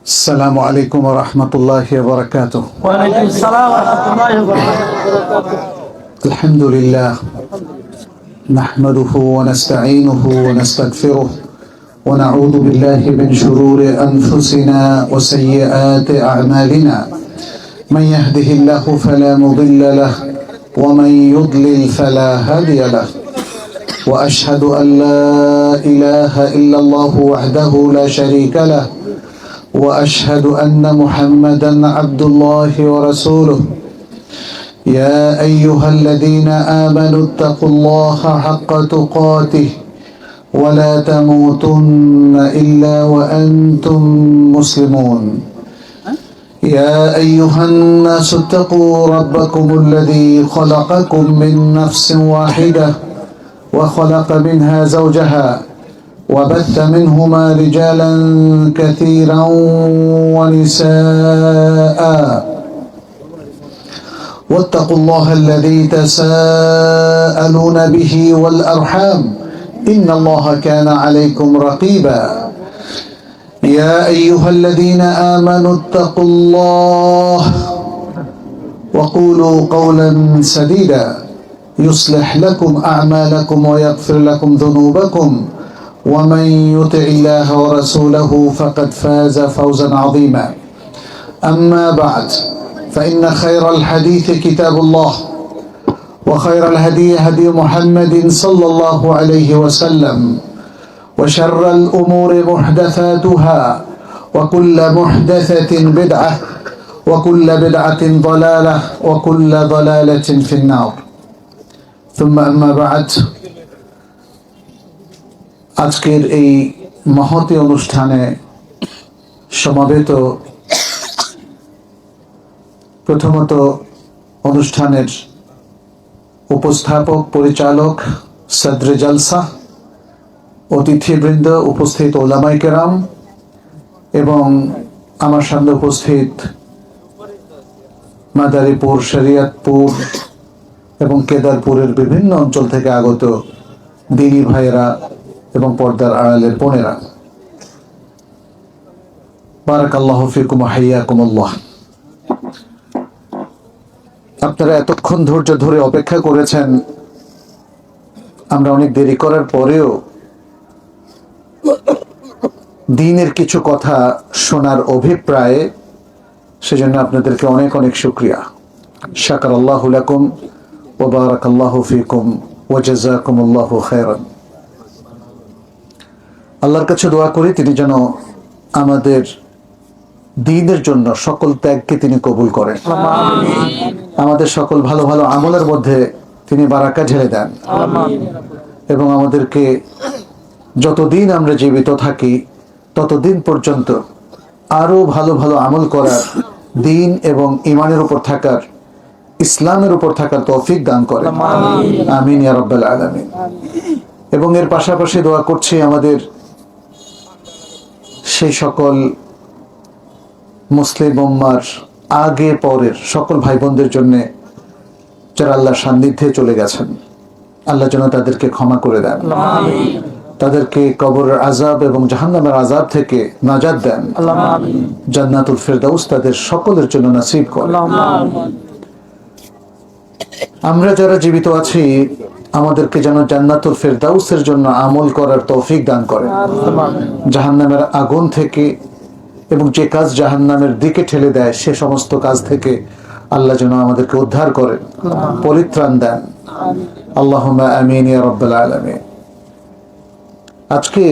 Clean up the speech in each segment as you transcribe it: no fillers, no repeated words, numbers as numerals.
السلام عليكم ورحمة الله وبركاته. وعليكم السلام ورحمة الله وبركاته. الحمد لله نحمده ونستعينه ونستغفره ونعوذ بالله من شرور أنفسنا وسيئات أعمالنا. من يهده الله فلا مضل له ومن يضلل فلا هادي له. وأشهد أن لا إله إلا الله وحده لا شريك له وأشهد أن محمدا عبد الله ورسوله. يا أيها الذين آمنوا اتقوا الله حق تقاته ولا تموتن إلا وأنتم مسلمون. يا أيها الناس اتقوا ربكم الذي خلقكم من نفس واحدة وخلق منها زوجها وبث منهما رجالا كثيرا ونساء واتقوا الله الذي تساءلون به والأرحام إن الله كان عليكم رقيبا. يا أيها الذين آمنوا اتقوا الله وقولوا قولا سديدا يصلح لكم أعمالكم ويغفر لكم ذنوبكم ومن يطع الله ورسوله فقد فاز فوزا عظيما. أما بعد فإن خير الحديث كتاب الله وخير الهدي هدي محمد صلى الله عليه وسلم وشر الأمور محدثاتها وكل محدثة بدعة وكل بدعة ضلالة وكل ضلالة في النار. ثم أما بعد আজকের এই মহতী অনুষ্ঠানে সমাবেত প্রথমত অনুষ্ঠানের উপস্থাপক পরিচালক সদরে জলসা, অতিথিবৃন্দ, উপস্থিত ওলামায়ে কেরাম এবং আমার সামনে উপস্থিত মাদারীপুর, শরীয়তপুর এবং কেদারপুরের বিভিন্ন অঞ্চল থেকে আগত দিনী ভাইয়েরা এবং পর্দার আড়ালের বোনেরা, বারাকাল্লাহু ফিকুম ওয়া হাইয়াকুমুল্লাহ। আপনারা এতক্ষণ ধৈর্য ধরে অপেক্ষা করেছেন। আমরা অনেক দেরি করার পরেও দ্বীনের কিছু কথা শোনার অভিপ্রায়ে, সেজন্য আপনাদেরকে অনেক অনেক শুকরিয়া। শাকারাল্লাহু লাকুম ওয়া বারাকাল্লাহু ফিকুম ওয়া জাযাকুমুল্লাহু খায়রান। আল্লাহর কাছে দোয়া করি তিনি যেন আমাদের দ্বীনের জন্য সকল ত্যাগকে তিনি কবুল করেন, আমাদের সকল ভালো ভালো আমলের মধ্যে তিনি বারাকা ঢেলে দেন এবং আমাদেরকে যতদিন আমরা জীবিত থাকি ততদিন পর্যন্ত আরো ভালো ভালো আমল করার, দ্বীন এবং ঈমানের উপর থাকার, ইসলামের উপর থাকার তৌফিক দান করেন। আমিন ইয়া রাব্বাল আলামিন। এবং এর পাশাপাশি দোয়া করছি আমাদের সেই সকল মুসলিম উম্মার আগে পরের সকল ভাই বোনদের জন্য যারা আল্লাহর সান্নিধ্যে চলে গেছেন, আল্লাহ যেন তাদেরকে ক্ষমা করে দেন, তাদেরকে কবরের আযাব এবং জাহান্নামের আযাব থেকে নাজাত দেন, জান্নাতুল ফেরদাউস তাদের সকলের জন্য নসিব করেন। আমরা যারা জীবিত আছি আমাদেরকে যেন জান্নাতুল ফেরদাউসের জন্য আমল করার তৌফিক দান করেন, জাহান্নামের আগুন থেকে এবং যে কাজ জাহান্নামের দিকে ঠেলে দেয় সে সমস্ত কাজ থেকে আল্লাহ যেন আমাদেরকে উদ্ধার করেন, পরিত্রাণ দেন। আল্লাহুম্মা আমিন ইয়া রাব্বাল আলামিন। আজকে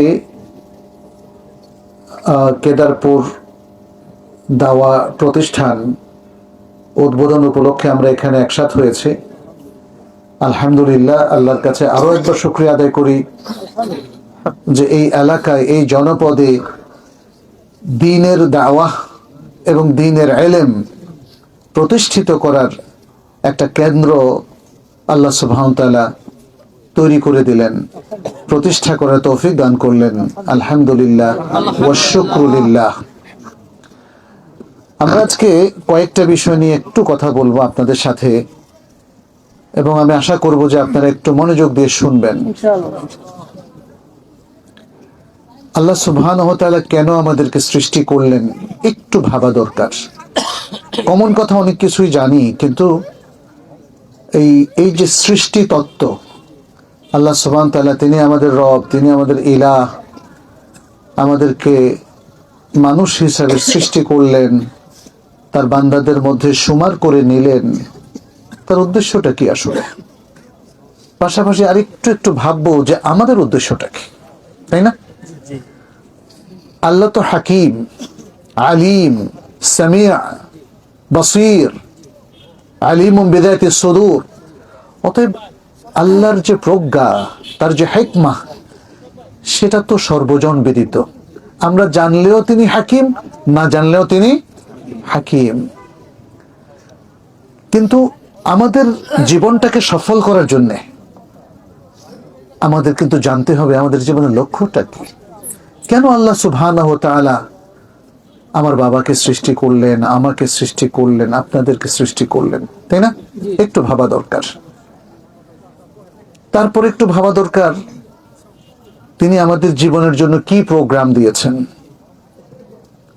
কেদারপুর দাওয়া প্রতিষ্ঠান উদ্বোধন উপলক্ষে আমরা এখানে একসাথ হয়েছি। আলহামদুলিল্লাহ, আল্লাহর কাছে আরো একবার শুকরিয়া আদায় করি যে এই এলাকায়, এই জনপদে দ্বীনের দাওয়া এবং দ্বীনের ইলম প্রতিষ্ঠিত করার একটা কেন্দ্র আল্লাহ সুবহানাহু ওয়া তাআলা তৈরি করে দিলেন, প্রতিষ্ঠা করার তৌফিক দান করলেন। আলহামদুলিল্লাহ ওয়া শুকরু লিল্লাহ। আমরা আজকে কয়েকটা বিষয় নিয়ে একটু কথা বলবো আপনাদের সাথে এবং আমি আশা করব যে আপনারা একটু মনোযোগ দিয়ে শুনবেন। ইনশাআল্লাহ। আল্লাহ সুবহানাহু ওয়া তাআলা কেন আমাদেরকে সৃষ্টি করলেন একটু ভাবা দরকার। কমন কথা অনেক কিছুই জানি, কিন্তু এই যে সৃষ্টি তত্ত্ব, আল্লাহ সুবহানাহু ওয়া তাআলা তিনি আমাদের রব, তিনি আমাদের ইলাহ, আমাদেরকে মানুষ হিসাবে সৃষ্টি করলেন, তার বান্দাদের মধ্যে সুমার করে নিলেন। তার উদ্দেশ্যটা কি আসলে? পাশাপাশি আরেকটু একটু ভাববো যে আমাদের উদ্দেশ্যটা কি, তাই না? আল্লাহ তো হাকিম, আলিম, সামিয়া, বসির, আলিমুম বিযাতি সুদূর। অতএব আল্লাহর যে প্রজ্ঞা, তার যে হিকমা, সেটা তো সর্বজন বিদিত। আমরা জানলেও তিনি হাকিম, না জানলেও তিনি হাকিম। কিন্তু আমাদের জীবনটাকে সফল করার জন্যে আমাদের কিন্তু জানতে হবে আমাদের জীবনের লক্ষ্যটা কি। কেন আল্লাহ সুবহানাহু ওয়া তাআলা আমার বাবাকে সৃষ্টি করলেন, আমাকে সৃষ্টি করলেন, আপনাদেরকে সৃষ্টি করলেন, তাই না? একটু ভাবা দরকার। তারপর একটু ভাবা দরকার তিনি আমাদের জীবনের জন্য কি প্রোগ্রাম দিয়েছেন।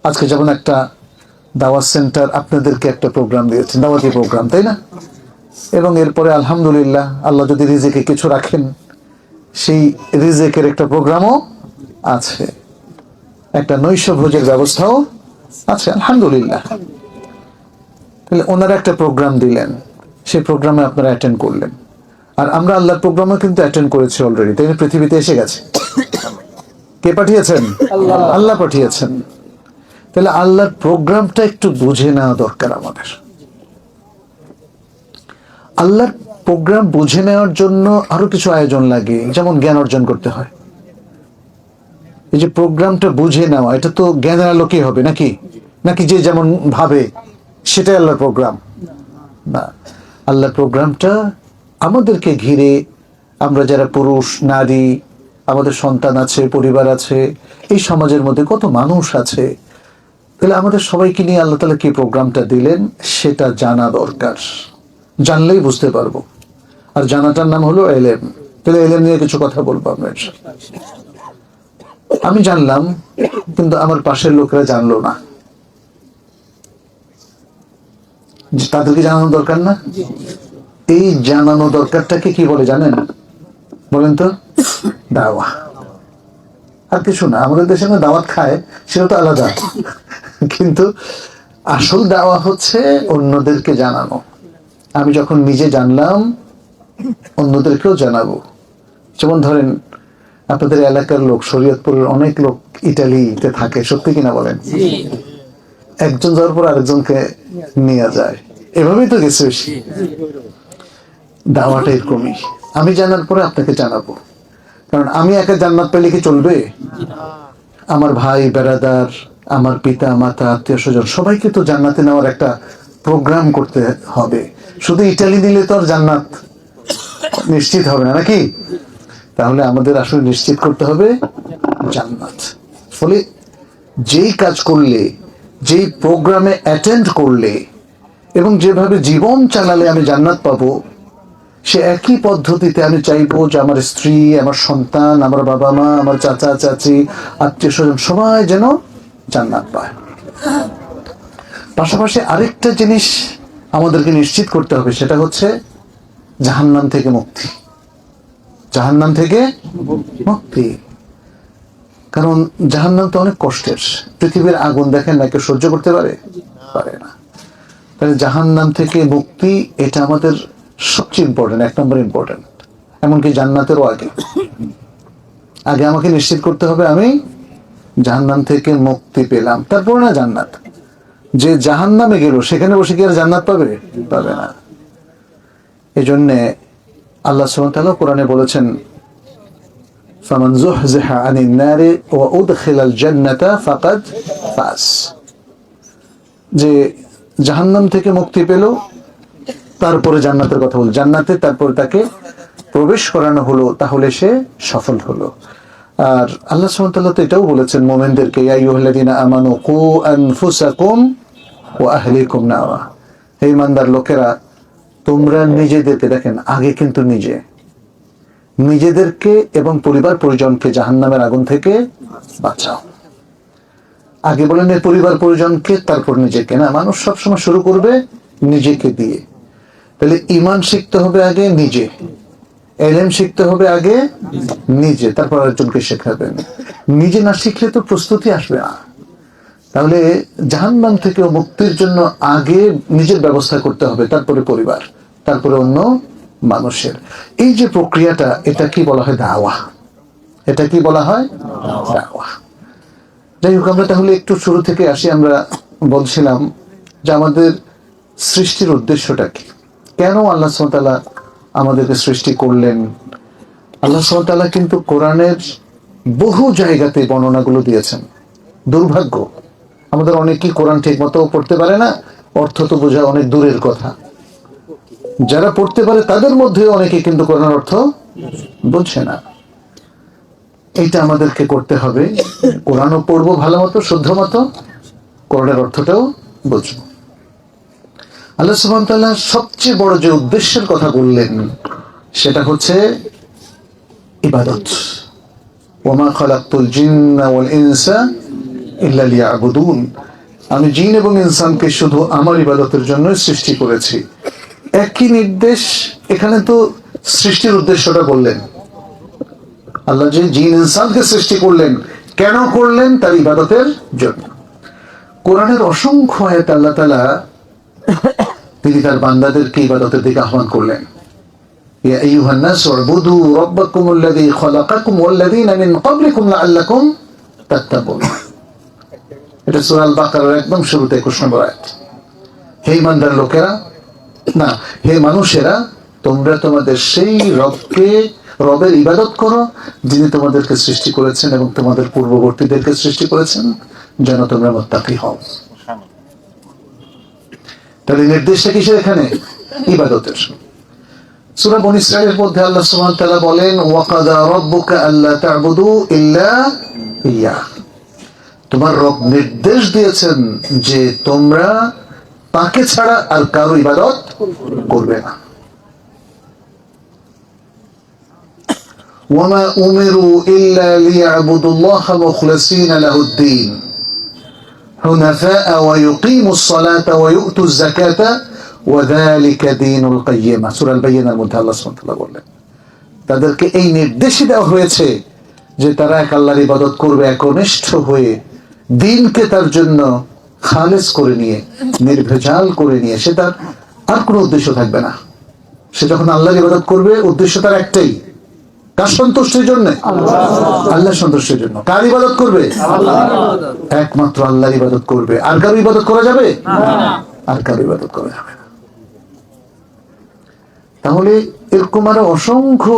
আজকে যেমন একটা দাওয়াত সেন্টার আপনাদেরকে একটা প্রোগ্রাম দিয়েছেন, দাওয়াতি প্রোগ্রাম, তাই না? এবং এরপরে আলহামদুলিল্লাহ আল্লাহ যদি রিজিকে কিছু রাখেন, সেই রিজিকের একটা প্রোগ্রামও আছে, একটা নৈশ ভোজের ব্যবস্থাও আছে, আলহামদুলিল্লাহ। তাহলে ওনারা একটা প্রোগ্রাম দিলেন, সেই প্রোগ্রামে আপনারা অ্যাটেন্ড করলেন। আর আমরা আল্লাহর প্রোগ্রামও কিন্তু অ্যাটেন্ড করেছি অলরেডি, তাই না? পৃথিবীতে এসে গেছে। কে পাঠিয়েছেন? আল্লাহ পাঠিয়েছেন। তাহলে আল্লাহর প্রোগ্রামটা একটু বুঝে নেওয়া দরকার আমাদের। আল্লাহর প্রোগ্রাম বুঝে নেওয়ার জন্য আরো কিছু আয়োজন লাগে, যেমন জ্ঞান অর্জন করতে হয়। এই যে প্রোগ্রামটা বুঝে নেওয়া, এটা তো জ্ঞানের আলোকে হবে নাকি? নাকি যে যেমন ভাবে সেটাই আল্লাহর প্রোগ্রাম? না, আল্লাহর প্রোগ্রামটা আমাদেরকে ঘিরে, আমরা যারা পুরুষ, নারী, আমাদের সন্তান আছে, পরিবার আছে, এই সমাজের মধ্যে কত মানুষ আছে, তাহলে আমাদের সবাইকে নিয়ে আল্লাহ তাআলা কি প্রোগ্রামটা দিলেন সেটা জানা দরকার। জানলেই বুঝতে পারবো। আর জানাটার নাম হলো এলেম। তাহলে এলেম নিয়ে কিছু কথা বলবো আমরা। আমি জানলাম, কিন্তু আমার পাশের লোকেরা জানলো না, তাদেরকে জানানো দরকার না? এই জানানো দরকারটাকে কি বলে জানেন? বলেন তো? দাওয়া। আর কিছু না। আমাদের দেশে না দাওয়াত খায়, সেটা তো আলাদা, কিন্তু আসল দাওয়া হচ্ছে অন্যদেরকে জানানো। আমি যখন নিজে জানলাম, অন্যদেরকেও জানাবো। যেমন ধরেন আপনাদের এলাকার লোক, শরীয়তপুরের অনেক লোক ইটালিতে থাকে, সত্যি কিনা বলেন? একজন যাওয়ার পর আরেকজনকে নিয়ে যায়, এভাবেই তো গেছে বেশি। দাওয়াটা এরকমই, আমি জানার পরে আপনাকে জানাবো। কারণ আমি একা জান্নাত পেলে কি চলবে? আমার ভাই বেরাদার, আমার পিতা মাতা, আত্মীয় স্বজন, সবাইকে তো জান্নাতে নেওয়ার একটা প্রোগ্রাম করতে হবে। শুধু ইটালি দিলে তো আর জান্নাত নিশ্চিত হবে না, নাকি? তাহলে আমাদের আসলে নিশ্চিত করতে হবে জান্নাত। ফলে যেই কাজ করলে, যেই প্রোগ্রামে অ্যাটেন্ড করলে এবং যেভাবে জীবন চালালে আমি জান্নাত পাবো, সে একই পদ্ধতিতে আমি চাইবো যে আমার স্ত্রী, আমার সন্তান, আমার বাবা মা, আমার চাচা চাচি, আত্মীয় স্বজন সবাই যেন জান্নাত পায়। পাশাপাশি আরেকটা জিনিস আমাদেরকে নিশ্চিত করতে হবে, সেটা হচ্ছে জাহান্নাম থেকে মুক্তি। জাহান্নাম থেকে মুক্তি। কারণ জাহান্নাম তো অনেক কষ্টের। পৃথিবীর আগুন দেখেন না, কেউ সহ্য করতে পারে? পারে না। তাহলে জাহান্নাম থেকে মুক্তি, এটা আমাদের সবচেয়ে ইম্পর্টেন্ট, 1 নম্বর ইম্পর্টেন্ট। এমনকি জান্নাতেরও আগে আগে আমাকে নিশ্চিত করতে হবে আমি জাহান্নাম থেকে মুক্তি পেলাম, তারপর না জান্নাত। যে জাহান্নামে গেল সেখানে বসে কি আর জান্নাত পাবে? পাবে না। এই জন্যে আল্লাহ সুবহানাহু ওয়া তাআলা কোরআনে বলেছেন, ফামান যুহযিহা আনিন নারি ওয়া উদখিলাল জান্নাতা ফাকাদ ফাজ। যে জাহান্নাম থেকে মুক্তি পেল, তারপরে জান্নাতের কথা বল, জান্নাতে তারপর তাকে প্রবেশ করানো হলো, তাহলে সে সফল হলো। আর আল্লাহ সুবহানাহু ওয়া তাআলা তো এটাও বলেছেন মুমিনদেরকে, ইয়া আইয়ুহাল্লাযীনা আমানু কু আনফুসাকুম ওয়া আহলিকুম নারা। হে ইমানদার লোকেরা, তোমরা নিজেদেরকে, দেখেন আগে কিন্তু নিজে, নিজেদেরকে এবং পরিবার পরিজনকে জাহান্নামের আগুন থেকে বাঁচাও। আগে বলেন এই পরিবার পরিজনকে, তারপর নিজেকে না। মানুষ সবসময় শুরু করবে নিজেকে দিয়ে। তাহলে ঈমান শিখতে হবে আগে নিজে, ইলম শিখতে হবে আগে নিজে, তারপর আরেকজনকে শেখাবেন। নিজে না শিখলে তো প্রস্তুতি আসবে না। তাহলে জাহান্নাম থেকে মুক্তির জন্য আগে নিজের ব্যবস্থা করতে হবে, তারপরে পরিবার, তারপরে অন্য মানুষের। এই যে প্রক্রিয়াটা, এটা কি বলা হয়? দাওয়া। এটা কি বলা হয়? দাওয়া। যাই হোক, আমরা তাহলে একটু শুরু থেকে আসি। আমরা বলছিলাম যে আমাদের সৃষ্টির উদ্দেশ্যটা কি, কেন আল্লাহ সুবহানাহু ওয়া তাআলা আমাদেরকে সৃষ্টি করলেন। আল্লাহ সুবহানাহু ওয়া তাআলা কিন্তু কোরআনের বহু জায়গাতে বর্ণনাগুলো দিয়েছেন। দুর্ভাগ্য, আমাদের অনেকেই কোরআন ঠিক মতো পড়তে পারে না, অর্থ তো বোঝা অনেক দূরের কথা। যারা পড়তে পারে তাদের মধ্যে অনেকে কিন্তু কোরআন অর্থ বুঝছে না। এইটা আমাদেরকে করতে হবে। কোরআনও পড়বো ভালো মতো, শুদ্ধ মতো, কোরআনের অর্থটাও বুঝবো। আল্লাহ সুবহানাহু ওয়া তাআলা সবচেয়ে বড় যে উদ্দেশ্যের কথা বললেন সেটা হচ্ছে ইবাদত। ওমা খালাকতুল জিন্না ওয়াল ইনসা ইল্লা লিয়াবুদুন। আমি জিন এবং ইনসানকে শুধু আমার ইবাদতের জন্য সৃষ্টি করেছি। একই নির্দেশ এখানে। তো সৃষ্টির উদ্দেশ্যটা বললেন, আল্লাহ যে জিন ইনসানকে সৃষ্টি করলেন, কেন করলেন? তার ইবাদতের জন্য। কোরআনের অসংখ্য আয়াতে আল্লাহ তাআলা তিনি তার বান্দাদেরকে ইবাদতের দিকে আহ্বান করলেন। ইয়া আইয়ুহান নাস উবুদু রাব্বাকুমুল্লাযী খালাকাকুম ওয়াল্লাযীনা মিন ক্বাবলিকুম লাআল্লাকুম তাত্তাকুন। এটা সূরা আল বাকারার একদম শুরুতে 21 নম্বর আয়াত। হে ঈমানদার লোকেরা, না হে মানুষেরা, তোমরা তোমাদের সেই রবের ইবাদত করো যিনি তোমাদেরকে সৃষ্টি করেছেন এবং তোমাদের পূর্ববর্তীদেরকে সৃষ্টি করেছেন, যেন তোমরা মুত্তাকি হও। তাহলে নির্দেশটা কিসের এখানে? ইবাদতের। সূরা বনী ইসরাঈলের মধ্যে আল্লাহ সুবহানাহু ওয়া তাআলা বলেন, ওয়া কাযা রাব্বুকা আল্লা তা'বুদু ইল্লা ইয়্যাহ। তোমার রব নির্দেশ দিয়েছেন যে তোমরা তাকে ছাড়া আর কারো ইবাদত করবে না। ওয়া মা উমিরু ইল্লা লিয়া'বুদুল্লাহা মুখলিসিনা লাহুদ-দ্বীন হুনাফা'a ওয়া ইউকিমুস সালাতা ওয়া ইউতুজ যাকাতা ওয়া যালিকা দীনুল কাইয়্যিমা। সূরা আল-বায়িনার মধ্যে আল্লাহ সুবহানাহু ওয়া তাআলা বললেন, তাদেরকে এই নির্দেশই দেওয়া হয়েছে যে তারা এক আল্লাহর ইবাদত করবে একনিষ্ঠ হয়ে, দিনকে তার জন্য খালেস করে নিয়ে, নির্ভেজাল করে নিয়ে। সে তার আর কোনো উদ্দেশ্য থাকবে না। সে যখন আল্লাহর ইবাদত করবে, উদ্দেশ্য তার একটাই, কার সন্তুষ্টির জন্য? আল্লাহর সন্তুষ্টির জন্য। কার ইবাদত করবে? একমাত্র আল্লাহর ইবাদত করবে। আর কারো ইবাদত করা যাবে? আর কারো ইবাদত করা যাবে না। তাহলে এরকম আরো অসংখ্য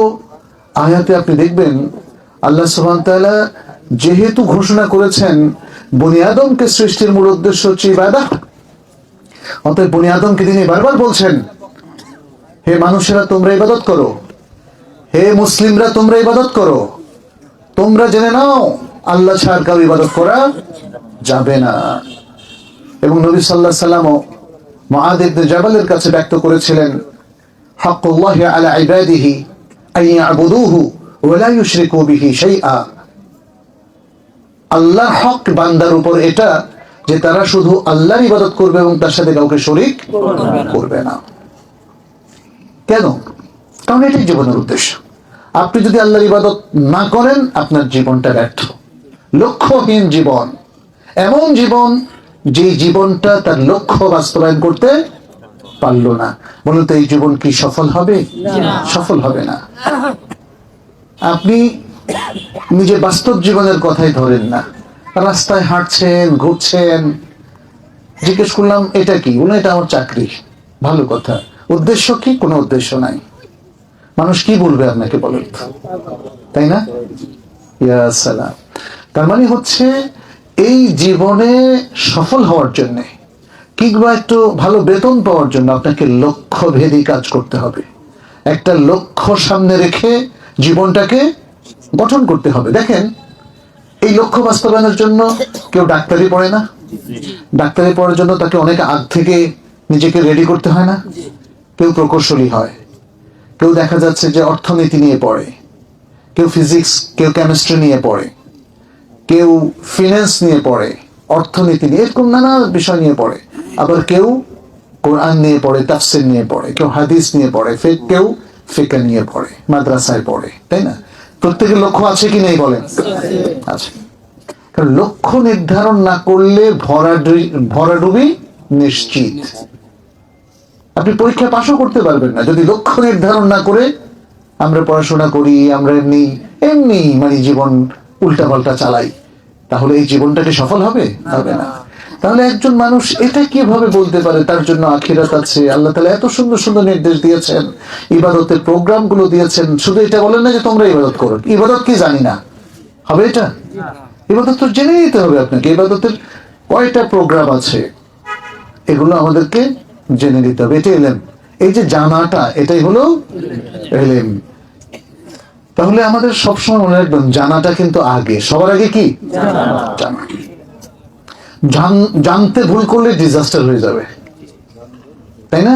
আয়াতে আপনি দেখবেন আল্লাহ সুবহানাহু ওয়া তাআলা যেহেতু ঘোষণা করেছেন বনি আদমকে সৃষ্টির মূল উদ্দেশ্য হচ্ছে ইবাদত, অতএব বনি আদমকে তিনি বারবার বলছেন, হে মানুষেরা তোমরা ইবাদত করো, হে মুসলিমরা তোমরা ইবাদত করো। তোমরা জেনে নাও আল্লাহ ছাড়া কারো ইবাদত করা যাবে না। এবং নবী সাল্লাল্লাহু আলাইহি ওয়াসাল্লাম মুআয ইবনে জাবালের কাছে ব্যক্ত করেছিলেন, হাক্কুল্লাহি আলা ইবাদিহি আন ইয়াবুদুহু ওয়া লা ইউশরিকু বিহি শাইআ। আল্লাহর হক বান্দার উপর এটা যে তারা শুধু আল্লাহর ইবাদত করবে এবং তার সাথে কাউকে শরীক করবে না। কেন? কারণ এটাই জীবনের উদ্দেশ্য। আপনি যদি আল্লাহর ইবাদত না করেন, আপনার জীবনটা ব্যর্থ, লক্ষ্যহীন জীবন, এমন জীবন যে জীবনটা তার লক্ষ্য বাস্তবায়ন করতে পারলো না। বলুন তো, এই জীবন কি সফল হবে? সফল হবে না। আপনি নিজের বাস্তব জীবনের কথাই ধরেন না, রাস্তায় হাঁটছেন, ঘুরছেন, জিজ্ঞেস করলাম এটা কি, বলুন এটা আমার চাকরি। ভালো কথা, উদ্দেশ্য কি? কোনো উদ্দেশ্য নাই। মানুষ কি বলবে আপনাকে, বলেন, তাই না? ইয়া সালাম। তার মানে হচ্ছে এই জীবনে সফল হওয়ার জন্য কিংবা একটু ভালো বেতন পাওয়ার জন্য আপনাকে লক্ষ্যভেদী কাজ করতে হবে। একটা লক্ষ্য সামনে রেখে জীবনটাকে গঠন করতে হবে। দেখেন, এই লক্ষ্য বাস্তবায়নের জন্য কেউ ডাক্তারি পড়ে না? ডাক্তারি পড়ার জন্য তাকে অনেক আগ থেকে নিজেকে রেডি করতে হয় না? কেউ প্রকৌশলী হয়, কেউ দেখা যাচ্ছে যে অর্থনীতি নিয়ে পড়ে, কেউ ফিজিক্স, কেউ কেমিস্ট্রি নিয়ে পড়ে, কেউ ফিন্যান্স নিয়ে পড়ে, অর্থনীতি নিয়ে, এরকম নানা বিষয় নিয়ে পড়ে। আবার কেউ কোরআন নিয়ে পড়ে, তাফসির নিয়ে পড়ে, কেউ হাদিস নিয়ে পড়ে, কেউ ফিকহ নিয়ে পড়ে, মাদ্রাসায় পড়ে, তাই না? প্রত্যেকের লক্ষ্য আছে কি নেই বলেন? আছে। কারণ লক্ষ্য নির্ধারণ না করলে ভরাডুবি নিশ্চিত। আপনি পরীক্ষা পাশও করতে পারবেন না যদি লক্ষ্য নির্ধারণ না করে আমরা পড়াশোনা করি, আমরা এমনি এমনি মানে জীবন উল্টাপাল্টা চালাই, তাহলে এই জীবনটাকে সফল হবে? হবে না। তাহলে একজন মানুষ এটা কিভাবে বলতে পারে তার জন্য আখিরাত আছে? আল্লাহ তাআলা এত সুন্দর সুন্দর নির্দেশ দিয়েছেন, ইবাদতের প্রোগ্রামগুলো দিয়েছেন, শুধু এটা বলেন না যে তোমরা ইবাদত করো। ইবাদত কি জানি না, হবে এটা? ইবাদত তো জেনে নিতে হবে আপনাকে। ইবাদতের কয়টা প্রোগ্রাম আছে এগুলো আমাদেরকে জেনে নিতে হবে। এটা এলেম। এই যে জানাটা, এটাই হলো এলেম। তাহলে আমাদের সবসময় মনে রাখবেন জানাটা কিন্তু আগে, সবার আগে কি জানা। জানতে ভুল করলে ডিজাস্টার হয়ে যাবে, তাই না?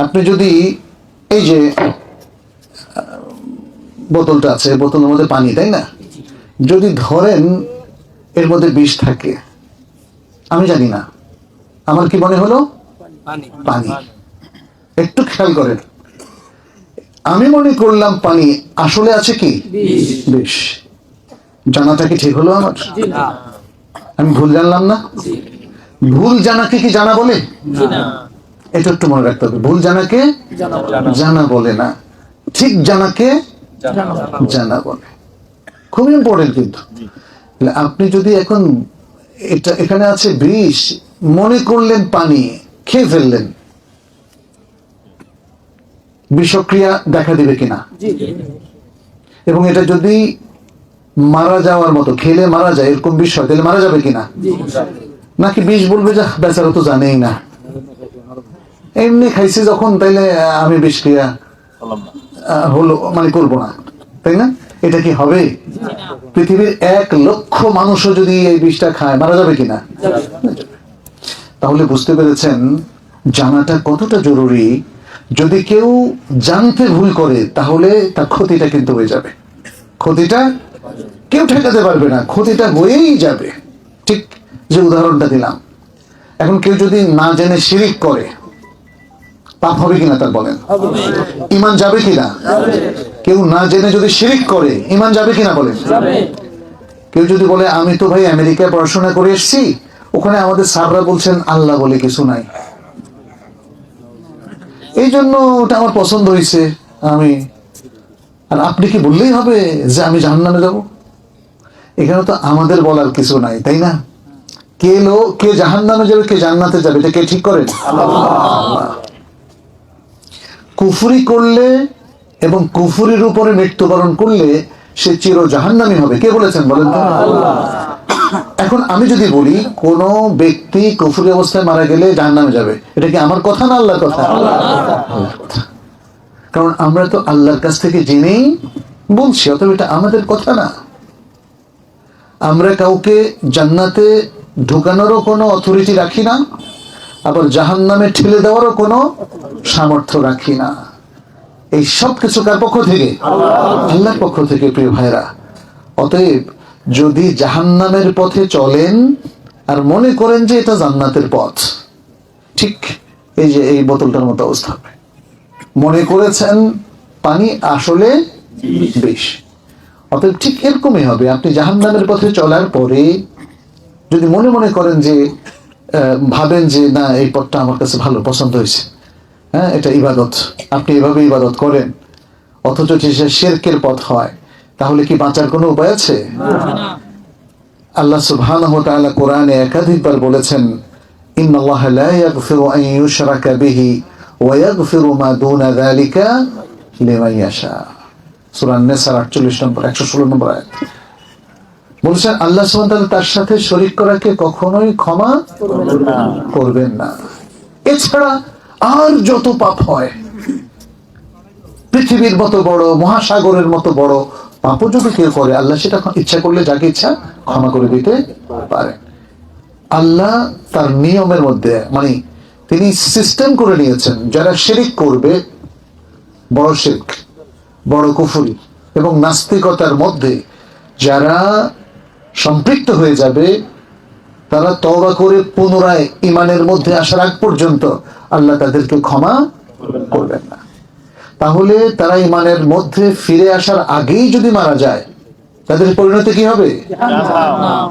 আপনি যদি এই যে বোতলটা আছে, বোতলের মধ্যে পানি, তাই না? যদি ধরেন এর মধ্যে বিষ থাকে, আমি জানি না, আমার কি মনে হলো? পানি। একটু খেয়াল করেন, আমি মনে করলাম পানি, আসলে আছে কি বিষ। জানাটা কি ঠিক হলো আমার? আমি ভুল জানলাম না? ভুল জানাকে কি জানা বলে? এটা একটু মনে রাখতে হবে। ভুল জানাকে জানা বলে না, ঠিক জানাকে জানা বলে। খুব ইম্পর্টেন্ট কিন্তু। আপনি যদি এখন এটা এখানে আছে বিষ মনে করলেন পানি, খেয়ে ফেললেন, বিষক্রিয়া দেখা দিবে কিনা? এবং এটা যদি মারা যাওয়ার মতো, খেলে মারা যায় এরকম বিষয়, তাহলে মারা যাবে কিনা? নাকি বিষ বলবে যে বেচারা তো জানেই না, এমনি খাইছি যখন, তাইলে আমি বিষক্রিয়া হলো মানে করবো না, তাই না? এটা কি হবে? পৃথিবীর 1 লক্ষ মানুষও যদি এই বিষটা খায়, মারা যাবে কিনা? তাহলে বুঝতে পেরেছেন জানাটা কতটা জরুরি। যদি কেউ জানতে ভুল করে তাহলে তার ক্ষতিটা কিন্তু হয়ে যাবে। ক্ষতিটা কেউ ঠেকাতে পারবে না, ক্ষতিটা হয়েই যাবে। ঠিক যে উদাহরণটা দিলাম, এখন কেউ যদি না জেনে শিরিক করে, পাপ হবে কিনা তার বলেন? ঈমান যাবে কিনা? কেউ না জেনে যদি শিরিক করে, ঈমান যাবে কিনা বলেন? কেউ যদি বলে আমি তো ভাই আমেরিকায় পড়াশোনা করে এসেছি, ওখানে আমাদের স্যাররা বলছেন আল্লাহ বলে কিছু নাই, এই জন্য ওটা আমার পছন্দ হয়েছে, আমি, আর আপনি কি বললেই হবে যে আমি জাহান্নামে যাব? এখানে তো আমাদের বলার কিছু নাই, তাই না? কে জাহান্নামে যাবে, কে জান্নাতে যাবে, এটা কে ঠিক করেন? আল্লাহ। কুফরি করলে এবং কুফরির উপরে মৃত্যুবরণ করলে সে চির জাহান্নামী হবে, কে বলেছেন বলেন তো? এখন আমি যদি বলি কোন ব্যক্তি কুফরি অবস্থায় মারা গেলে জাহান্নামে যাবে, এটা কি আমার কথা না আল্লাহর কথা? কারণ আমরা তো আল্লাহর কাছ থেকে জেনেই বলছি, অতএব এটা আমাদের কথা না। আমরা কাউকে জান্নাতে ঢোকানোরও কোনো অথরিটি রাখি না, আবার জাহান্নামে ঠেলে দেওয়ারও কোনো সামর্থ্য রাখি না। এই সব কিছু কার পক্ষ থেকে? আল্লাহর পক্ষ থেকে, প্রিয় ভাইরা। অতএব যদি জাহান্নামের পথে চলেন আর মনে করেন যে এটা জান্নাতের পথ, ঠিক এই যে এই বোতলটার মতো অবস্থা হবে। মনে করেছেন পানি, আসলে বিষ। অতএব ঠিক এরকমই হবে। আপনি জাহান্নামের পথে চলার পরে যদি মনে মনে করেন যে ভাবেন যে না এই পথটা আমার কাছে ভালো, পছন্দ হয়েছে, হ্যাঁ এটা ইবাদত, আপনি এভাবে ইবাদত করেন, অথচ শিরকের পথ হয়, তাহলে কি বাঁচার কোনো উপায় আছে? আল্লাহ সুবহানাহু ওয়া তাআলা কোরআনে একাধিকবার বলেছেন, ইন্নাল্লাহা লা ইয়াগফিরু আন ইউশরাকা বিহি ওয়া ইয়াগফিরু মা দুনা যালিকা লিমান ইয়াশা। সূরা আন-নিসা 48 নম্বর 116 নম্বর আয়াত। বলছেন আল্লাহ সুবহানাহু ওয়া তাআলা তার সাথে শরীক করাকে কখনোই ক্ষমা করবেন না। এছাড়া আর যত পাপ হয়, পৃথিবীর মতো বড়, মহাসাগরের মতো বড় পাপও যদি কেউ করে, আল্লাহ সেটা ইচ্ছা করলে যাকে ইচ্ছা ক্ষমা করে দিতে পারেন। আল্লাহ তার নিয়মের মধ্যে মানে তিনি সিস্টেম করে নিয়েছেন, যারা শিরক করবে, বড় শিরক, বড় কুফরি, এবং নাস্তিকতার মধ্যে যারা সম্পৃক্ত হয়ে যাবে, তারা তওবা করে পুনরায় ঈমানের মধ্যে আসার আগ পর্যন্ত আল্লাহ তাদেরকে ক্ষমা করবেন না। তাহলে তারা ঈমানের মধ্যে ফিরে আসার আগেই যদি মারা যায়, তাদের পরিণতি কি হবে?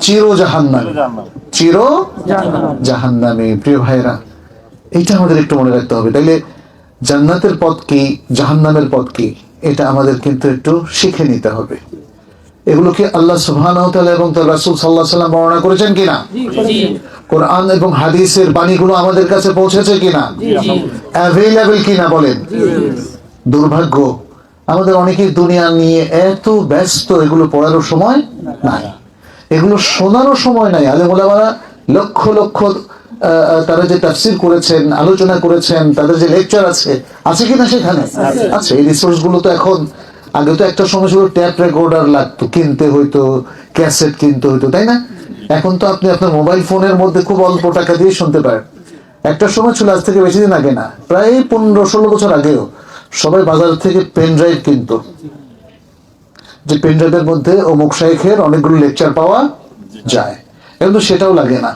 চির জাহান্নামী, চির জাহান্নামী। প্রিয় ভাইরা, এইটা আমাদের একটু মনে রাখতে হবে। তাইলে জান্নাতের পথ কি, জাহান্নামের পথ কি, এটা আমাদের কিন্তু একটু শিখে নিতে হবে। এগুলো কি আল্লাহ সুবহানাহু ওয়া তাআলা এবং তার রাসূল সাল্লাল্লাহু আলাইহি ওয়াসাল্লাম বর্ণনা করেছেন কিনা? কোরআন এবং হাদিসের বাণীগুলো আমাদের কাছে পৌঁছেছে কিনা? অ্যাভেলেবল কিনা বলেন? দুর্ভাগ্য, আমাদের অনেকেই দুনিয়া নিয়ে এত ব্যস্ত, এগুলো পড়ারও সময় নাই, এগুলো শোনারও সময় নাই। আলেম ওলামারা লক্ষ লক্ষ তারা যে তাফসীর করেছেন, আলোচনা করেছেন, তাদের যে লেকচার আছে কিনা সেখানে আছে। এই রিসোর্স গুলো তো এখন, আগে তো একটা সময় ছিল ট্যাপ রেকর্ডার লাগতো, কিনতে হইতো, ক্যাসেট কিনতে হইতো, তাই না? এখন তো আপনি আপনার মোবাইল ফোনের মধ্যে খুব অল্প টাকা দিয়ে শুনতে পারেন। একটা সময় ছিল, আজ থেকে বেশি দিন আগে না, প্রায় 15-16 বছর আগেও সবাই বাজার থেকে পেন ড্রাইভ কিনতো, যে পেন ড্রাইভের মধ্যে অমুক শাইখের অনেকগুলো লেকচার পাওয়া যায়। এখন তো সেটাও লাগে না।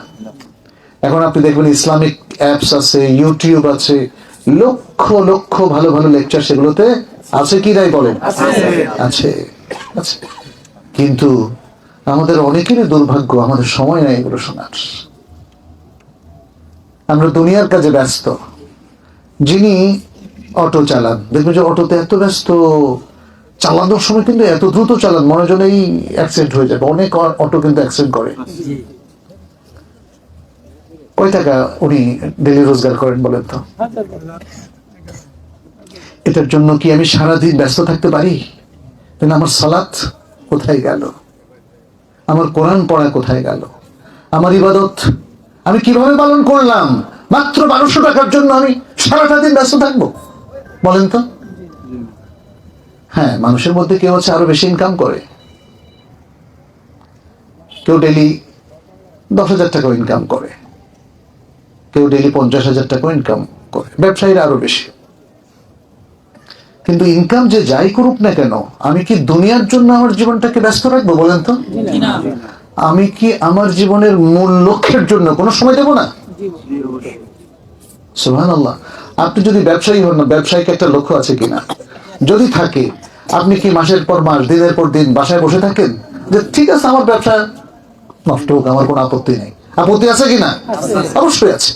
এখন আপনি দেখবেন ইসলামিক অ্যাপস আছে, ইউটিউব আছে, লক্ষ লক্ষ ভালো ভালো লেকচার সেগুলোতে আছে কি নাই বলেন? আছে, আছে। কিন্তু আমাদের অনেকেরই দুর্ভাগ্য, আমাদের সময় নেই এগুলো শোনার। আমরা দুনিয়ার কাজে ব্যস্ত। যিনি অটো চালান, দেখবেন যে অটোতে এত ব্যস্ত, চালানোর সময় কিন্তু এত দ্রুত চালান, মনে হয় যেন এই অ্যাক্সিডেন্ট হয়ে যাবে। অনেক অটো কিন্তু অ্যাক্সিডেন্ট করে। কয় টাকা উনি ডেলি রোজগার করেন বলেন তো? এটার জন্য কি আমি সারাদিন ব্যস্ত থাকতে পারি? তাহলে আমার সালাত কোথায় গেল? আমার কোরআন পড়া কোথায় গেল? আমার ইবাদত আমি কিভাবে পালন করলাম? মাত্র 1200 টাকার জন্য আমি সারাটা দিন ব্যস্ত থাকবো বলেন তো? হ্যাঁ, মানুষের মধ্যে কেউ হচ্ছে আরো বেশি ইনকাম করে, কেউ ডেলি 10,000 টাকা ইনকাম করে, কেউ ডেলি 50,000 টাকা ইনকাম করে, ব্যবসায়ীরা আরো বেশি। কিন্তু ইনকাম যে যাই করুক না কেন, আমি কি দুনিয়ার জন্য আমার জীবনটাকে ব্যস্ত রাখবো বলেন তো? আমি কি আমার জীবনের মূল লক্ষ্যের জন্য কোনো সময় দেব না? সুবহানাল্লাহ। আপনি যদি ব্যবসায়ী হন না, ব্যবসায়িক একটা লক্ষ্য আছে কিনা? যদি থাকে, আপনি কি মাসের পর মাস, দিনের পর দিন বাসায় বসে থাকেন যে ঠিক আছে আমার ব্যবসা নষ্ট হোক, আমার কোনো আপত্তি নেই? আপত্তি আছে কিনা? অবশ্যই আছে।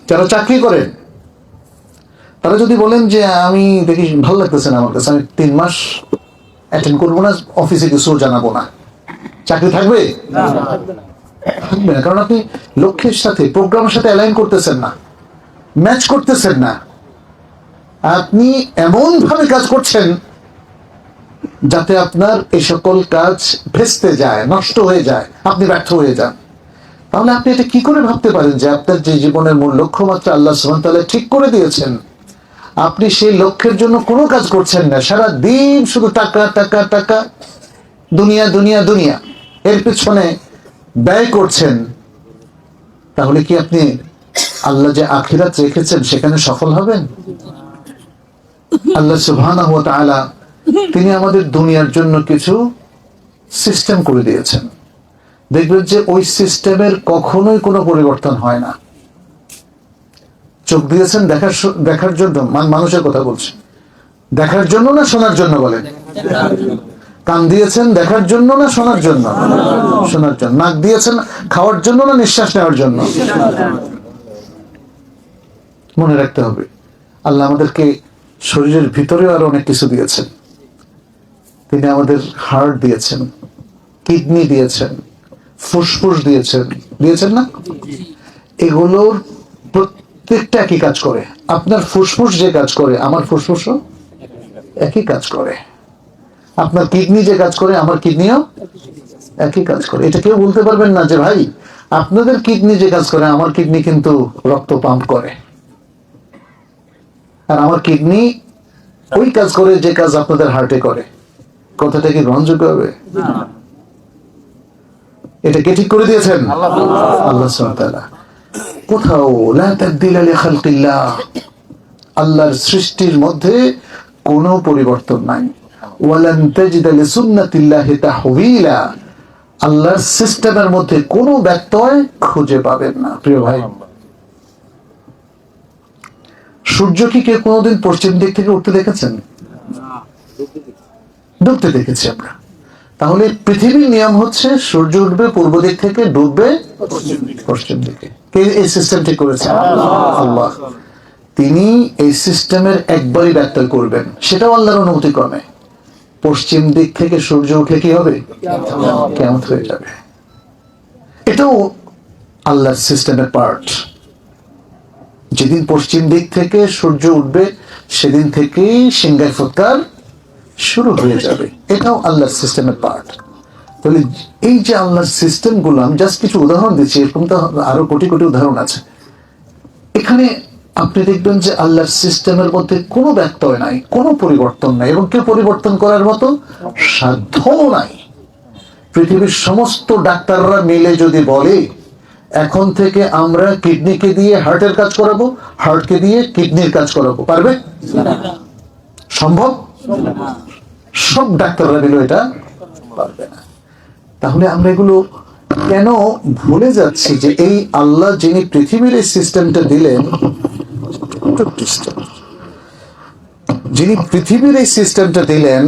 যারা চাকরি করেন, তারা যদি বলেন যে আমি দেখি ভালো লাগতেছে না আমার কাছে, আমি 3 মাস অ্যাটেন্ড করবো না, অফিসে কিছু জানাবো না, চাকরি থাকবে? থাকবে না। কারণ আপনি লক্ষ্যের সাথে, প্রোগ্রামের সাথে অ্যালাইন করতেছেন না, ম্যাচ করতেছেন না। আপনি এমন ভাবে কাজ করছেন যাতে আপনার এই সকল কাজ ভেস্তে যায়, নষ্ট হয়ে যায়, আপনি ব্যর্থ হয়ে যান। তাহলে আপনি এটা কি করে ভাবতে পারেন যে আপনার যে জীবনের মূল লক্ষ্যমাত্রা আল্লাহ সুবহানাহু ওয়া তাআলা ঠিক করে দিয়েছেন, আপনি সেই লক্ষ্যের জন্য কোনো কাজ করছেন না, সারা দিন শুধু টাকা টাকা টাকা, দুনিয়া দুনিয়া দুনিয়া, এর পিছনে ব্যয় করছেন? তাহলে কি আপনি আল্লাহ যে আখিরাত রেখেছেন সেখানে সফল হবেন? আল্লাহ সুবহানাহু ওয়া তাআলা তিনি আমাদের দুনিয়ার জন্য কিছু সিস্টেম করে দিয়েছেন। দেখবেন যে ওই সিস্টেমের কখনোই কোনো পরিবর্তন হয় না। চোখ দিয়েছেন দেখার জন্য, মানুষের কথা বলছে, দেখার জন্য না শোনার জন্য বলেন? কান দিয়েছেন দেখার জন্য না শোনার জন্য? শোনার জন্য। নাক দিয়েছেন খাওয়ার জন্য না নিঃশ্বাস নেওয়ার জন্য? মনে রাখতে হবে, আল্লাহ আমাদেরকে শরীরের ভিতরেও আরো অনেক কিছু দিয়েছেন। তিনি আমাদের হার্ট দিয়েছেন, কিডনি দিয়েছেন, ফুসফুস দিয়েছেন না? এগুলোর প্রত্যেকটা একই কাজ করে। আপনার ফুসফুস যে কাজ করে, আমার ফুসফুসও একই কাজ করে। আপনার কিডনি যে কাজ করে, আমার কিডনিও একই কাজ করে। এটা কেউ বলতে পারবেন না যে ভাই আপনাদের কিডনি যে কাজ করে, আমার কিডনি কিন্তু রক্ত পাম্প করে, আর আমার কিডনি ওই কাজ করে যে কাজ আপনাদের হার্টে করে। কথাটা কি গ্রহণযোগ্য হবে? এটা কে ঠিক করে দিয়েছেন? আল্লাহ সুবহানাহু ওয়া তাআলা। কোথাও লা তাবদীলা লিখালকিল্লাহ, আল্লাহর সৃষ্টির মধ্যে কোনো পরিবর্তন নাই। ওয়ালান তাজিদা লিসুন্নাতিল্লাহি তাহওয়িলা, আল্লাহর সিস্টেমের মধ্যে কোনো ব্যত্যয় খুঁজে পাবেন না। প্রিয় ভাই, সূর্য কি কেউ কোনোদিন পশ্চিম দিক থেকে উঠতে দেখেছেন? ডুবতে দেখেছি আমরা। তাহলে পৃথিবীর নিয়ম হচ্ছে সূর্য উঠবে পূর্ব দিক থেকে, ডুববে পশ্চিম দিকে। কে এই সিস্টেম ঠিক করেছে? আল্লাহ। তিনি এই সিস্টেমের একবারই ব্যত্যয় করবেন, সেটাও আল্লাহর অনুমতি ক্রমে। পশ্চিম দিক থেকে সূর্য উঠলে কি হবে? কিয়ামত হয়ে যাবে। এটাও আল্লাহর সিস্টেমের পার্ট। যেদিন পশ্চিম দিক থেকে সূর্য উঠবে সেদিন থেকেই সিংহায় ফুৎকার শুরু হয়ে যাবে। এটাও আল্লাহর সিস্টেমের পার্ট। তাহলে এই যে আল্লাহর সিস্টেম গুলো, আমি জাস্ট কিছু উদাহরণ দিচ্ছি, এরকম তো আরো কোটি কোটি উদাহরণ আছে। এখানে আপনি দেখবেন যে আল্লাহর সিস্টেমের মধ্যে কোনো ব্যত্যয় নাই, কোনো পরিবর্তন নাই, এবং কেউ পরিবর্তন করার মতো সাধ্যও নাই। পৃথিবীর সমস্ত ডাক্তাররা মিলে যদি বলে এখন থেকে আমরা কিডনিকে দিয়ে হার্টের কাজ করাবো, হার্টকে দিয়ে কিডনির কাজ করাবো, পারবে? সম্ভব? সব ডাক্তাররা মিলে এটা পারবে না। তাহলে আমরা এগুলো কেন ভুলে যাচ্ছি যে এই আল্লাহ যিনি পৃথিবীর এই সিস্টেমটা দিলেন, যিনি পৃথিবীর এই সিস্টেমটা দিলেন,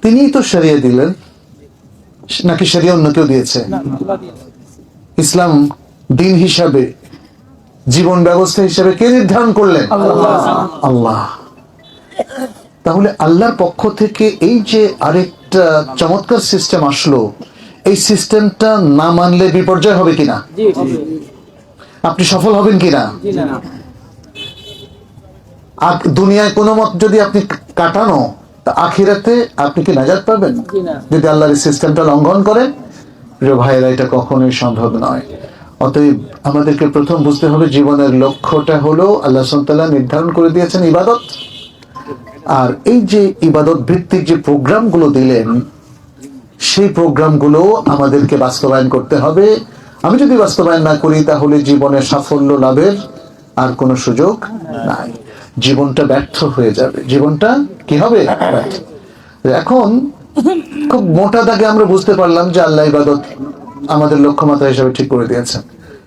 তিনিই তো শরিয়া দিলেন, নাকি শরিয়া অন্য কেউ দিয়েছে? ইসলাম দিন হিসাবে, জীবন ব্যবস্থা হিসাবে কে নির্ধারণ করলেন? আল্লাহ। তাহলে আল্লাহর পক্ষ থেকে এই যে আরেকটা চমৎকার সিস্টেম আসলো, এই সিস্টেমটা না মানলে বিপর্যয় হবে কিনা? আপনি সফল হবেন কিনা? দুনিয়ায় কোনো মত যদি আপনি কাটানো, তা আখিরাতে আপনি কি নাজাত পাবেন যদি আল্লাহর সিস্টেমটা লঙ্ঘন করেন? প্রিয় ভাইয়েরা, এটা কখনোই সম্ভব নয়। অতএব আমাদেরকে প্রথম বুঝতে হবে জীবনের লক্ষ্যটা হলো আল্লাহ সুবহানাহু ওয়া তাআলা নির্ধারণ করে দিয়েছেন ইবাদত। আর এই যে ইবাদত ভিত্তিক যে প্রোগ্রামগুলো দিলেন, সেই প্রোগ্রামগুলো আমাদেরকে বাস্তবায়ন করতে হবে। আমি যদি বাস্তবায়ন না করি তাহলে জীবনে সাফল্য লাভের আর কোনো সুযোগ নাই। জীবনটা ব্যর্থ হয়ে যাবে। জীবনটা কি হবে? ব্যর্থ। এখন খুব মোটা দাগে আমরা বুঝতে পারলাম যে আল্লাহ ইবাদত আমাদের লক্ষ্যমাত্রা হিসেবে ঠিক করে দিয়েছেন।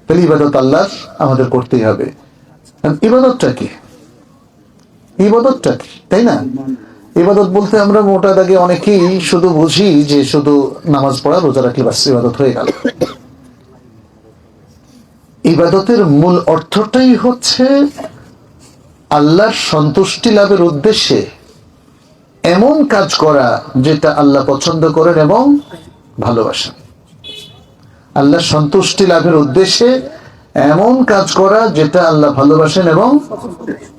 তাহলে ইবাদত আল্লাহ আমাদের করতেই হবে। ইবাদতটা কি? ইবাদতটা কি, তাই না? ইবাদত বলতে আমরা মোটা দাগে অনেকেই শুধু বুঝি যে শুধু নামাজ পড়া, রোজা রাখলে বাস ইবাদত হয়ে গেল। ইবাদতের মূল অর্থটাই হচ্ছে আল্লাহর সন্তুষ্টি লাভের উদ্দেশ্যে এমন কাজ করা যেটা আল্লাহ পছন্দ করেন এবং ভালোবাসেন। আল্লাহর সন্তুষ্টি লাভের উদ্দেশ্যে এমন কাজ করা যেটা আল্লাহ ভালোবাসেন এবং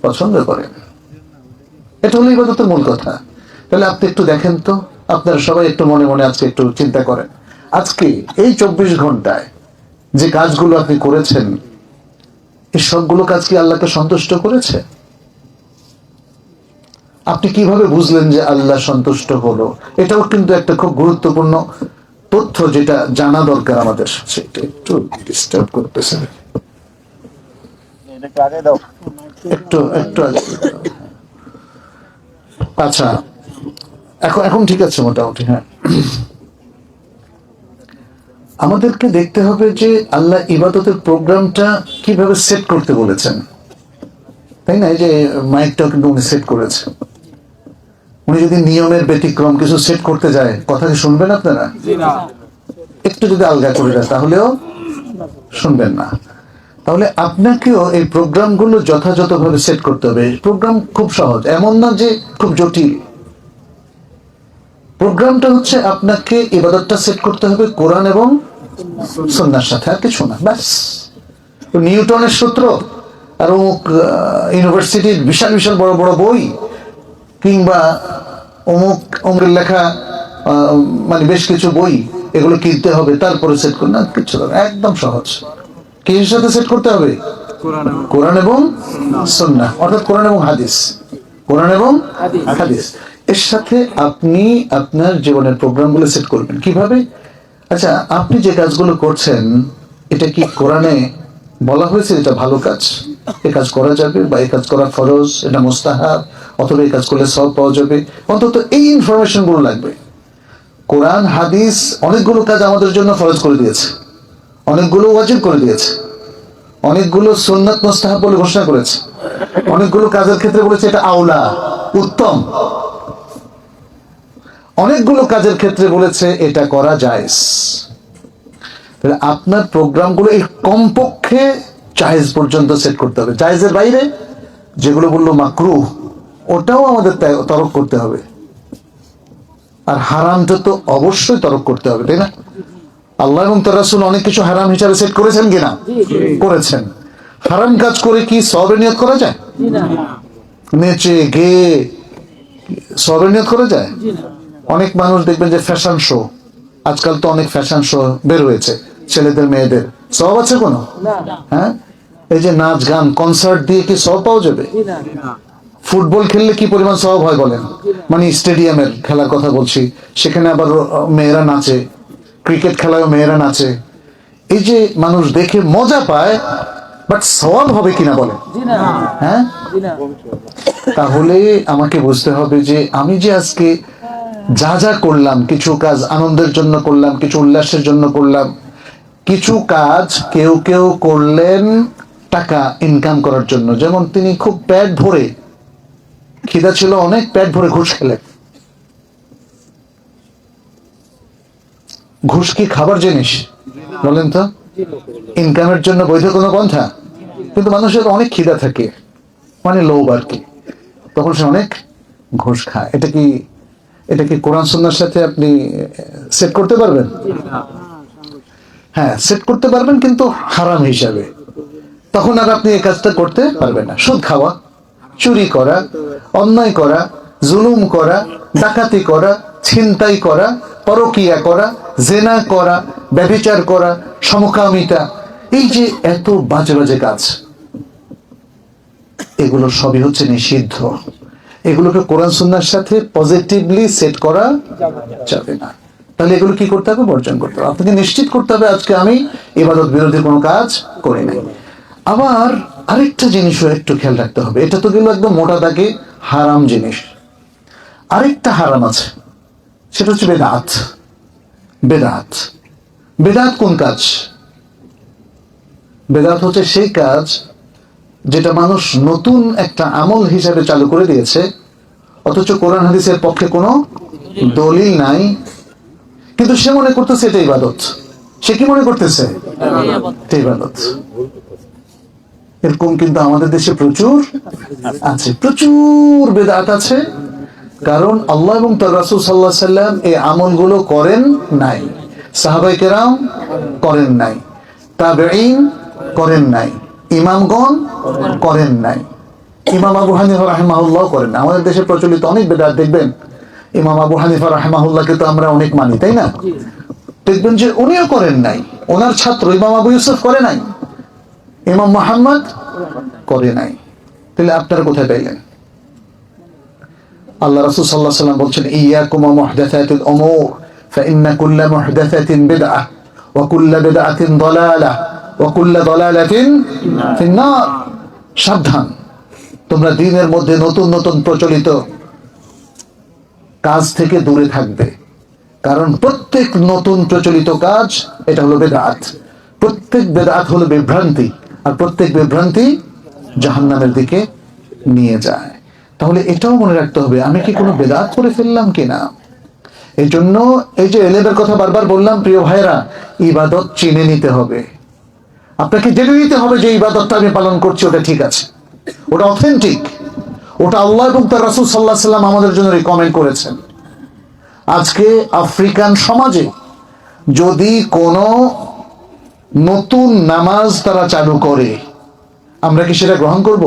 পছন্দ করেন। এটা হলো ইবাদতের মূল কথা। তাহলে আপনি একটু দেখেন তো, আপনারা সবাই একটু মনে মনে আজকে একটু চিন্তা করেন, আজকে এই 24 ঘন্টায় যে কাজগুলো আপনি করেছেন, এই সবগুলো কাজ কি আল্লাহকে সন্তুষ্ট করেছে? আপনি কিভাবে বুঝলেন যে আল্লাহ সন্তুষ্ট হলো? এটাও কিন্তু একটা খুব গুরুত্বপূর্ণ তথ্য, যেটা জানা দরকার আমাদের। সেটা একটু ডিস্টার্ব করতেছে, একটু একটু আচ্ছা, এখন ঠিক আছে মোটামুটি। হ্যাঁ, আমাদেরকে দেখতে হবে যে আল্লাহ ইবাদতের প্রোগ্রামটা কিভাবে সেট করতে বলেছেন, তাই না? এই যে মাইকটাও কিন্তু উনি সেট করেছেন। উনি যদি নিয়মের ব্যতিক্রম কিছু সেট করতে যায়, কথা কি শুনবেন আপনারা? একটু যদি আলগা করে দেয় তাহলেও শুনবেন না। তাহলে আপনাকেও এই প্রোগ্রামগুলো যথাযথভাবে সেট করতে হবে। প্রোগ্রাম খুব সহজ, এমন না যে খুব জটিল। প্রোগ্রামটা হচ্ছে আপনাকে ইবাদতটা সেট করতে হবে কোরআন এবং সুন্নাহর সাথে, আর কিছু না। ব্যাস, নিউটনের সূত্র আর অমুক ইউনিভার্সিটির বিশাল বিশাল বড় বড় বই, কিংবা অমুক অমুকের লেখা মানে বেশ কিছু বই, এগুলো কিনতে হবে তারপরে সেট করুন, না কিছু একদম সহজ। কিসের সাথে সেট করতে হবে? কোরআন এবং সুন্নাহ, অর্থাৎ কোরআন এবং হাদিস। কোরআন এবং হাদিস এর সাথে আপনি আপনার জীবনের প্রোগ্রামগুলো সেট করবেন। কিভাবে? আচ্ছা, আপনি যে কাজগুলো করছেন, এটা কি কোরআনে বলা হয়েছে এটা ভালো কাজ? এই কাজ করা যাবে, বা এই কাজ করা ফরজ, এটা মুস্তাহাব, অথবা এই কাজ করলে সওয়াব পাওয়া যাবে, অন্তত এই ইনফরমেশন গুলো লাগবে। কোরআন হাদিস অনেকগুলো কাজ আমাদের জন্য ফরজ করে দিয়েছে, অনেকগুলো ওয়াজিব করে দিয়েছে, অনেকগুলো সুন্নাত মুস্তাহাব বলে ঘোষণা করেছে, অনেকগুলো কাজের ক্ষেত্রে বলেছে এটা আওলা, উত্তম, অনেকগুলো কাজের ক্ষেত্রে বলেছে এটা করা জায়েজ। তাহলে আপনার প্রোগ্রামগুলো এই কমপক্ষে জায়েজ পর্যন্ত সেট করতে হবে। জায়েজের বাইরে যেগুলো বললো মাকরুহ, ওটাও আমাদের তরক করতে হবে, আর হারামটা তো অবশ্যই তরক করতে হবে, তাই না? আল্লাহ এবং তার রাসূল অনেক কিছু হারাম হিসাবে সেট করেছেন কিনা? করেছেন। হারাম কাজ করে কি সওয়াবের নিয়ত করা যায়? নেচে গেয়ে সওয়াবের নিয়ত করা যায়? অনেক মানুষ দেখবেন যে ফ্যাশন শো, আজকাল তো অনেক ফ্যাশন শো বের হয়েছে ছেলেদের মেয়েদের, সওয়াব আছে কোনো? হ্যাঁ, এই যে নাচ গান কনসার্ট দিয়ে কি সওয়াব পাওয়া যাবে? ফুটবল খেললে কি পরিমাণ সওয়াব হয় বলেন? মানে স্টেডিয়ামের খেলার কথা বলছি, সেখানে আবার মেয়েরা নাচে, ক্রিকেট খেলায় মেয়েরা নাচে, এই যে মানুষ দেখে মজা পায়, বাট সওয়াব হবে কিনা বলেন? হ্যাঁ, তাহলে আমাকে বুঝতে হবে যে আমি যে আজকে যা যা করলাম, কিছু কাজ আনন্দের জন্য করলাম, কিছু উল্লাসের জন্য করলাম, কিছু কাজ কেউ কেউ করলেন টাকা ইনকাম করার জন্য। যেমন তিনি খুব পেট ভরে, খিদা ছিল অনেক, পেট ভরে ঘুষ খেলেন। ঘুষ কি খাবার জিনিস বলেন তো? ইনকামের জন্য বৈধ কোনো পন্থা? কিন্তু মানুষের অনেক খিদা থাকে, মানে লোভ আর কি, তখন সে অনেক ঘুষ খায়। এটা কি কোরআন সুন্নাহর সাথে আপনি সেট করতে পারবেন? হ্যাঁ, সেট করতে পারবেন, কিন্তু হারাম হিসাবে। তখন আর আপনি এই কাজটা করতে পারবেন না। সুদ খাওয়া, চুরি করা, অন্যায় করা, জুলুম করা, ডাকাতি করা, ছিনতাই করা, পরকিয়া করা, জেনা করা, ব্যভিচার করা, সমকামিতা, এই যে এত বাজে বাজে কাজ, এগুলো সবই হচ্ছে নিষিদ্ধ। এগুলোকে কোরআন সুন্নাহর সাথে পজিটিভলি সেট করা যাবে না। তাহলে এগুলো কি করতে হবে? বর্জন করতে হবে। আপনাকে নিশ্চিত করতে হবে আজকে আমি ইবাদত বিরোধী কোনো কাজ করি নাই। আবার আরেকটা জিনিসও একটু খেয়াল রাখতে হবে, এটা তো গেল একদম মোটা দাগে হারাম জিনিস। আরেকটা হারাম আছে, সেটা হচ্ছে বেদাত। বেদাত, বেদাত কোন কাজ? বেদাত হচ্ছে সেই কাজ যেটা মানুষ নতুন একটা আমল হিসাবে চালু করে দিয়েছে, অথচ কোরআন হাদিসের পক্ষে কোনো দলিল নাই, কিন্তু সে মনে করতেছে এটা ইবাদত। সে কি মনে করতেছে? এটা ইবাদত। এরকম কিন্তু আমাদের দেশে প্রচুর আছে, প্রচুর বেদাত আছে। কারণ আল্লাহ এবং তার রাসূল সাল্লাল্লাহু আলাইহি সাল্লাম এই আমলগুলো করেন নাই, সাহাবায়ে কেরাম করেন নাই, তাবেঈন করেন নাই, ইমামগণ করেন নাই, ইমাম আবু হানিফা রাহিমাহুল্লাহ করেন না। আমাদের দেশে প্রচলিত অনেক বেদাত দেখবেন, ইমাম আবু হানিফা রাহিমাহুল্লাহকে তো আমরা অনেক মানি, তাই না? দেখবেন যে উনিও করেন নাই, ওনার ছাত্র ইমাম আবু ইউসুফ করে নাই, ইমাম মুহাম্মদ করে নাই। তাহলে আপনারা কোথায় পাইলেন? আল্লাহ রাসূল সাল্লাল্লাহু আলাইহি ওয়াসাল্লাম বলছেন, ইয়াকুম ওয়া মুহদাসাতিল উমুর ফাইন্না কুল্লা মুহদাসাতিন বিদআহ ওয়া কুল্লা বিদআতিন দালালাহ ওয়া কুল্লা দালালাতিন ফিন্নার। সাবধান, তোমরা দ্বীনের মধ্যে নতুন নতুন প্রচলিত কাজ থেকে দূরে থাকবে, কারণ প্রত্যেক নতুন প্রচলিত কাজ এটা হলো বেদাত। প্রত্যেক বেদাত হলো বিভ্রান্তি, আর প্রত্যেক বিভ্রান্তি জাহান্নামের দিকে নিয়ে যায়। তাহলে এটাও মনে রাখতে হবে, আমি কি কোনো বেদাত করে ফেললাম কিনা। এই জন্য এই যে এলেমের কথা বারবার বললাম, প্রিয় ভাইরা, ইবাদত চিনে নিতে হবে। আপনাকে জেনে নিতে হবে যে ইবাদতটা আমি পালন করছি ওটা ঠিক আছে, ওটা অথেন্টিক, ওটা আল্লাহ এবং তার রাসূল সাল্লাল্লাহু আলাইহি সাল্লাম আমাদের জন্য রিকমেন্ড করেছেন। আজকে আফ্রিকান সমাজে যদি কোনো নতুন নামাজ তারা চালু করে, আমরা কি সেটা গ্রহণ করব?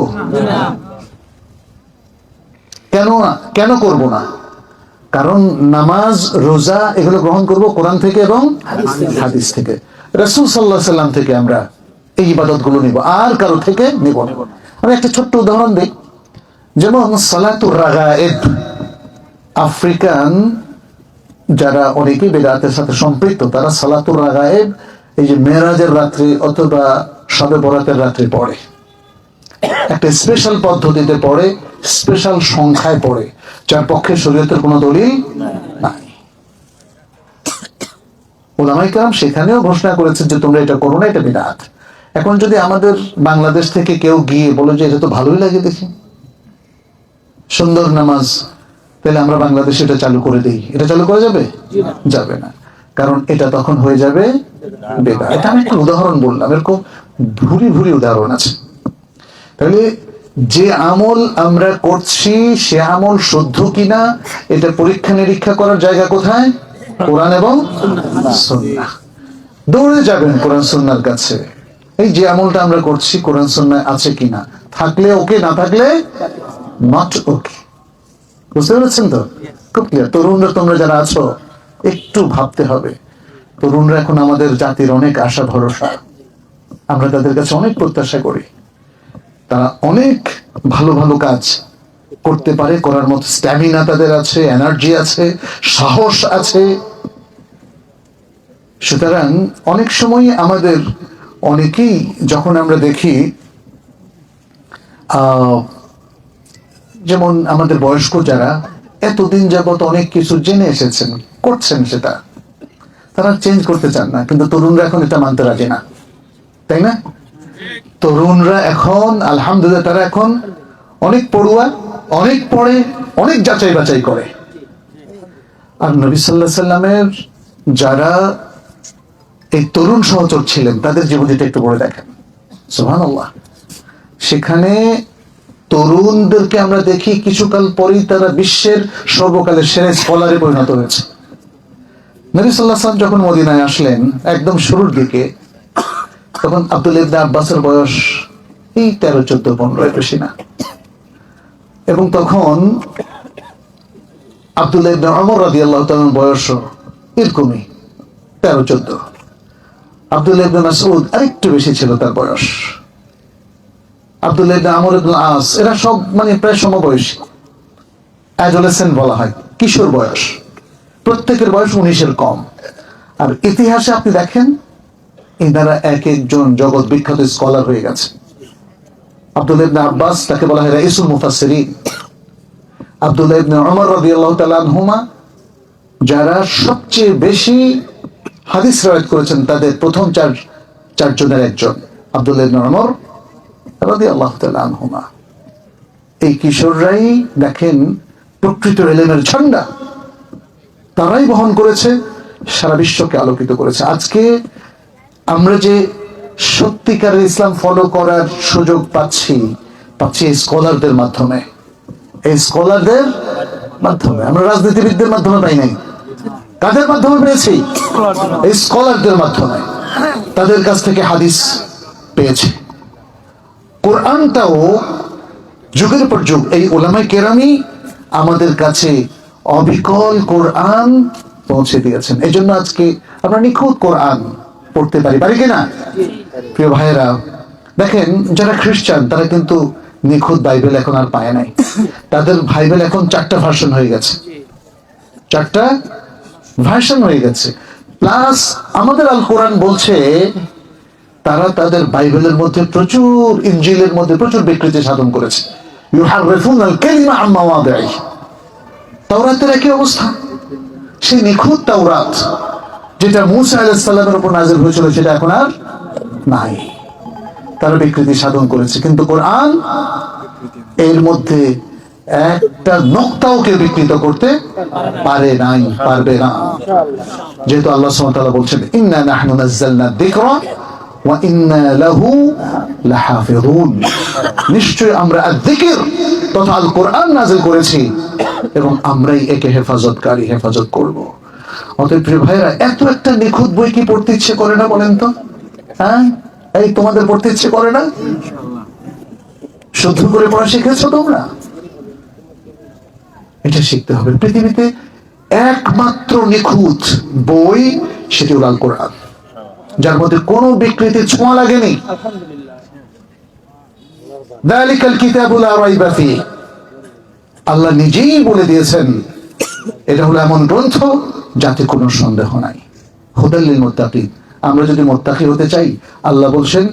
কেন করব না? কারণ নামাজ, রোজা এগুলো গ্রহণ করব কোরআন থেকে এবং হাদিস থেকে, রাসূল সাল্লাল্লাহু আলাইহি সাল্লাম থেকে আমরা এই ইবাদতগুলো নিব, আর কারো থেকে নিব না। আমি একটা ছোট্ট উদাহরণ দিই, যেমন সালাতুর রাগায়েব। আফ্রিকান যারা অনেকেই বেদাতের সাথে সম্পৃক্ত, তারা সালাতুর রাগায়েব এই যে মেরাজের রাত্রি অথবা শবে বরাতের রাত্রি পড়ে। একটা স্পেশাল পদ্ধতিতে পড়ে, স্পেশাল সংখ্যায় পড়ে, যার পক্ষে শরীয়তের কোনো দলিল নাই। ওলামায়ে কেরাম সেখানেও ঘোষণা করেছেন যে তোমরা এটা করো না, এটা বিদআত। এখন যদি আমাদের বাংলাদেশ থেকে কেউ গিয়ে বলে যে এটা তো ভালোই লাগে দেখি, সুন্দর নামাজ, তাহলে আমরা বাংলাদেশে এটা চালু করে দিই, এটা চালু করা যাবে? যাবে না, কারণ এটা তখন হয়ে যাবে বেদাত। এটা আমি একটা উদাহরণ বললাম, এরকম ভুরি ভুরি উদাহরণ আছে। তাহলে যে আমল আমরা করছি সে আমল শুদ্ধ কিনা এটা পরীক্ষা নিরীক্ষা করার জায়গা কোথায়? কোরআন এবং সুন্নাহ। দৌড়ে যাবেন কোরআন সুন্নাহর কাছে, এই যে আমলটা আমরা করছি কোরআন সুন্নাহ আছে কিনা, থাকলে ওকে, না থাকলে নট ওকে। বুঝতে পেরেছেন তো? খুব ক্লিয়ার। তরুণরা তোমরা যারা আছো একটু ভাবতে হবে। তরুণরা এখন আমাদের জাতির অনেক আশা ভরসা, আমরা তাদের কাছে অনেক প্রত্যাশা করি। তারা অনেক ভালো ভালো কাজ করতে পারে, করার মতো স্ট্যামিনা তাদের আছে, এনার্জি আছে, সাহস আছে। সুতরাং অনেক সময় আমাদের অনেকেই যখন আমরা দেখি যেমন আমাদের বয়স্ক যারা এতদিন যাবত অনেক কিছু জেনে এসেছেন, করছেন, সেটা তারা চেঞ্জ করতে চান না, কিন্তু তরুণরা এখন এটা মানতে রাজি না, তাই না? তরুণরা এখন আলহামদুলিল্লাহ তারা এখন অনেক পড়ুয়া, অনেক পড়ে, অনেক যাচাই বাছাই করে। আর নবী সাল্লাল্লাহু আলাইহি সাল্লামের যারা এই তরুণ সহচর ছিলেন তাদের জীবনীটা একটু পড়ে দেখেন, সুবহানাল্লাহ। সেখানে তরুণদেরকে আমরা দেখি কিছুকাল পরেই তারা বিশ্বের সর্বকালের সেরা স্কলারে পরিণত হয়েছে। নবী সাল্লাল্লাহু আলাইহি ওয়াসাল্লাম যখন মদিনায় আসলেন একদম শুরুর দিকে, তখন আব্দুল্লাহ ইবনে আব্বাসের বয়স এই 13, 14, 15, বেশি না। এবং তখন আব্দুল্লাহ ইবনে ওমর রাদিয়াল্লাহু তাআলার বয়স এরকমই 13, 14। আব্দুল্লাহ ইবনে মাসউদ আরেকটু বেশি ছিল তার বয়স। আব্দুল্লাহ ইবনে আমর ইবনে আস, এরা সব মানে প্রায় সমবয়সী, অ্যাডোলেসেন্ট বলা হয়, কিশোর বয়স। প্রত্যেকের বয়স 19-এর কম। আর ইতিহাসে আপনি দেখেন এনারা এক একজন জগৎ বিখ্যাত স্কলার হয়ে গেছে। আব্দুল্লাহ ইবনে আব্বাস, তাকে বলা হয় রাইসুল মুফাসসিরিন। আব্দুল্লাহ ইবনে ওমর রাদিয়াল্লাহু তাআলা আনহুমা, যারা সবচেয়ে বেশি হাদিস রওয়ায়াত করেছেন তাদের প্রথম চারজনের একজন আব্দুল্লাহ ইবনে ওমর রাদিয়াল্লাহু তাআলা আনহুমা। এই কিশোররাই দেখেন প্রকৃত ইলমের ঝান্ডা, তারাই বহন করেছে, সারা বিশ্বকে আলোকিত করেছে। আজকে আমরা যে সত্যিকারের ইসলাম ফলো করার সুযোগ পাচ্ছি এই স্কলারদের মাধ্যমে। এই স্কলারদের মাধ্যমে, আমরা রাজনীতিবিদদের মাধ্যমে পাই নাই। কাদের মাধ্যমে পেয়েছি? এই স্কলারদের মাধ্যমে। তাদের কাছ থেকে হাদিস পেয়েছি। কোরআনটাও যুগের পর যুগ এই উলামায়ে কেরামই আমাদের কাছে অবিকল কোরআন পৌঁছে দিয়েছেন। এই জন্য আজকে আমরা নিখুঁত কোরআন পড়তে পারি কিনা? প্রিয় ভাইয়েরা, দেখেন যারা খ্রিস্টান তারা কিন্তু নিখুঁত বাইবেল এখন আর পায় নাই। তাদের বাইবেল এখন 4টা ভার্সন হয়ে গেছে, 4টা ভার্সন হয়ে গেছে। প্লাস আমাদের আল কোরআন বলছে তারা তাদের বাইবেলের মধ্যে প্রচুর, ইনজিলের মধ্যে প্রচুর বিকৃতি সাধন করেছে। ইউহাররিফুনাল কালিমা আন মাওয়াদিহি। তাওরাতের একই অবস্থা, সেই নিখুঁত তাওরাত যেটা মূসা আলাইহিস সালামের উপর নাযিল হয়েছিল সেটা এখন আর নাই। তারা বিকৃতি সাধন করেছে, কিন্তু কোরআন এর মধ্যে একটা নক্তাও কেউ বিকৃত করতে পারে নাই, পারবে না। যেহেতু আল্লাহ সুবহানাহু ওয়া তাআলা বলছেন ইন্না নাহনু নাযালনা যিকরা ওয়া ইন্না লাহু লাহাফিজুন, নিশ্চয় আমরা যিকির তথা আল কোরআন নাযিল করেছি এবং আমরাই একে হেফাজতকারী, হেফাজত করব। অতএব প্রিয় ভাইরা, এত একটা নিখুঁত বই কি পড়তে ইচ্ছে করে না বলেন তো? হ্যাঁ, এই তোমাদের পড়তে ইচ্ছে করে না? শুদ্ধ করে পড়া শিখেছো তোমরা? এটা শিখতে হবে। পৃথিবীতে একমাত্র নিখুঁত বই সেটি হলো আল কোরআন, যার মধ্যে কোনো বিকৃতি ছোঁয়া লাগেনি। যালিকাল কিতাবু লা রাইবা ফীহি, আল্লাহ নিজেই বলে দিয়েছেন এটা হলো এমন গ্রন্থ যাতে কোনো সন্দেহ নাই। হুদাল লিল মুত্তাকিন। আমরা যদি মুত্তাকি হতে চাই, আল্লাহ বলছেন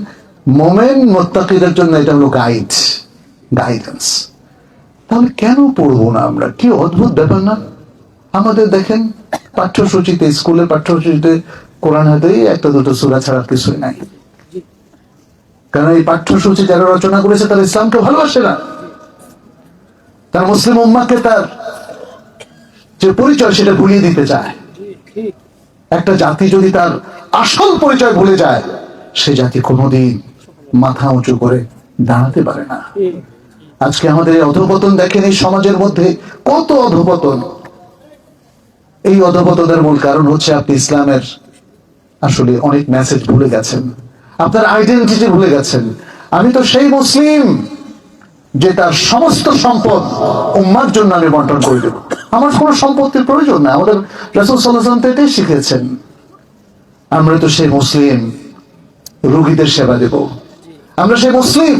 মোমেন মুত্তাকিদের জন্য এটা হলো গাইডেন্স। তাহলে কেন পড়বো না আমরা? কি অদ্ভুত ব্যাপার না? আমাদের দেখেন পাঠ্যসূচিতে, স্কুলের পাঠ্যসূচিতে কোরআন হয়তো একটা দুটো সূরা ছাড়া কিছুই নাই। কারণ এই পাঠ্যসূচি যারা রচনা করেছে তারা ইসলামকে ভালোবাসে না, তার মুসলিম উম্মাহকে তার যে পরিচয় সেটা ভুলিয়ে দিতে চায়। একটা জাতি যদি তার আসল পরিচয় ভুলে যায়, সে জাতি কোনোদিন মাথা উঁচু করে দাঁড়াতে পারে না। আজকে আমাদের এই অধঃপতন দেখেন, এই সমাজের মধ্যে কত অধঃপতন। এই অধঃপতনের মূল কারণ হচ্ছে আপনি ইসলামের আসলে অনেক মেসেজ ভুলে গেছেন, আপনার আইডেন্টিটি ভুলে গেছেন। আমি তো সেই মুসলিম যে তার সমস্ত সম্পদ উম্মার জন্য আমি বন্টন করে দেব, আমার কোনো সম্পত্তির প্রয়োজন না। আমাদের রাসূল সাল্লাল্লাহু আলাইহি ওয়াসাল্লাম এটাই শিখিয়েছেন। আমরা তো সেই মুসলিম রোগীদের সেবা দেব, আমরা সেই মুসলিম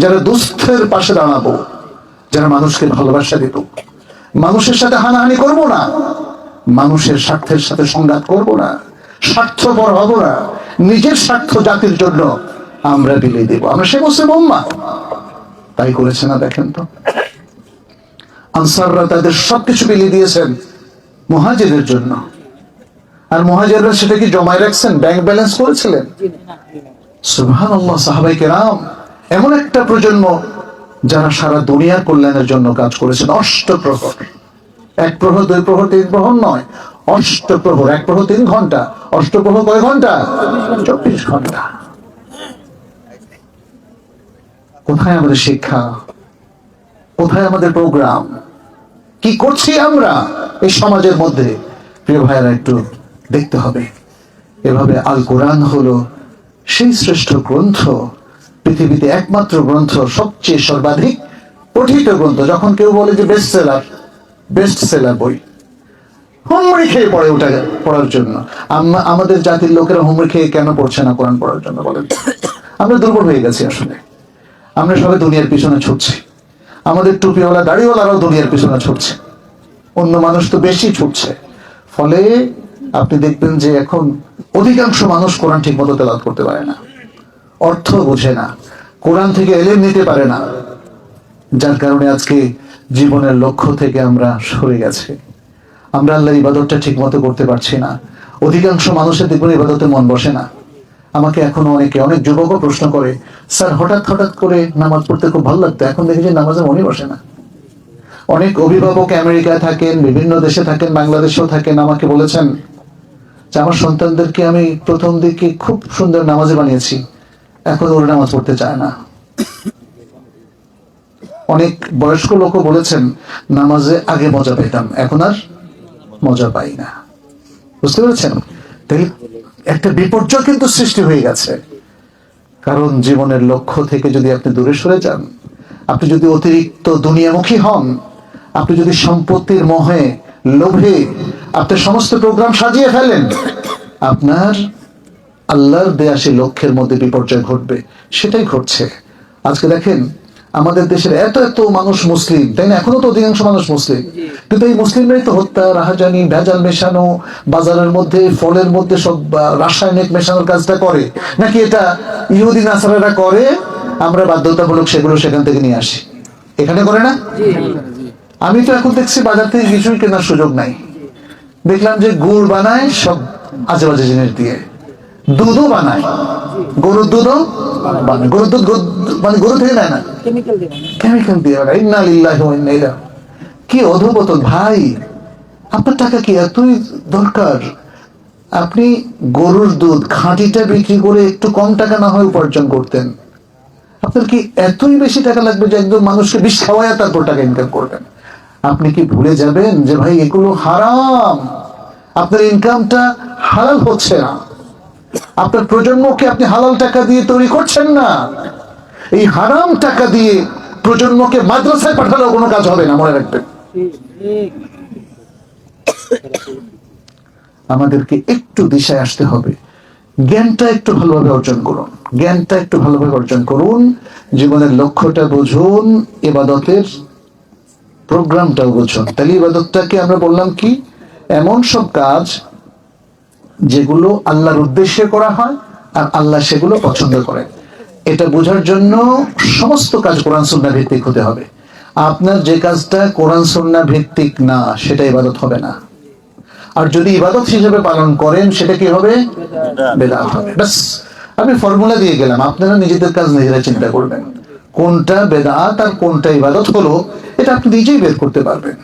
যারা দুস্থের পাশে দাঁড়াবো, যারা মানুষকে ভালোবাসা দেব, মানুষের সাথে হানাহানি করব না, মানুষের স্বার্থের সাথে সংঘাত করব না, স্বার্থপর হব না, নিজের স্বার্থ জাতির জন্য আমরা বিলিয়ে দেব। আমরা সেই মুসলিম উম্মাহ। তাই করেছে না? দেখেন তো, আনসাররা তাদের সবকিছু বিলিয়ে দিয়েছেন মুহাজিরদের জন্য। আর মুহাজিররা সেটা কি জমায় রাখছেন, ব্যাংক ব্যালেন্স করেছিলেন? সুবহানাল্লাহ। সাহাবায়ে কেরাম এমন একটা প্রজন্ম যারা সারা দুনিয়ার কল্যাণের জন্য কাজ করেছেন। অষ্টপ্রহর, এক প্রহর, দুই প্রহর, তিন প্রহর নয়, অষ্টপ্রহর। এক প্রহর 3 ঘন্টা, অষ্টপ্রহর কয় ঘন্টা? 24 ঘন্টা। কোথায় আমাদের শিক্ষা? কোথায় আমাদের প্রোগ্রাম? কি করছি আমরা এই সমাজের মধ্যে? প্রিয় ভাইয়েরা, একটু দেখতে হবে। এভাবে আল কোরআন হলো সেই শ্রেষ্ঠ গ্রন্থ, পৃথিবীতে একমাত্র গ্রন্থ, সবচেয়ে সর্বাধিক পঠিত গ্রন্থ। যখন কেউ বলে যে বেস্ট সেলার বই, হুমড়ি খেয়ে পড়ে ওটা পড়ার জন্য। আমাদের জাতির লোকেরা হুমড়ি খেয়ে কেন পড়ছে না কোরআন পড়ার জন্য বলেন? আমরা দুর্বল হয়ে গেছি আসলে। আমরা সবাই দুনিয়ার পিছনে ছুটছি। আমাদের টুপিওয়ালা দাড়িওয়ালারাও দুনিয়ার পিছনে ছুটছে, অন্য মানুষ তো বেশি ছুটছে। ফলে আপনি দেখবেন যে এখন অধিকাংশ মানুষ কোরআন ঠিক মতো তেলাওয়াত করতে পারে না, অর্থ বোঝে না, কোরআন থেকে এলেম নিতে পারে না, যার কারণে আজকে জীবনের লক্ষ্য থেকে আমরা সরে গেছি। আমরা আল্লাহর ইবাদতটা ঠিক মতো করতে পারছি না। অধিকাংশ মানুষের দেখবেন ইবাদতে মন বসে না। আমাকে এখনো অনেক যুবকও প্রশ্ন করে, স্যার হঠাৎ করে নামাজ পড়তে খুব ভালো লাগতো, এখন দেখি যে নামাজে মনই বসে না। অনেক অভিভাবক আমেরিকায় থাকেন, বিভিন্ন দেশে থাকেন, বাংলাদেশেও থাকেন, আমাকে বলেছেন যে আমার সন্তানদেরকে আমি প্রথম দিকে খুব সুন্দর নামাজে বানিয়েছি, এখন ওরা নামাজ পড়তে চায় না। অনেক বয়স্ক লোকও বলেছেন নামাজে আগে মজা পেতাম, এখন আর মজা পাই না। বুঝতে পেরেছেন? তাই একটা বিপর্যয় কিন্তু সৃষ্টি হয়ে গেছে। কারণ জীবনের লক্ষ্য থেকে যদি আপনি দূরে সরে যান, আপনি যদি অতিরিক্ত দুনিয়ামুখী হন, আপনি যদি সম্পত্তির মোহে, লোভে আপনার সমস্ত প্রোগ্রাম সাজিয়ে ফেলেন, আপনার আল্লাহর দেয়া সেই লক্ষ্যের মধ্যে বিপর্যয় ঘটবে। সেটাই ঘটছে। আজকে দেখেন আমাদের দেশের এত মানুষ মুসলিম, তাই না? এখনো তো অধিকাংশ মানুষ মুসলিম, কিন্তু এই মুসলিমরাই তো হত্যা, রাহাজানি, ভেজাল মেশানো, বাজারের মধ্যে ফলের মধ্যে সব রাসায়নিক মেশানোর কাজটা করে। নাকি এটা ইহুদি নাসারারা করে, আমরা বাধ্যতামূলক সেগুলো সেখান থেকে নিয়ে আসি? এখানে করে না? আমি তো এখন দেখছি বাজার থেকে কিছুই কেনার সুযোগ নাই। দেখলাম যে গুড় বানায় সব আজে বাজে জিনিস দিয়ে, দুধও বানায়, গরুর দুধও বানায়। গরুর দুধ মানে গরু থেকে নেয় না, কেমিক্যাল দিয়ে বানায়। ইন্না লিল্লাহি ওয়া ইন্না ইলাইহি। কি অধঃপতন ভাই! আপনার টাকা কি এতই দরকার? আপনি গরুর দুধ খাঁটিটা বিক্রি করে একটু কম টাকা না হয় উপার্জন করতেন। আপনার কি এতই বেশি টাকা লাগবে যে একদম মানুষকে বিষ খাওয়ায় তারপর টাকা ইনকাম করবেন? আপনি কি ভুলে যাবেন যে ভাই এগুলো হারাম? আপনার ইনকামটা হালাল হচ্ছে না, আপনার প্রজন্মকে আপনি হালাল টাকা দিয়ে তৈরি করছেন না। এই হারাম টাকা দিয়ে প্রজন্মকে মাদ্রাসায় পাঠালেও কোনো কাজ হবে না, মনে রাখবেন। আমাদেরকে একটু দিশায় আসতে হবে। জ্ঞানটা একটু ভালোভাবে অর্জন করুন, জ্ঞানটা একটু ভালোভাবে অর্জন করুন, জীবনের লক্ষ্যটা বুঝুন, ইবাদতের প্রোগ্রামটাও বুঝুন। তাহলে ইবাদতটাকে আমরা বললাম কি? এমন সব কাজ যেগুলো আল্লাহর উদ্দেশ্যে করা হয় আর আল্লাহ সেগুলো পছন্দ করেন। এটা বোঝার জন্য সমস্ত কাজ কোরআন সুন্নাহ ভিত্তিক হতে হবে। আপনার যে কাজটা কোরআন সুন্নাহ ভিত্তিক না, সেটা ইবাদত হবে না। আর যদি ইবাদত হিসেবে পালন করেন, সেটা কি হবে? বেদাত হবে। ব্যাস, আমি ফর্মুলা দিয়ে গেলাম, আপনারা নিজেদের কাজ নিজেরা চিন্তা করবেন, কোনটা বেদাত আর কোনটা ইবাদত হলো, এটা আপনি নিজেই বের করতে পারবেন।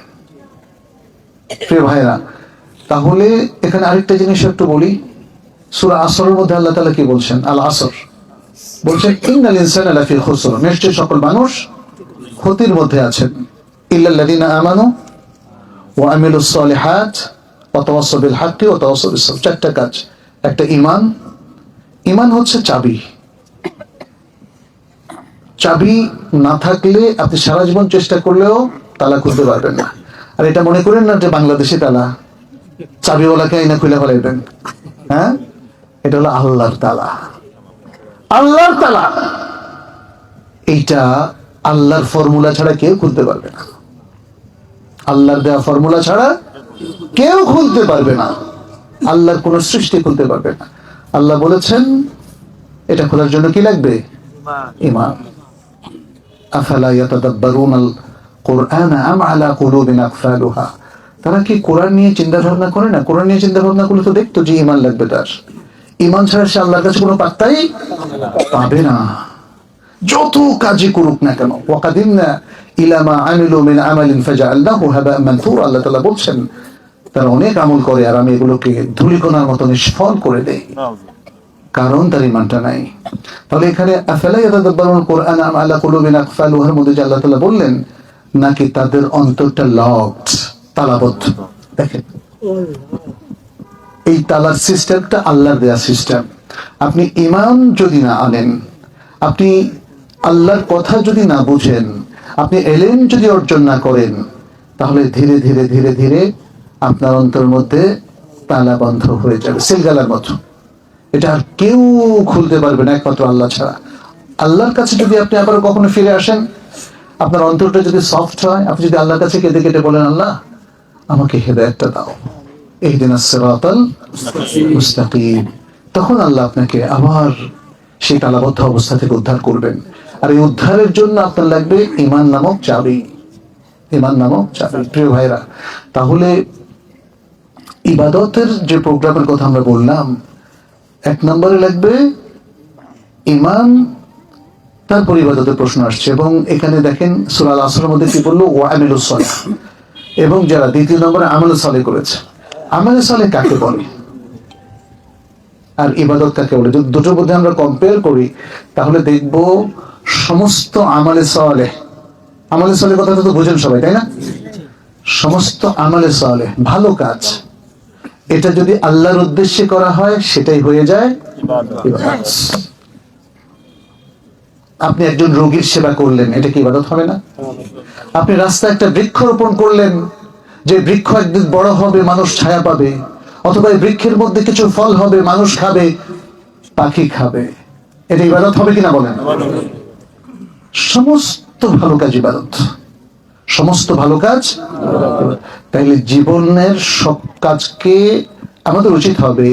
প্রিয় ভাইরা, তাহলে এখানে আরেকটা জিনিস একটু বলি। সূরা আসরের মধ্যে আল্লাহ তাআলা কি বলছেন? আল আসর বলছেন, ইন্নাল ইনসানা লাফি খুসর, নিশ্চয়ই সকল মানুষ ক্ষতির মধ্যে আছেন, ইল্লাল্লাযিনা আমানু ওয়া আমিলুস সালিহাত ওয়া তাওয়াসাউ বিল হাক্কি ওয়া তাওয়াসাউ বিস সাবর। চারটা কাজ। একটা ঈমান, ঈমান হচ্ছে চাবি। চাবি না থাকলে আপনি সারা জীবন চেষ্টা করলেও তালা খুলতে পারবেন না। আর এটা মনে করেন না যে বাংলাদেশি তালা, চাবিওয়ালাকে আইনা খুলে ফেলাইবেন। হ্যাঁ, এটা হলো আল্লাহর তালা, আল্লাহর তালা। এইটা আল্লাহর ফর্মুলা ছাড়া কেউ খুলতে পারবে না। আল্লাহর দেওয়া ফর্মুলা ছাড়া কেউ খুলতে পারবে না। আল্লাহর কোন সৃষ্টি খুলতে পারবে না। আল্লাহ বলেছেন, এটা খোলার জন্য কি লাগবে? ঈমান। আফালা ইয়াতাদাব্বারুনাল কুরআন আম আলা কুলুবিন আকফালুহা। তারা কি কোরআন নিয়ে চিন্তা ভাবনা করে না? কোরআন নিয়ে চিন্তা ভাবনা করলে তো দেখতো যে ঈমান লাগবে তার। ঈমান ছাড়া সে আল্লাহর কাছে কোনো পাত্তাই পাবে না, যত কাজই করুক না কেন। ওয়াকাদিমনা ইলা মা আমিলু মিন আমালিন ফাজআলনাহু হাবাআন মানথুরা। আল্লাহ তাআলা বলছেন, তারা অনেক আমল করে আর আমি এগুলোকে ধূলিকণার মতো নিষ্ফল করে দেই, কারণ তার ঈমানটা নাই। তাহলে এখানে আফালা ইয়াতাদাব্বারুনাল কুরআন আম আলা কুলুবিন আকফালুহার মধ্যে যে আল্লাহ তাআলা বললেন, নাকি তাদের অন্তরটা লকড, তালাবদ্ধ। দেখেন, এই তালার সিস্টেমটা আল্লাহর দেয়া সিস্টেম। আপনি ঈমান যদি না আনেন, আপনি আল্লাহর কথা যদি না বুঝেন, আপনি ইলম যদি অর্জন না করেন, তাহলে ধীরে ধীরে ধীরে ধীরে আপনার অন্তরের মধ্যে তালা বন্ধ হয়ে যাবে, সিলগালার মতো। এটা আর কেউ খুলতে পারবে না একমাত্র আল্লাহ ছাড়া। আল্লাহর কাছে যদি আপনি আবার কখনো ফিরে আসেন, আপনার অন্তরটা যদি সফট হয়, আপনি যদি আল্লাহর কাছে কেঁদে কেটে বলেন, আল্লাহ আমাকে হেদায়েতটা দাও, ইহদিনাস সিরাতাল মুস্তাকিম, তখন আল্লাহ আপনাকে আবার সেই তালাবদ্ধ অবস্থা থেকে উদ্ধার করবেন। আর এই উদ্ধারের জন্য আপনার লাগবে ঈমান নামক চাবি। ঈমান নামক চাবি। প্রিয় ভাইরা, তাহলে ইবাদতের যে প্রোগ্রামের কথা আমরা বললাম, এক নম্বরে লাগবে ঈমান, তারপর ইবাদতের প্রশ্ন আসছে। এবং এখানে দেখেন সূরা আল আসরের মধ্যে কি বললো? ওয়া আমিলুস সালিহ। এবং যারা দ্বিতীয় নম্বরে আমলে সালেহ করেছে। আমলে সালেহ কাকে বলে আর ইবাদত কাকে বলে? যদি দুটোর মধ্যে আমরা কম্পেয়ার করি, তাহলে দেখব সমস্ত আমলে সালেহ, আমলে সালেহ কথাটা তো বুঝেন সবাই, তাই না? সমস্ত আমলে সালেহ, ভালো কাজ, এটা যদি আল্লাহর উদ্দেশ্যে করা হয়, সেটাই হয়ে যায় ইবাদত। আপনি একজন রোগীর সেবা করলেন, এটা কি ইবাদত হবে না? আপনি রাস্তায় একটা বৃক্ষ রোপণ করলেন, যে বৃক্ষ একদিন বড় হবে, মানুষ ছায়া পাবে, অথবা এই বৃক্ষের মধ্যে কিছু ফল হবে, মানুষ খাবে, পাখি খাবে, এটা ইবাদত হবে কিনা বলেন? সমস্ত ভালো কাজ ইবাদত, সমস্ত ভালো কাজ। তাইলে জীবনের সব কাজকে আমাদের উচিত হবে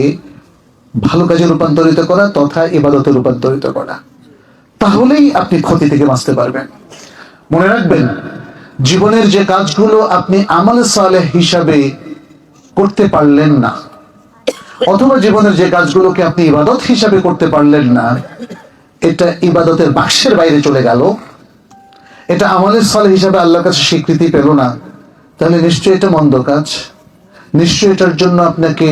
ভালো কাজে রূপান্তরিত করা তথা ইবাদতে রূপান্তরিত করা। তাহলেই আপনি ক্ষতি থেকে বাঁচতে পারবেন। মনে রাখবেন, জীবনের যে কাজগুলো আপনি আমলে সালেহ হিসাবে করতে পারলেন না, অথবা জীবনের যে কাজগুলোকে আপনি ইবাদত হিসাবে করতে পারলেন না, এটা ইবাদতের বাক্সের বাইরে চলে গেল, এটা আমলে সালেহ হিসাবে আল্লাহর কাছে স্বীকৃতি পেল না, তাহলে নিশ্চয়ই এটা মন্দ কাজ। নিশ্চয়ই এটার জন্য আপনাকে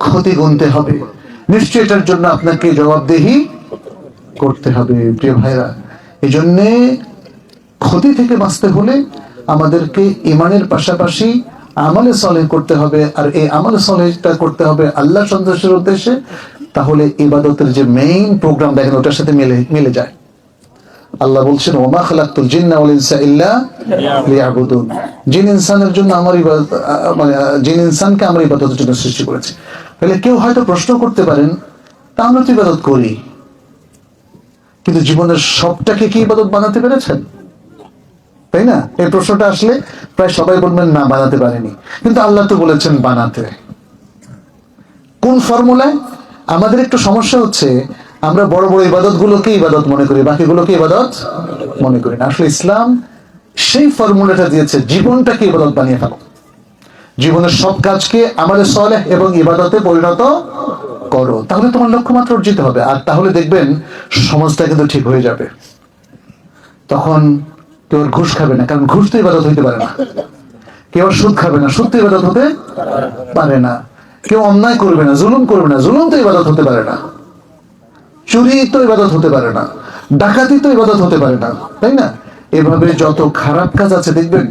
ক্ষতি গুনতে হবে, নিশ্চয়ই এটার জন্য আপনাকে জবাবদেহি করতে হবে। প্রিয় ভাইরা, এই জন্যে ক্ষতি থেকে বাঁচতে হলে আমাদেরকে ঈমানের পাশাপাশি আমলে সালেহ করতে হবে। আর এই আমলে সালেহটা করতে হবে আল্লাহ সন্তুষ্টির উদ্দেশ্যে। তাহলে ইবাদতের যে মেইন প্রোগ্রাম দেখেন, ওটার সাথে মিলে যায়। আল্লাহ বলছেন, ওমা খালাকতুল জিন্না ওয়াল ইনসা ইল্লা লিয়াবুদুন। জিন ইনসানের জন্য আমার ইবাদত, মানে জিন ইনসানকে আমার ইবাদতের জন্য সৃষ্টি করেছে। তাহলে কেউ হয়তো প্রশ্ন করতে পারেন, তা আমরা তো ইবাদত করি, কিন্তু জীবনের সবটাকে কি ইবাদত বানাতে পেরেছেন? তাই না? এই প্রশ্নটা আসলে প্রায় সবাই বলবেন, না, বানাতে পারেনি। কিন্তু আল্লাহ তো বলেছেন বানাতে। কোন ফর্মুলায়? আমাদের একটু সমস্যা হচ্ছে, আমরা বড় বড় ইবাদত গুলোকে ইবাদত মনে করি, বাকিগুলোকে ইবাদত মনে করি না। আসলে ইসলাম সেই ফর্মুলাটা দিয়েছে, জীবনটাকে ইবাদত বানিয়ে ফেলো, জীবনের সব কাজকে আমাদের সালেহ এবং ইবাদতে পরিণত করো, তাহলে তোমার লক্ষ্যমাত্রা অর্জিত হবে। আর তাহলে দেখবেন সমাজটা কিন্তু ঠিক হয়ে যাবে। তখন কেউ আর ঘুষ খাবে না, কারণ ঘুষ তো ইবাদত হইতে পারে না। কেউ আর সুদ খাবে না, সুদ তো ইবাদত হতে পারে না। কেউ অন্যায় করবে না, জুলুম করবে না, জুলুম তো ইবাদত হতে পারে না। চুরি তো ইবাদত হতে পারে না, ডাকাতি তো ইবাদত হতে পারে না, তাই না? এভাবে যত খারাপ কাজ আছে দেখবেন,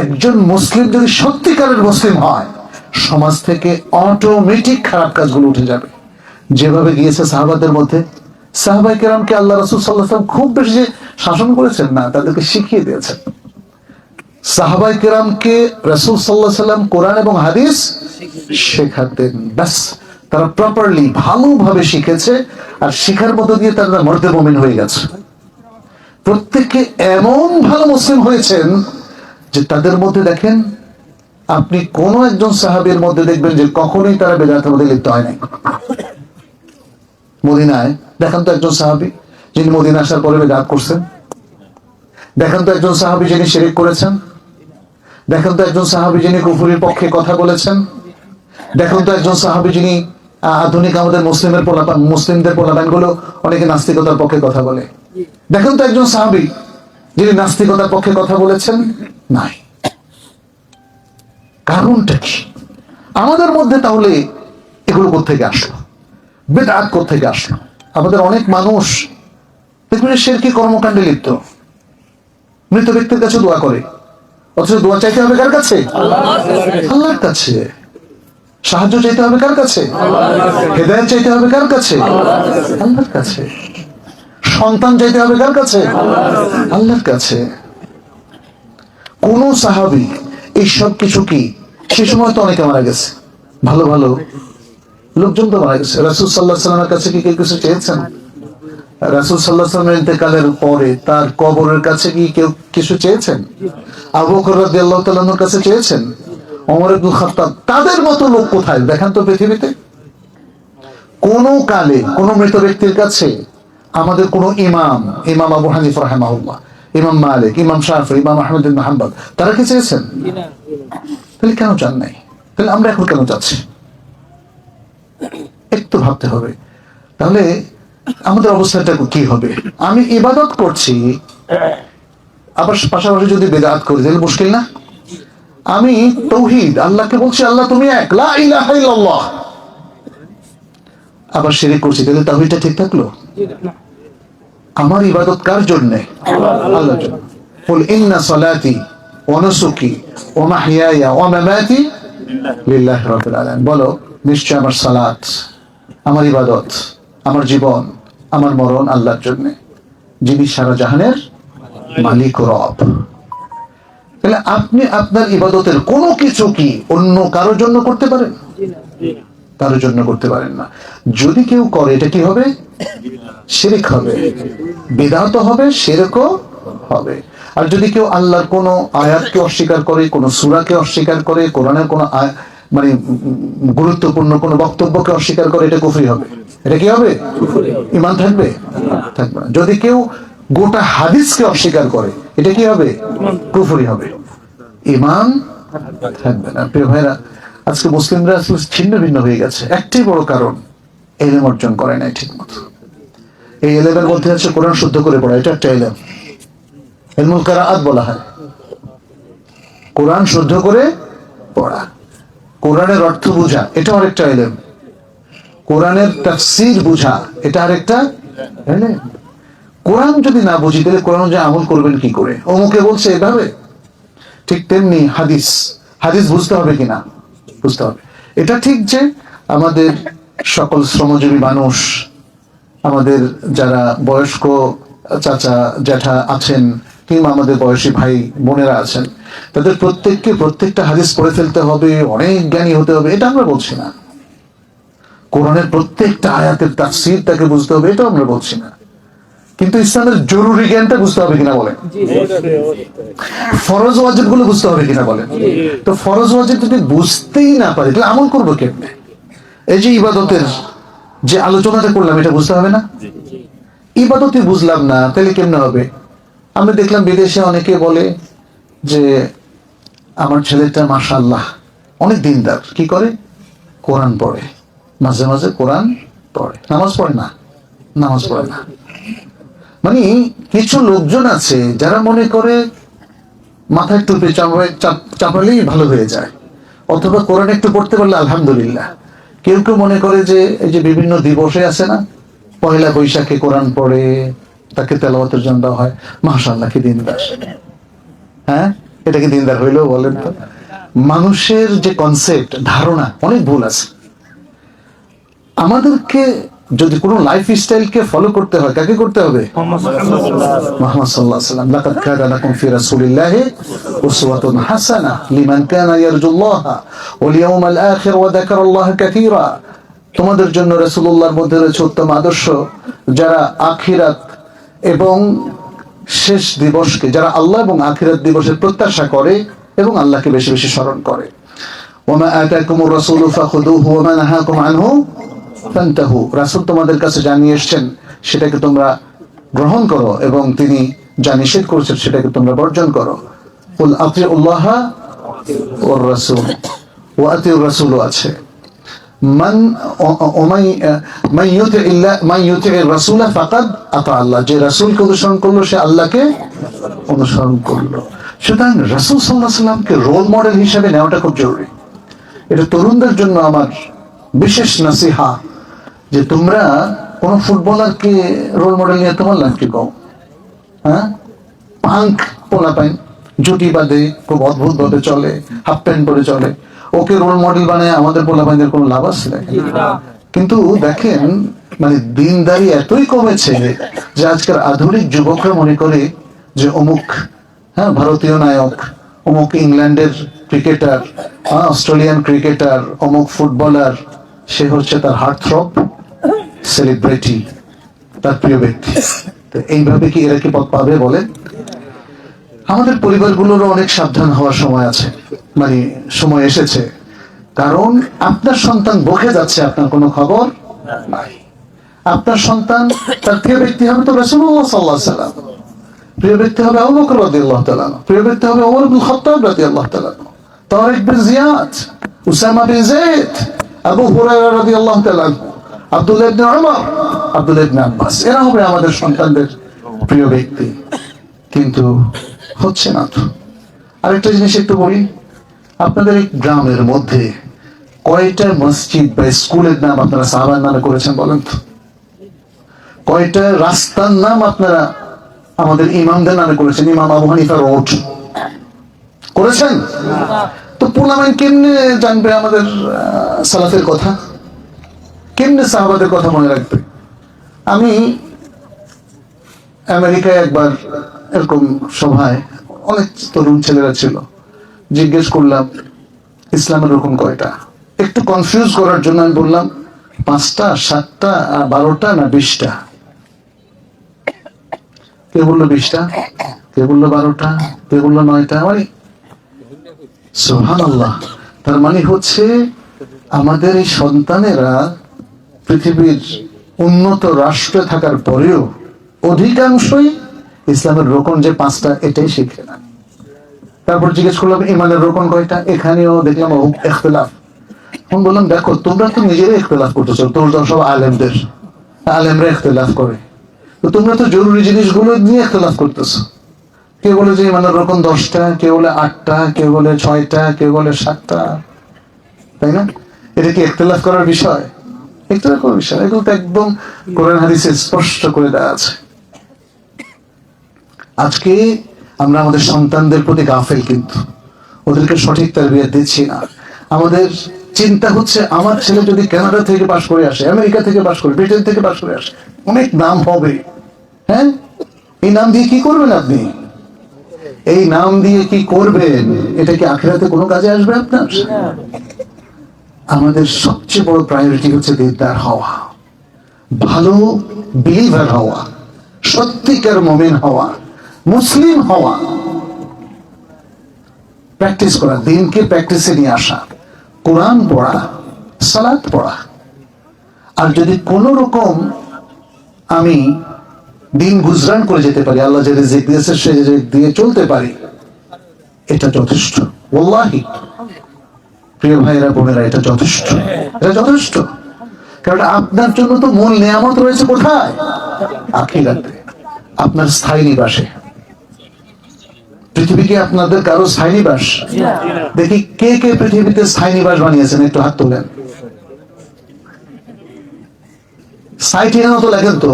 একজন মুসলিম যদি সত্যিকারের মুসলিম হয়, সমাজ থেকে অটোমেটিক খারাপ কাজগুলো উঠে যাবে। যেভাবে গিয়েছে সাহাবাদের মধ্যে, সাহাবায়ে কেরামকে আল্লাহ রাসূল সাল্লাল্লাহু আলাইহি ওয়াসাল্লাম খুব বেশি যে শাসন করেছেন না, তাদেরকে শিখিয়ে দিয়েছেন। সাহাবায়ে কেরামকে রাসূল সাল্লাল্লাহু আলাইহি ওয়াসাল্লাম কোরআন এবং হাদিস শেখাতেন, ব্যাস তারা প্রপারলি ভালোভাবে শিখেছে, আর শিখার মধ্য দিয়ে তারা মর্দে মুমিন হয়ে গেছে। প্রত্যেকে এমন ভালো মুসলিম হয়েছেন যে তাদের মধ্যে দেখেন, আপনি কোন একজন সাহাবীর মধ্যে দেখবেন যে কখনোই তারা বেদাতের মধ্যে লিপ্ত হয় নাই। মদিনায় দেখান তো একজন সাহাবী যিনি মদিনা আসার পরে বেদাত করছেন। দেখান তো একজন সাহাবী যিনি শিরক করেছেন। দেখান তো একজন সাহাবী যিনি কুফরের পক্ষে কথা বলেছেন। দেখুন তো একজন সাহাবী যিনি, আধুনিক আমাদের মুসলিমদের পোলাপানগুলো অনেকে নাস্তিকতার পক্ষে কথা বলে, দেখুন তো একজন সাহাবী যিনি নাস্তিকতার পক্ষে কথা বলেছেন। নাই। কারণটা কি? আমাদের মধ্যে তাহলে এগুলো কোত্থেকে আসলো? বেদাত কোত্থেকে আসলো? আমাদের অনেক মানুষ দেখবেন শিরকি কর্মকাণ্ডে লিপ্ত, মৃত ব্যক্তির কাছে দোয়া করে, অথচ দোয়া চাইতে হবে কার কাছে? আল্লাহর কাছে। সাহায্য চাইতে হবে কার কাছে? হেদায়েত চাইতে হবে কার কাছে? আল্লাহর কাছে। সন্তান চাইতে হবে কার কাছে? আল্লাহর কাছে। কোন সাহাবী এইসব কিছু কি, সে সময় তো অনেকে মারা গেছে, ভালো ভালো লোকজন তো মারা গেছে। রাসূল সাল্লাল্লাহু আলাইহি ওয়াসাল্লামের কাছে কি কেউ কিছু চেয়েছেন? রাসূল সাল্লাল্লাহু আলাইহি ওয়াসাল্লামের ইন্তেকালের পরে তার কবরের কাছে কি কেউ কিছু চেয়েছেন? আবু বকর রাদিয়াল্লাহু তাআলা আনহুর কাছে চেয়েছেন? ওমর ইবনে খাত্তাব, তাদের মতো লোক কোথায় দেখেন তো পৃথিবীতে? কোন কালে কোন মৃত ব্যক্তির কাছে আমাদের কোন ইমাম আবু হানিফা রাহিমাহুল্লাহ, ইমাম মালিক, ইমাম শাফি, ইমাম আহমদ ইবনে হাম্বল, তারা কি চেয়েছেন? তাহলে কেন চান নাই? তাহলে আমরা এখন কেন চাচ্ছি? একটু ভাবতে হবে। তাহলে আমাদের অবস্থাটা কি হবে? আমি ইবাদত করছি, আবার পাশাপাশি যদি বেদাত করি তাহলে মুশকিল না? আমি তাওহীদ, আল্লাহকে বলছি আল্লাহ তুমি এক, লা ইলাহা ইল্লাল্লাহ, আবার শিরক করছি, তাহলে তাওহীদটা ঠিক থাকলো? আমার ইবাদত কার জন্য? আল্লাহর জন্য। কুল ইন্না সালাতি ওয়া নুসুকি ওয়া মাহইয়ায়া ওয়া মামাতি লিল্লাহি রাব্বিল আলামিন, বলো নিশ্চয় আমার সালাত, আমার ইবাদত, আমার জীবন, আমার মরণ আল্লাহর জন্য, যিনি সারা জাহানের মালিক ও রব। তাহলে আপনি আপনার ইবাদতের কোনো কিছু কি অন্য কারোর জন্য করতে পারেন? কারোর জন্য করতে পারেন না। যদি কেউ করে, এটা কি হবে? শিরক হবে, বিদআত হবে, শিরকও হবে। আর যদি কেউ আল্লাহর কোনো আয়াতকে অস্বীকার করে, কোনো সূরাকে অস্বীকার করে, কোরআনের কোনো মানে গুরুত্বপূর্ণ কোনো বক্তব্যকে অস্বীকার করে, এটা কুফরি হবে। এটা কি হবে? ঈমান থাকবে? থাকবে না। যদি কেউ গোটা হাদিসকে অস্বীকার করে, এটা কি হবে? কুফরি হবে, ঈমান থাকবে না। প্রিয় ভাইরা, আজকে মুসলিমরা আসলে ছিন্ন ভিন্ন হয়ে গেছে। একটাই বড় কারণ, ইলম অর্জন করে নাই ঠিক মতো। এই ইলমের মধ্যে আছে কোরআন শুদ্ধ করে পড়া, এটা একটা ইলম, ইলমুল কিরাআত বলা হয়। কোরআন শুদ্ধ করে পড়া, কোরআনের অর্থ বোঝা, এটা আরেকটা ইলম। কোরআনের তাফসীর বোঝা, এটা আরেকটা ইলম। কোরআন যদি না বুঝি তাহলে কোরআন যে আমল করবেন কি করে? অমুকে বলছে এভাবে, ঠিক তেমনি হাদিস বুঝতে হবে কিনা? বুঝতে হবে। এটা ঠিক যে আমাদের সকল শ্রমজীবী মানুষ, আমাদের যারা বয়স্ক চাচা জ্যাঠা আছেন, কিংবা আমাদের বয়সী ভাই বোনেরা আছেন, তাদের প্রত্যেককে প্রত্যেকটা হাদিস পড়ে ফেলতে হবে, অনেক জ্ঞানী হতে হবে, এটা আমরা বলছি না। কোরআনের প্রত্যেকটা আয়াতের তাফসীর তাকে বুঝতে হবে, এটা আমরা বলছি না। কিন্তু ইসলামের জরুরি জ্ঞানটা বুঝতে হবে কিনা বলেন? ফরজ ওয়াজিব গুলো বুঝতে হবে কিনা বলেন? তো ফরজ ওয়াজিব যদি বুঝতেই না পারি তাহলে আমল করবো কেমনে? এই যে ইবাদতের যে আলোচনাটা করলাম এটা বুঝতে হবে না? ইবাদতই বুঝলাম না, তাহলে কেমনে হবে? আমি দেখলাম বিদেশে অনেকে বলে যে আমার ছেলেটা মাশাআল্লাহ অনেক দিনদার, কি করে? কোরআন পড়ে, মাঝে মাঝে কোরআন পড়ে, নামাজ পড়ে না, নামাজ পড়ে না। মানে কিছু লোকজন আছে যারা মনে করে মাথায় টুপি চাপালেই ভালো হয়ে যায়, অথবা কোরআন একটু পড়তে পারলে আলহামদুলিল্লাহ। কেউ কেউ মনে করে যে এই যে বিভিন্ন দিবসে আছে না, পয়লা বৈশাখে কোরআন পড়ে, তাকে তেলাওয়াতের জন্য দেওয়া হয়, মাশাআল্লাহ কি দিনদার। হ্যাঁ, এটা কি দিনদার হইলেও বলেন তো? মানুষের যে কনসেপ্ট, ধারণা অনেক ভুল আছে। আমাদেরকে যদি কোনো লাইফ স্টাইলকে ফলো করতে হয়, কাকে করতে হবে? মুহাম্মদ সাল্লাল্লাহু আলাইহি ওয়াসাল্লাম। লাকাদ কানা লাকুম ফি রাসূলিল্লাহি উসওয়াতুন হাসানাহ লিমান কানা ইয়ারজুল্লাহা ওয়াল ইয়াওমাল আখির ওয়া যাকারাল্লাহা কাসীরা। তোমাদের জন্য রাসূলুল্লাহর মধ্যে রয়েছে উত্তম আদর্শ, যারা আখিরাত এবং শেষ দিবসকে, যারা আল্লাহ এবং আখিরাত দিবসের প্রত্যাশা করে এবং আল্লাহকে বেশি বেশি স্মরণ করে। ওয়া মা আতাকুমুর রাসূলু ফাখুযুহু ওয়া মা নাহাকুম আনহু ফান্তাহু। রাসূল তোমাদের কাছে জানিয়ে এসেছেন, সেটাকে তোমরা গ্রহণ করো, এবং তিনি যা নিষেধ করেছেন সেটাকে তোমরা বর্জন করো। কুল আতিউল্লাহ ওয়ার রাসূল, ওয়া আতিউর রাসূল আছে। মান ইউতি'র রাসূলা ফাকাদ আতা আল্লাহ, যে রাসূলকে অনুসরণ করলো সে আল্লাহকে অনুসরণ করলো। সুতরাং রাসূল সাল্লাল্লাহু আলাইহি ওয়াসাল্লামকে রোল মডেল হিসেবে নেওয়াটা খুব জরুরি। এটা তরুণদের জন্য আমার বিশেষ নসিহা, যে তোমরা কোন ফুটবলারকে রোল মডেল নিয়ে তোমার লাভ কি কও? হ্যাঁ, পাঙ্ক পোলাপাইন জুটি বাঁধে, খুব অদ্ভুত ভাবে চলে, হাফ প্যান্ট পরে চলে, ওকে রোল মডেল বানায় আমাদের পোলাপাইনের কোনো লাভ আছে? কিন্তু দেখেন, মানে দিনদারি এতই কমেছে যে আজকের আধুনিক যুবকরা মনে করে যে অমুক, হ্যাঁ, ভারতীয় নায়ক, অমুক ইংল্যান্ডের ক্রিকেটার, অস্ট্রেলিয়ান ক্রিকেটার, অমুক ফুটবলার, সে হচ্ছে তার হার্টথ্রব, সেলিব্রিটি, তার প্রিয় ব্যক্তি। তো এইভাবে কি এরা কি পথ পাবে বলেন? আমাদের পরিবারগুলোরও অনেক সাবধান হওয়ার সময় আছে, মানে সময় এসেছে। কারণ আপনার সন্তান বকে যাচ্ছে, আপনার কোনো খবর নাই। আপনার সন্তান, তার প্রিয় ব্যক্তি হবে তো রাসূলুল্লাহ সাল্লাল্লাহু আলাইহি ওয়াসাল্লাম, প্রিয় ব্যক্তি হবে আবু বকর রাদিয়াল্লাহু তাআলা, প্রিয় ব্যক্তি হবে ওমর ইবনে খাত্তাব রাদিয়াল্লাহু তাআলা, তারিক বিন জিয়াদ, উসামা বিন যায়েদ, আবু হুরায়রা রাদিয়াল্লাহু তাআলা, আব্দুল্লাহ ইবনে উমর, আব্দুল্লাহ ইবনে আব্বাস। এরা হবে আমাদের সন্তানদের প্রিয় ব্যক্তি। কিন্তু হচ্ছে না তো। আরেকটা জিনিস একটু বলি, আপনাদের এই গ্রামের মধ্যে কয়টা মসজিদ বা স্কুলের নাম আপনারা সাহাবার নামে করেছেন বলেন তো? কয়টা রাস্তার নাম আপনারা আমাদের ইমামদের নামে করেছেন? ইমাম আবু হানিফা রোড করেছেন? তো পোলামাইন কেমনে জানবে আমাদের সালাফের কথা? কেমনে সাহাবাদের কথা মনে রাখবে? আমি আমেরিকায় একবার এরকম সভায় অনেক তরুণ ছেলেরা ছিল, জিজ্ঞেস করলাম ইসলামের রকম কয়টা? একটু কনফিউজ করার জন্য আমি বললাম 5টা, 7টা, 12টা না 20টা। কে বললো 20টা, কে বললো 12টা, কে বললো 9টা। মানে সুবহানাল্লাহ। তার মানে হচ্ছে আমাদের এই সন্তানেরা পৃথিবীর উন্নত রাষ্ট্রে থাকার পরেও অধিকাংশই ইসলামের রোকন যে 5টা এটাই শিখে না। তারপর জিজ্ঞেস করলাম ইমানের রোকন কয়টা? এখানেও দেখলাম ইখতিলাফ। আমি বললাম দেখো, তোমরা তো নিজেরাই ইখতিলাফ করতেছো, তোমরা সব আলেমরা ইখতিলাফ করে, তো তোমরা তো জরুরি জিনিসগুলো নিয়ে ইখতিলাফ করতেছো। কেউ বলে যে ইমানের রোকন 10টা, কেউ বলে 8টা, কেউ বলে 6টা, কেউ বলে 7টা, তাই না? এটা কি ইখতিলাফ করার বিষয়? ইখতিলাফ করার বিষয়? এগুলো তো একদম কোরআন হাদিসে স্পষ্ট করে দেওয়া আছে। আজকে আমরা আমাদের সন্তানদের প্রতি গাফেল, কিন্তু ওদেরকে সঠিক তারবিয়ত দিচ্ছি না। আমাদের চিন্তা হচ্ছে আমার ছেলে যদি কানাডা থেকে পাশ করে আসে, আমেরিকা থেকে পাশ করে, ব্রিটেন থেকে পাশ করে আসে, অনেক নাম হবে। হ্যাঁ, এই নাম দিয়ে কি করবেন আপনি? এই নাম দিয়ে কি করবেন? এটা কি আখিরাতে কোনো কাজে আসবে আপনার? আমাদের সবচেয়ে বড় প্রায়োরিটি হচ্ছে দিনদার হওয়া, ভালো বিলিভার হওয়া, সত্যিকার মুমিন হওয়া, মুসলিম হওয়া, প্র্যাকটিস করা, দিনকে প্র্যাকটিসে নিয়ে আসা, কোরআন পড়া, সালাত পড়া। আর যদি কোনো রকম আমি দিন গুজরান করে যেতে পারি, আল্লাহ যে রিজিক দিয়েছে সে রিজিক দিয়ে চলতে পারি, এটা যথেষ্ট। ওয়াল্লাহি প্রিয় ভাইরা বোনেরা, এটা যথেষ্ট, এটা যথেষ্ট। কারণ আপনার জন্য তো মূল নিয়ামত রয়েছে কোথায়? আখিরাতে, আপনার স্থায়ী নিবাসে। পৃথিবী কি আপনাদের কারো স্থায়ী নিবাস? দেখি কে কে পৃথিবীতে স্থায়ী নিবাস বানিয়েছেন, একটু হাত তোলেন। স্থায়ী ঠিকানা তো লেখেন তো,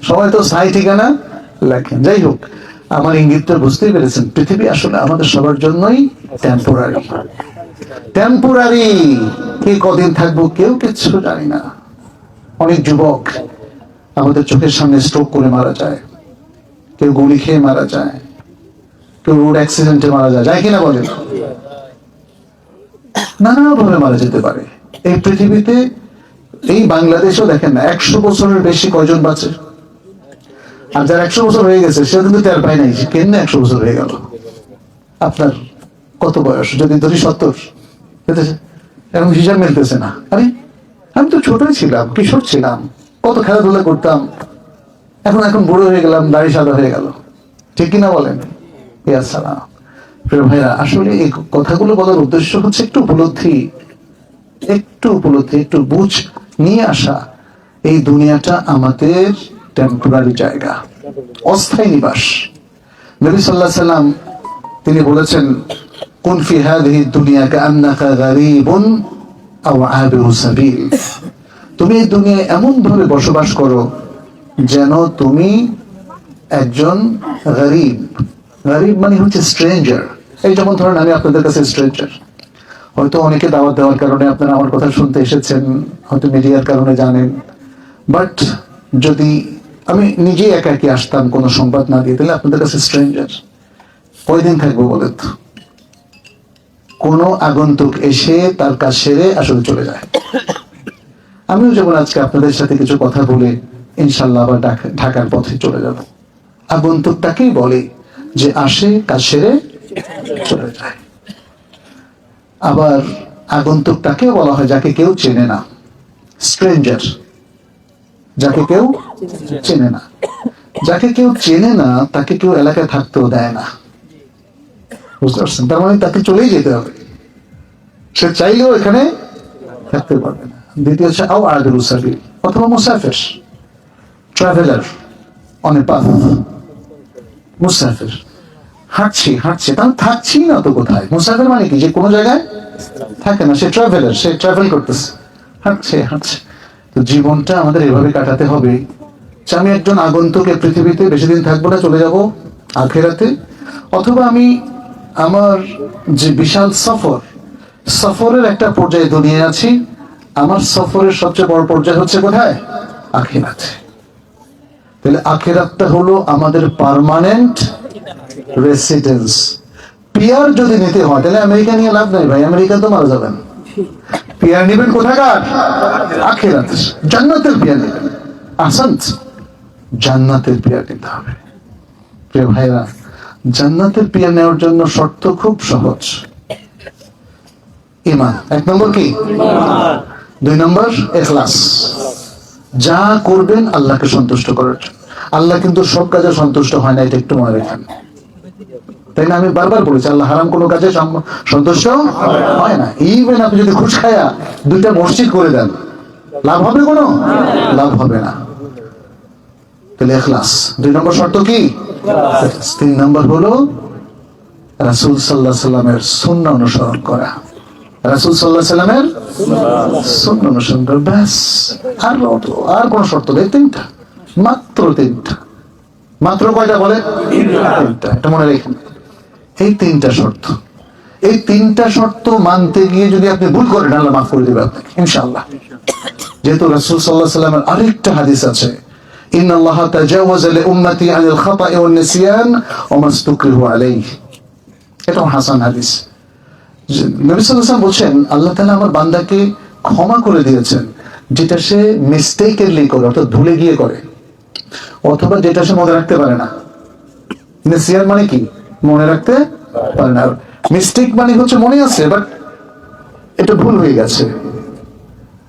সবাই তো স্থায়ী ঠিকানা লেখেন। যাই হোক, আমার ইঙ্গিতটা বুঝতেই পেরেছেন। পৃথিবী আসলে আমাদের সবার জন্যই টেম্পোরারি। টেম্পোরারি, কে কদিন থাকবো কেউ কিচ্ছু জানি না। অনেক যুবক আমাদের চোখের সামনে স্ট্রোক করে মারা যায়, কেউ গুলি খেয়ে মারা যায়, কেউ রোড অ্যাক্সিডেন্টে মারা যায়, যায় কিনা বলেন? নানাভাবে মারা যেতে পারে। এই পৃথিবীতে, এই বাংলাদেশেও দেখেন না 100 বছরের বেশি কয়জন বাঁচে? আর যার 100 বছর হয়ে গেছে সে কিন্তু টের পায় নাই কেন 100 বছর হয়ে গেল। আপনার কত বয়স? যদি ধরি 70, এখন হিসাব মিলতেছে না। আরে আমি তো ছোটই ছিলাম, কিশোর ছিলাম, কত খেলাধুলা করতাম, এখন বুড়ো হয়ে গেলাম, দাড়ি সাদা হয়ে গেল। ঠিক কিনা বলেন? প্রিয় ভাইরা, আসলে এই কথাগুলো বলার উদ্দেশ্য হচ্ছে একটু উপলব্ধি, একটু বুঝ নিয়ে আসা। এই দুনিয়াটা আমাদের টেম্পোরারি জায়গা, অস্থায়ী নিবাস। নবী সাল্লাল্লাহু আলাইহি সাল্লাম তিনি বলেছেন, কুন ফি হাযিহি দুনিয়া কাআন্নাকা গারীবুন আও আবিরু সাবিল। তুমি এই দুনিয়ায় এমন ভাবে বসবাস করো যেন তুমি একজন গরীব। গরীব মানে হচ্ছে স্ট্রেঞ্জার। এই যেমন ধরেন আমি আপনাদের কাছে স্ট্রেঞ্জার, হয়তো অনেকে দাওয়াত দেওয়ার কারণে আপনারা আমার কথা শুনতে এসেছেন, হয়তো মিডিয়ার কারণে জানেন। বাট যদি আমি নিজে একাকি আসতাম কোনো সংবাদ না দিয়ে, তাহলে আপনাদের কাছে স্ট্রেঞ্জার। কয়দিন থাকবো বলেন তো? কোনো আগন্তুক এসে তার কাজ সেরে আসলে চলে যায়। আমিও যেমন আজকে আপনাদের সাথে কিছু কথা বলে ইনশাল্লাহ আবার ঢাকার পথে চলে যাব। আগন্তুকটাকেই বলে যে আসে, কাজ সেরে চলে যায়। আবার আগন্তুকটাকে বলা হয় যাকে কেউ চেনে না, স্ট্রেঞ্জার। যাকে কেউ চেনে না, যাকে কেউ চেনে না তাকে কেউ এলাকায় থাকতেও দেয় না। বুঝতে পারছেন? তার মানে তাকে চলেই যেতে হবে, সে চাইলেও এখানে থাকতে পারবে না। দ্বিতীয় হচ্ছে আও আবিরু সাবিল, অথবা মুসাফির, ট্রাভেলার অন এ পাথ। মুসাফির, হাঁটছি, তাহলে থাকছি না তো কোথায়? মুসাফির মানে কি? যে কোনো জায়গায় থাকে না, সে ট্রাভেলার, সে ট্রাভেল করতেছে, হাঁটছে। তো জীবনটা আমাদের এভাবে কাটাতে হবে যে আমি একজন আগন্তুক, পৃথিবীতে বেশি দিন থাকবো না, চলে যাব আখিরাতে। অথবা আমি আমার যে বিশাল সফরের একটা পর্যায়ে দুনিয়ায় আছি, আমার সফরের সবচেয়ে বড় পর্যায় হচ্ছে কোথায়? আখিরাতে। তাহলে আখিরাতটা হলো আমাদের পার্মানেন্ট রেসিডেন্স। পিয়ার যদি নিতে হয় তাহলে আমেরিকা নিয়ে লাভ নাই ভাই, আমেরিকা তো মারা যাবেন। পিয়ার নেবেন কোথাকার? আখিরাত, জান্নাতের পিয়ার নেবেন। আহসান্ত, জান্নাতের পিয়ার নিতে হবে। প্রিয় ভাইরা, জান্নাতের পিয়ার নেওয়ার জন্য শর্ত খুব সহজ। ঈমান, 1 নম্বর কি? 2 নম্বর ইখলাস। যা করবেন আল্লাহকে সন্তুষ্ট করার জন্য। আল্লাহ কিন্তু সব কাজে সন্তুষ্ট হয় না, এটা একটু মনে রাখেন। তাই না? আমি বারবার বলেছি, আল্লাহ হারাম কোনো কাজে সন্তুষ্ট হয় না। ইভেন আপনি যদি ঘুষ খায়া 2টা মসজিদ করে দেন, লাভ হবে? কোনো লাভ হবে না। তাহলে ইখলাস 2 নম্বর শর্ত কি? 3 নম্বর হলো রাসূল সাল্লাল্লাহু আলাইহি সাল্লামের সুন্নাহ অনুসরণ করা। রাসূল সাল্লাল্লাহু আলাইহি সাল্লামের সুন্নাহ অনুসরণ করা, ব্যাস। আর কোন শর্ত নেই। 3টা, মাত্র 3টা। মাত্র কয়টা বলে? 3টা। এটা মনে রাখেন, এই 3টা শর্ত। এই 3টা শর্ত মানতে গিয়ে যদি আপনি ভুল করেন, আল্লাহ মাফ করে দেবে আপনাকে ইনশাআল্লাহ। যেহেতু রাসূল সাল্লাল্লাহু আলাইহি সাল্লামের আরেকটা হাদিস আছে, ইন্নাল্লাহা তাজাওয়াজা লিউম্মতি আনিল খাতা'i ওয়ান নিসিয়ান ওয়া মাসতুকরিহু আলাইহি। এটা হাসান হাদিস। নবী সাল্লাল্লাহু আলাইহি ওয়াসাল্লাম বলেন, আল্লাহ তাআলা আমার বান্দাকে ক্ষমা করে দিয়েছেন যেটা সে মিস্টেকেনলি করে, অর্থাৎ ভুলে গিয়ে করে, অথবা যেটা সে মনে রাখতে পারে না। নিসিয়ান মানে কি? মনে রাখতে পারে না। মিস্টেক মানে হচ্ছে মনে আছে বাট এটা ভুল হয়ে গেছে।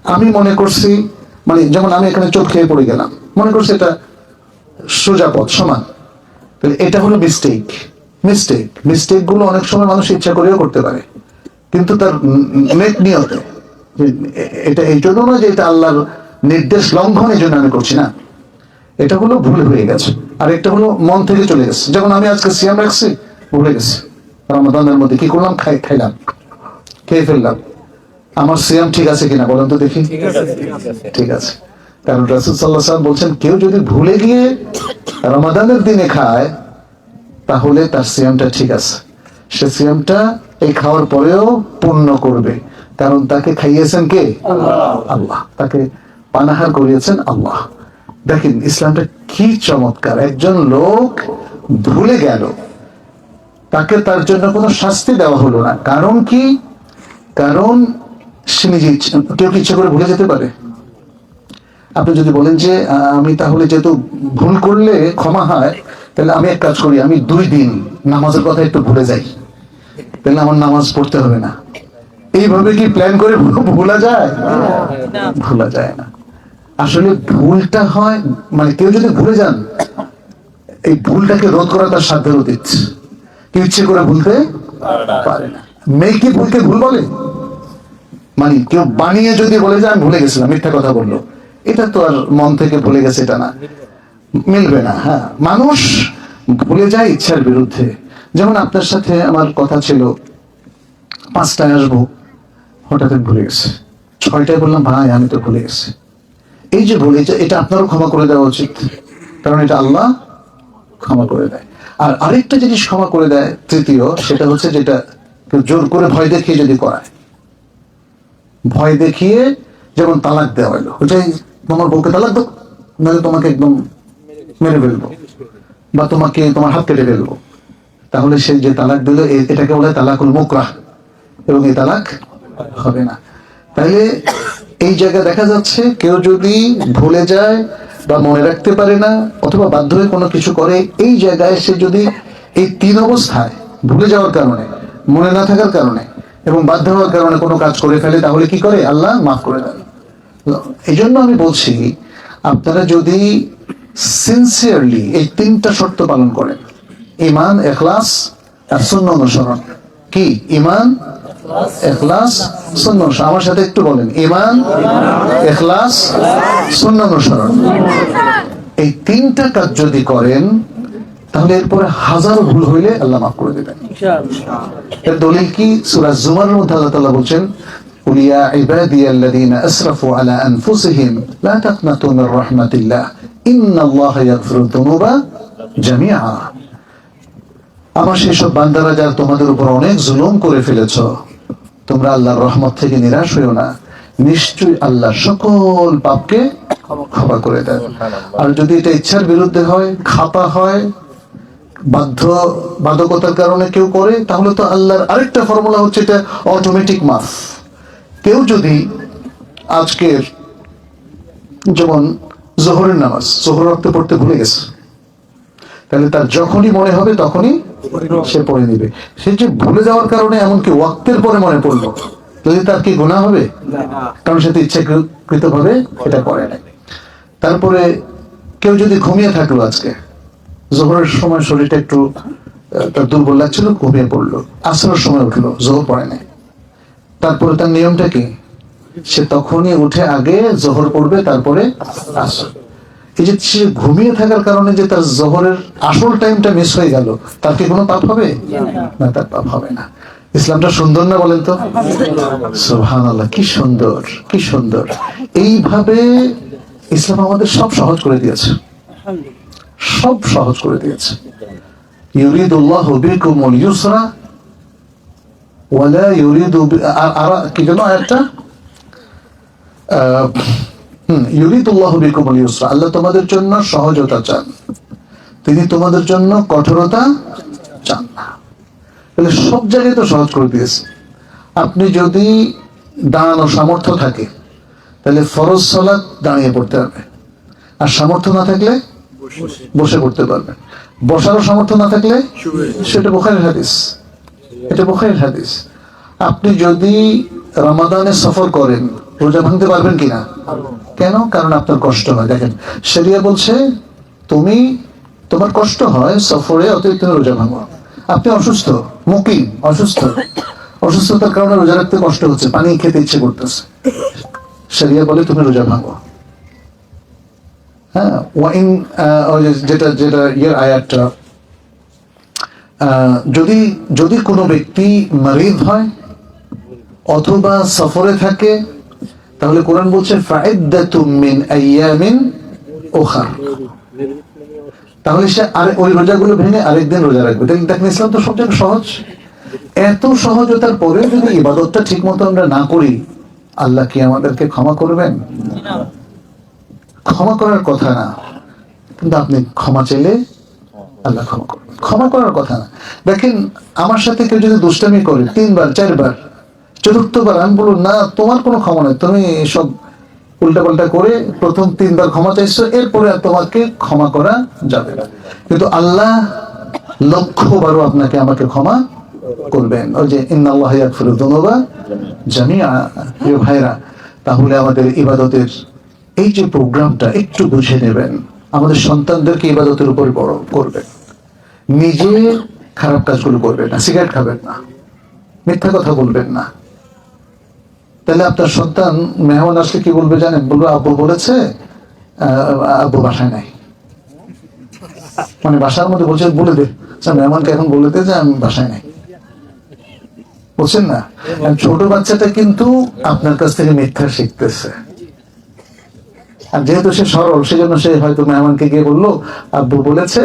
আমি মনে করছি, মানে যেমন আমি এখানে চোখ খেয়ে পড়ে গেলাম, মনে করছি এটা সোজা পথ সমান, তাহলে এটা হলো মিস্টেক গুলো অনেক সময় মানুষ ইচ্ছা করেও করতে পারে, কিন্তু তার নেক নিয়তে, এটা এই জন্য না যে এটা আল্লাহর নির্দেশ লঙ্ঘন এই জন্য আমি করছি না, এটা হলো ভুল হয়ে গেছে। আর একটা হলো মন থেকে চলে গেছে, যেমন আমি আজকে সিয়াম রাখছি, ভুলে গেছি রমাদানের মধ্যে কি করলাম, খাইলাম, খেয়ে ফেললাম, আমার সিয়াম ঠিক আছে কিনা বলেন তো দেখি। ঠিক আছে, কারণ রাসূল সাল্লাল্লাহু আলাইহি ওয়াসাল্লাম বলছেন কেউ যদি ভুলে গিয়ে রমাদানের দিনে খায় তাহলে তার সিয়ামটা ঠিক আছে, সে সিয়ামটা এই খাওয়ার পরেও পূর্ণ করবে, কারণ তাকে খাইয়েছেন কে? আল্লাহ। তাকে পানাহার করিয়েছেন আল্লাহ। দেখেন ইসলামটা কি চমৎকার, একজন লোক ভুলে গেল, তাকে তার জন্য কোনো শাস্তি দেওয়া হলো না, কারণ কি? কারণ সে নিজে কেউ কি ইচ্ছা করে ভুলে যেতে পারে? আপনি যদি বলেন যে আমি তাহলে যেহেতু ভুল করলে ক্ষমা হয়, তাহলে আমি এক কাজ করি, আমি 2 দিন নামাজের কথা একটু ভুলে যাই, তাহলে আমার নামাজ পড়তে হবে না, এইভাবে কি প্ল্যান করে ভোলা যায়? ভোলা যায় না। আসলে ভুলটা হয়, মানে কেউ যদি ভুলে যান, এই ভুলটাকে রোধ করা তার সাধ্যের অতীত, কেউ ইচ্ছে করে ভুলতে পারে না। মেয়ে কি ভুলকে ভুল বলে? মানে কেউ বানিয়ে যদি বলে যে আমি ভুলে গেছিলাম, মিথ্যা কথা বললো, এটা তো আর মন থেকে ভুলে গেছে এটা না, মিলবে না। হ্যাঁ, মানুষ ভুলে যায় ইচ্ছার বিরুদ্ধে। যেমন আপনার সাথে আমার কথা ছিল 5টায় আসবো, হঠাৎ ভুলে গেছে, 6টায় বললাম ভাই আমি তো ভুলে গেছি। এই যে ভুল, এটা আপনারও ক্ষমা করে দেওয়া উচিত, কারণ এটা আল্লাহ ক্ষমা করে দেয়। আর আরেকটা জিনিস ক্ষমা করে দেয়, তৃতীয়, সেটা হচ্ছে যেটা কেউ জোর করে ভয় দেখিয়ে যদি করায়, ভয় দেখিয়ে, যেমন তালাক দেওয়া হলো, ওইটাই তোমার বউকে তালাক দাও, নাহলে তোমাকে একদম মেরে ফেলবো, বা তোমার হাত কেটে ফেলবো, তাহলে সে যে তালাক দিল এটাকে বলে তালাকুল মুকরাহ, এবং এই তালাক হবে না। তাইলে এই জায়গায় দেখা যাচ্ছে কেউ যদি ভুলে যায় বা মনে রাখতে পারে না অথবা বাধ্য হয়ে কোনো কিছু করে, এই জায়গায় সে যদি এই 3 অবস্থায়, ভুলে যাওয়ার কারণে, মনে না থাকার কারণে এবং বাধ্য হওয়ার কারণে কোনো কাজ করে ফেলে, তাহলে কি করে? আল্লাহ মাফ করে দেন। এই জন্য আমি বলছি, আপনারা যদি সিনসিয়ারলি এই 3টা শর্ত পালন করেন, ঈমান, ইখলাস আর সুন্নাহ অনুসরণ। কি? ঈমান, ইখলাস, সুন্নাহ অনুসরণ। আমার সাথে একটু বলেন, ঈমান, ইখলাস, সুন্নাহ অনুসরণ। এই 3টা কাজ যদি করেন, তাহলে এরপরে হাজারো ভুল হইলে আল্লাহ মাফ করে দেবেন। এর দলিল কি? সূরা জুমারের মধ্যে আল্লাহ তাআলা বলেন, قل يا عبادي الذين أسرفوا على أنفسهم لا تقنطوا من رحمة الله إن الله يغفر الذنوب جميعا। আমার সেসব বান্দারা যারা তোমাদের উপর অনেক জুলুম করে ফেলেছ, তোমরা আল্লাহর রহমত থেকে নিরাশ হইও না, নিশ্চয়ই আল্লাহ সকল পাপকে ক্ষমা করে দেন। আর যদি এটা ইচ্ছার বিরুদ্ধে হয়, খাপা হয়, বাধ্যবাধকতার কারণে কেউ করে, তাহলে তো আল্লাহর আরেকটা ফর্মুলা হচ্ছে এটা অটোমেটিক মাফ। কেউ যদি আজকের যেমন জোহরের নামাজ, জোহর রক্ত পড়তে ভুলে গেছে, তাহলে তার যখনই মনে হবে তখনই সে পড়ে নিবে। সে যে ভুলে যাওয়ার কারণে এমনকি ওয়াক্তের পরে মনে পড়লো, যদি তার কি গুনাহ হবে? কারণ সে তো ইচ্ছাকৃত ভাবে এটা করে নাই। তারপরে কেউ যদি ঘুমিয়ে থাকলো, আজকে জোহরের সময় শরীরটা একটু তার দুর্বল লাগছিল, ঘুমিয়ে পড়লো, আসরের সময় উঠলো, জোহর পড়ে নাই, তারপরে তার নিয়মটা কি? সে তখনই উঠে আগে জোহর পড়বে, তারপরে আসর। এই যে সে ঘুমিয়ে থাকার কারণে যে তার জোহরের আসল টাইমটা মিস হয়ে গেল, তার কি কোনো পাপ হবে? না, তার পাপ হবে না। ইসলামটা সুন্দর না বলেন তো? সুবহানাল্লাহ, কি সুন্দর, কি সুন্দর। এইভাবে ইসলাম আমাদের সব সহজ করে দিয়েছে, সব সহজ করে দিয়েছে। ইউরিদুল্লাহু বিকুমুল ইউসরা ওয়ালা ইউরিদু কি যেন একটা ইউরিদুল্লাহু বিকুমুল ইউসরা, আল্লাহ তোমাদের জন্য সহজতা চান, তিনি তোমাদের জন্য কঠোরতা চান না। তাহলে সব জায়গায় তো সহজ করে দিয়েছে। আপনি যদি দাঁড়ানোর সামর্থ্য থাকে, তাহলে ফরজ সালাত দাঁড়িয়ে পড়তে হবে, আর সামর্থ্য না থাকলে বসে পড়তে পারবেন। বসারও সামর্থ্য না থাকলে সেটা বুখারীর হাদিস, এটা বুখারীর হাদিস। আপনি যদি রমাদানে সফর করেন, রোজা ভাঙতে পারবেন কিনা? কেন? কারণ আপনার কষ্ট হয়। দেখেন, শরিয়া বলছে তোমার কষ্ট হয় সফরে, অতএব তুমি রোজা ভাঙো। আপনি অসুস্থ, মুকিম অসুস্থ, অসুস্থতার কারণে রোজা রাখতে কষ্ট হচ্ছে, পানি খেতে ইচ্ছে করতেছে, শরিয়া বলে তুমি রোজা ভাঙো। হ্যাঁ, ওয়াইন যেটা যেটা ইয়ের আয়াতটা, যদি কোনো ব্যক্তি মারিদ হয় অথবা সফরে থাকে, তাহলে কোরআন বলছে ফাইদ্দাতুম মিন আইয়ামিন উখার, তাহলে সে আর ওই রোজাগুলো ভেঙে আরেকদিন রোজা রাখবে। দেখেন, ইসলাম তো সবচেয়ে সহজ। এত সহজতার পরেও যদি ইবাদতটা ঠিক মতো আমরা না করি, আল্লাহ কি আমাদেরকে ক্ষমা করবেন? ক্ষমা করার কথা না, কিন্তু আপনি ক্ষমা চাইলে আল্লাহ ক্ষমা করবেন, ক্ষমা করার কথা না। দেখেন, আমার সাথে কেউ যদি দুষ্টামি করে 3 বার 4 বার, চতুর্থবার আমি বলবো না তোমার কোনো ক্ষমা নেই, তুমি সব উল্টাপাল্টা করে প্রথম 3 বার ক্ষমা চাইছো, এরপরে আর তোমাকে ক্ষমা করা যাবে না। কিন্তু আল্লাহ লক্ষবারও আপনাকে আমাকে ক্ষমা করবেন। ওই যে ইন্নাল্লাহা ইয়াগফিরু যুনুবা জামিআ। প্রিয় ভাইরা, তাহলে আমাদের ইবাদতের এই যে প্রোগ্রামটা একটু বুঝে নেবেন, আমাদের সন্তানদেরকে ইবাদতের উপর বড় করবেন, নিজে খারাপ কাজগুলো করবেন না, সিগারেট খাবেন না, মিথ্যা কথা বলবেন না। তাহলে আপনার সন্তান মেহমান আসলে কি বলবে জানেন? বলবে আব্বু বলেছে, আব্বু বাসায় নাই, মানে বাসার মধ্যে বলছে বলে দে, মেহমানকে এখন বলে দে যে আমি বাসায় নাই। বলছেন না, ছোট বাচ্চাটা কিন্তু আপনার কাছ থেকে মিথ্যা শিখতেছে, আর যেহেতু সে সরল, সেজন্য সে হয়তো মেহমানকে গিয়ে বললো আব্বু বলেছে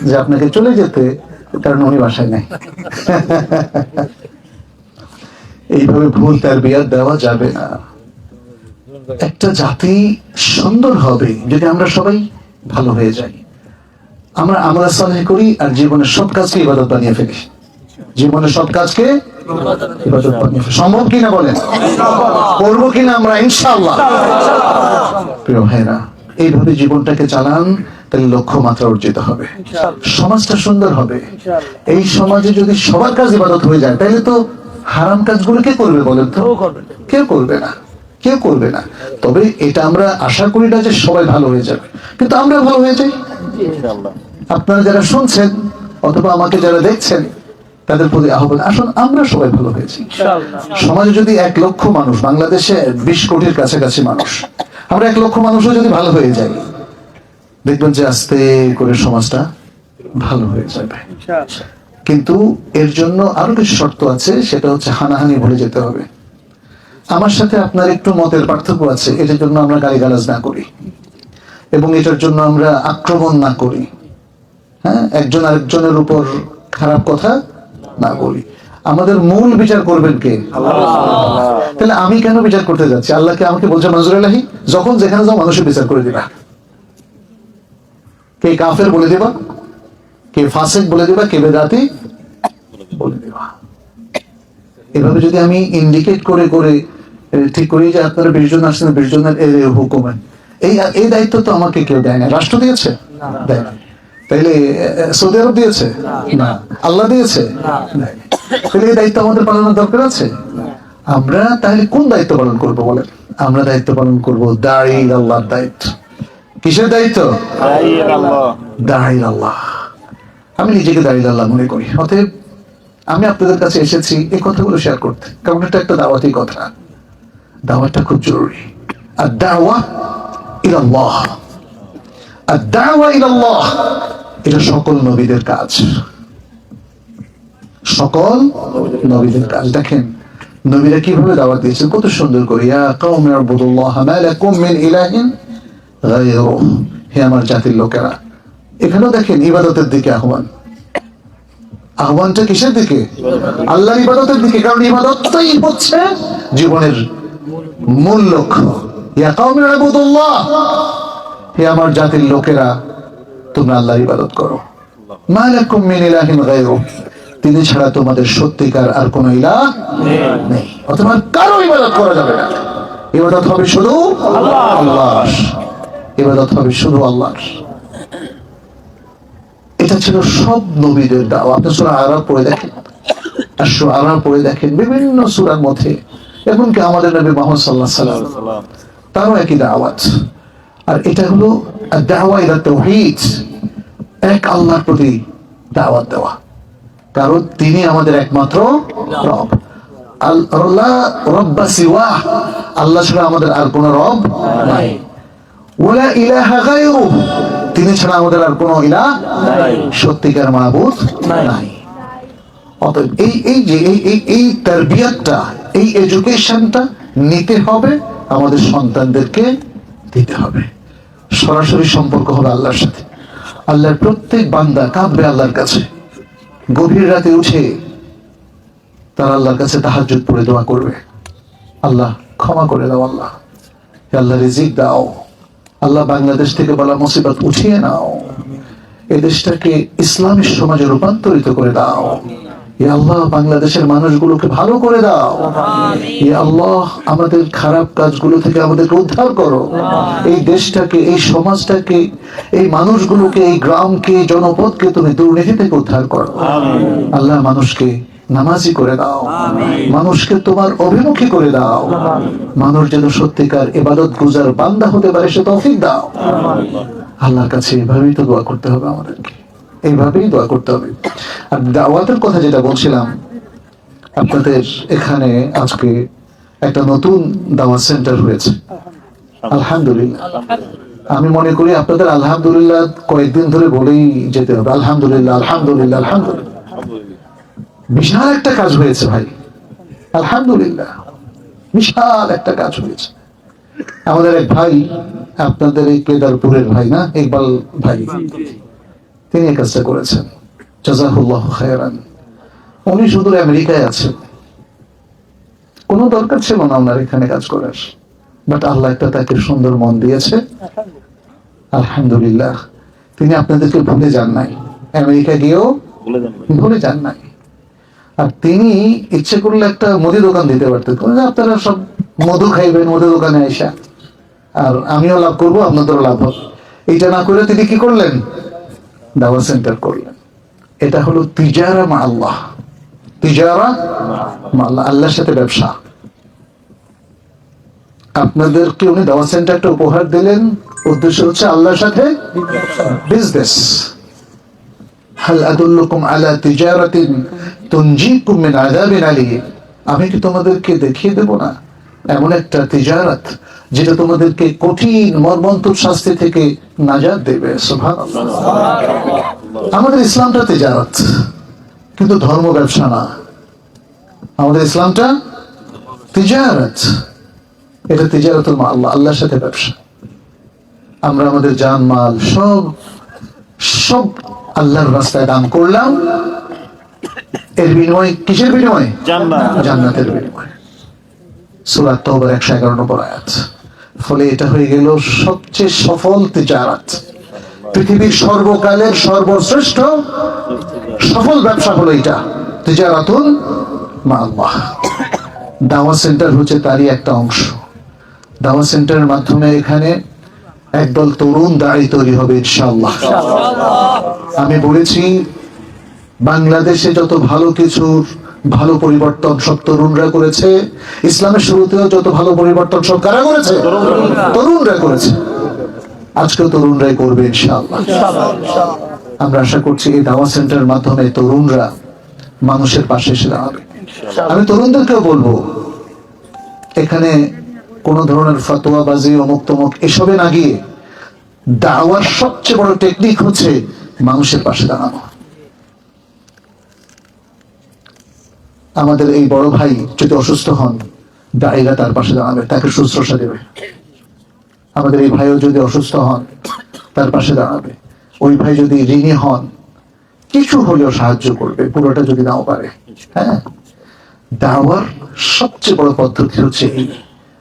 যে আপনাকে চলে যেতে, কারণ উনি বাসায় নাই। এইভাবে ভুল তারবিয়াত দেওয়া যাবে না। একটা জাতি সুন্দর হবে যদি আমরা সবাই ভালো হয়ে যাই, আমরা আমল সালেহ করি আর জীবনের সব কাজকে ইবাদত বানিয়ে ফেলি। জীবনের সব কাজকে ইবাদত বানিয়ে ফেলি। সম্ভব কিনা বলেন? করবো কিনা আমরা? ইনশাআল্লাহ। প্রিয় ভাইরা, এইভাবে জীবনটাকে চালান, তাহলে লক্ষ্য মাত্রা অর্জিত হবে, সমাজটা সুন্দর হবে। এই সমাজে যদি সবার কাজ ইবাদত হয়ে যায়, তাহলে তো হারাম কাজগুলো কে করবে বলেন তো? কেউ করবে না, কেউ করবে না। তবে এটা আমরা আশা করি না যে সবাই ভালো হয়ে যাবে, কিন্তু আমরা ভালো হয়ে যাই। আপনারা যারা শুনছেন অথবা আমাকে যারা দেখছেন, তাদের প্রতি আহ্বান, আসুন আমরা সবাই ভালো হয়েছি। সমাজে যদি 1 লক্ষ মানুষ, বাংলাদেশে 20 কোটির কাছাকাছি মানুষ, আমরা 1 লক্ষ মানুষও যদি ভালো হয়ে যাই, দেখবেন যে আস্তে করে সমাজটা ভালো হয়ে যাবে। কিন্তু এর জন্য আরো কিছু শর্ত আছে, সেটা হচ্ছে হানাহানি ভুলে যেতে হবে। আমার সাথে আপনার একটু মতের পার্থক্য আছে, এটার জন্য আমরা গালিগালাজ না করি, এবং এটার জন্য আমরা আক্রমণ না করি। হ্যাঁ, একজন আরেকজনের উপর খারাপ কথা না বলি। আমাদের মূল বিচার করবেন কে? আল্লাহ। তাহলে আমি কেন বিচার করতে যাচ্ছি? আল্লাহকে আমাকে বলছে মনজুর আলাহি, যখন যেখানে যাও মানুষের বিচার করে দিবা। কে কাফের বলে দিবা, কে ফাসিক বলে দিবা, কে বেদাতি বলে দিবা। এভাবে যদি আমি ইন্ডিকেট করে করে ঠিক করি যে আপনারা 20 জন আসছেন, 20 জনের হুকুম, এই দায়িত্ব তো আমাকে কেউ দেয় না। রাষ্ট্র দিয়েছে? দেয় না। তাইলে সৌদি আরব দিয়েছে? না। আল্লাহ দিয়েছে? তাহলে এই দায়িত্ব আমাদের পালনের দরকার আছে? আমরা তাহলে কোন দায়িত্ব পালন করব বলেন? আমরা দায়িত্ব পালন করব দাঈ আল্লাহর দায়িত্ব। কিসের দায়িত্ব? দাঈ আল্লাহ। আমি নিজেকে দাঈ আল্লাহ মনে করি। অতএব আমি আপনাদের কাছে এসেছি এই কথাগুলো শেয়ার করতে, কারণ এটা একটা দাওয়াতি কথা। দাওয়াতটা খুব জরুরি। আর দাওয়া ইলাল্লাহ, আর দাওয়া ইলাল্লাহ, এটা সকল নবীদের কাজ, সকল নবীদের কাজ। দেখেন নবীরা কিভাবে দাওয়াত দিয়েছেন, কত সুন্দর করে, ইয়া কওমি ইউবুদুল্লাহ মা লাকুম মিন ইলাহিন গায়রুহু, হে আমার জাতির লোকেরা। এখানেও দেখেন ইবাদতের দিকে আহ্বান। আহ্বানটা কিসের দিকে? আল্লাহর ইবাদতের দিকে, কারণ ইবাদতটাই হচ্ছে জীবনের মূল লক্ষ্য। ইয়া কওমি ইউবুদুল্লাহ, হে আমার জাতির লোকেরা, তোমরা আল্লাহর ইবাদত করো। মা লাকুম মিন ইলাহিন গায়রুহু, তিনি ছাড়া তোমাদের সত্যিকার আর কোন ইলাহ নেই, অথবা কারো ইবাদত করা যাবে না। ইবাদত হবে শুধু আল্লাহর, ইবাদত হবে শুধু আল্লাহর। এটা ছিল সব নবীদের দাওয়াত। আপনি সূরা আরাফ পড়ে দেখেন, আর সূরা আরাফ পড়ে দেখেন, বিভিন্ন সূরার মধ্যে এমনকি আমাদের নবী মুহাম্মদ সাল্লাল্লাহু আলাইহি ওয়াসাল্লাম তারও একই দাওয়াত। আর এটা হলো দাওয়া ইলা তাওহীদ, এক আল্লাহর প্রতি দাওয়াত দেওয়া, কারণ তিনি আমাদের একমাত্র রব। আল্লাহ রব্বা সিওয়া, আল্লাহ ছাড়া আমাদের আর কোনো রব নাই। ওয়ালা ইলাহা গায়রু, তিনি ছাড়া আমাদের আর কোনো ইলাহ নাই, সত্যিকার মাবুদ নাই। অতএব এই তারবিয়াতটা, এই এডুকেশনটা নিতে হবে, আমাদের সন্তানদেরকে দিতে হবে। সরাসরি সম্পর্ক হবে আল্লাহর সাথে। আল্লাহর প্রত্যেক বান্দা কাঁদবে আল্লাহর কাছে, গভীর রাতে উঠে তারা আল্লাহর কাছে তাহাজ্জুদ পড়ে দোয়া করবে, আল্লাহ ক্ষমা করে দাও, আল্লাহ আল্লাহ রিজিক দাও, আল্লাহ বাংলাদেশ থেকে বলা মুসিবত উঠিয়ে নাও, এই দেশটাকে ইসলামের সমাজে রূপান্তরিত করে দাও, ইয়া আল্লাহ বাংলাদেশের মানুষগুলোকে ভালো করে দাও, ইয়া আল্লাহ আমাদের খারাপ কাজগুলো থেকে আমাদেরকে উদ্ধার করো, এই দেশটাকে, এই সমাজটাকে, এই মানুষগুলোকে, এই গ্রামকে, জনপদকে তুমি দুর্নীতি থেকে উদ্ধার করো। আল্লাহ মানুষকে নামাজি করে দাও, মানুষকে তোমার অভিমুখী করে দাও, মানুষ যেন সত্যিকার ইবাদত গুজার বান্দা হতে পারে সে তৌফিক দাও। আল্লাহর কাছে এভাবেই তো দোয়া করতে হবে, আমাদেরকে এইভাবেই দোয়া করতে হবে। আর দাওয়াতের কথা যেটা বলছিলাম, আপনাদের এখানে আজকে একটা নতুন দাওয়াত সেন্টার হয়েছে, আলহামদুলিল্লাহ। আমি মনে করি আপনাদের আলহামদুলিল্লাহ কয়েকদিন ধরে বলেই যেতে হবে, আলহামদুলিল্লাহ আলহামদুলিল্লাহ আলহামদুলিল্লাহ। বিশাল একটা কাজ হয়েছে ভাই, আলহামদুলিল্লাহ, বিশাল একটা কাজ হয়েছে। আমাদের এক ভাই, আপনাদের এই কেদারপুরের ভাই না, ইকবাল ভাই, তিনি এই কাজটা করেছেন, জাযাকুল্লাহু খায়রান। উনি শুধু আমেরিকায় আছেন, কোনো দরকার ছিল না ওনার এখানে কাজ করার, বাট আল্লাহ একটা তাকে সুন্দর মন দিয়েছে, আলহামদুলিল্লাহ। তিনি আপনাদেরকে ভুলে যান নাই, আমেরিকা গিয়েও ভুলে যান নাই। আর তিনি ইচ্ছে করলে একটা মুদি দোকান দিতে পারতেন, আপনারা সব মধু খাইবেন মধু দোকানে আইসা, আর আমিও লাভ করবো আপনাদেরও লাভ হবে। এইটা না করে তিনি কি করলেন, দাওয়াত সেন্টার করলেন। এটা হলো তিজারা মা আল্লাহ, তিজারা মা আল্লাহ, আল্লাহর সাথে ব্যবসা। আপনাদেরকে উনি দাওয়াত সেন্টারটা উপহার দিলেন, উদ্দেশ্য হচ্ছে আল্লাহর সাথে বিজনেস। হাল আদুল্লুকুম আলা তিজারাতিন তুনজিকুম মিন আযাবিন আলীম, আমি কি তোমাদেরকে দেখিয়ে দেব না এমন একটা তিজারাত যেটা তোমাদেরকে কঠিন মর্মন্তুদ শাস্তি থেকে নাজাত দেবে। সুবহানাল্লাহ। আমাদের ইসলামটা তিজারাত, কিন্তু ধর্ম ব্যবসা না। আমাদের ইসলামটা তিজারাত, এটা তিজারাতুল মা আল্লাহ, আল্লাহর সাথে ব্যবসা। আমরা আমাদের জান মাল সব সব আল্লাহর রাস্তায় দান করলাম, এর বিনিময়ে কিসের বিনিময়ে? জান্নাতের বিনিময়ে। সূরা তাওবার 111 নম্বর আয়াত। ফলে এটা হয়ে গেল সবচেয়ে সফল তিজারাত, পৃথিবীর সর্বকালের সর্বশ্রেষ্ঠ সফল ব্যবসা হলো এটা, তিজারাতুল মা আল্লাহ। দাওয়াত সেন্টার হচ্ছে তারই একটা অংশ। দাওয়াত সেন্টারের মাধ্যমে এখানে একদল তরুণ দাঁড়ি তৈরি হবে ইনশাআল্লাহ। আমি বলেছি বাংলাদেশে যত ভালো কিছুর ভালো পরিবর্তন সব তরুণরা করেছে, ইসলামের শুরুতেও যত ভালো পরিবর্তন সব কারা করেছে? তরুণরা করেছে। আজকেও তরুণরাই করবে ইনশাআল্লাহ। আমরা আশা করছি এই দাওয়াত সেন্টারের মাধ্যমে তরুণরা মানুষের পাশে এসে দাঁড়াবে। আমি তরুণদেরকেও বলবো, এখানে কোন ধরনের ফতোয়াবাজি, অমুক তমুক এসবে না গিয়ে দাওয়ার সবচেয়ে বড় টেকনিক হচ্ছে মানুষের পাশে দাঁড়ানো। আমাদের এই বড় ভাই যদি অসুস্থ হন, দায়ীরা তার পাশে দাঁড়াবে, তাকে শুশ্রূষা দেবে। আমাদের এই ভাইও যদি অসুস্থ হন, তার পাশে দাঁড়াবে। ওই ভাই যদি ঋণী হন, কিছু হলেও সাহায্য করবে, পুরোটা যদি নাও পারে। হ্যাঁ, দাওয়ার সবচেয়ে বড় পদ্ধতি হচ্ছে এই,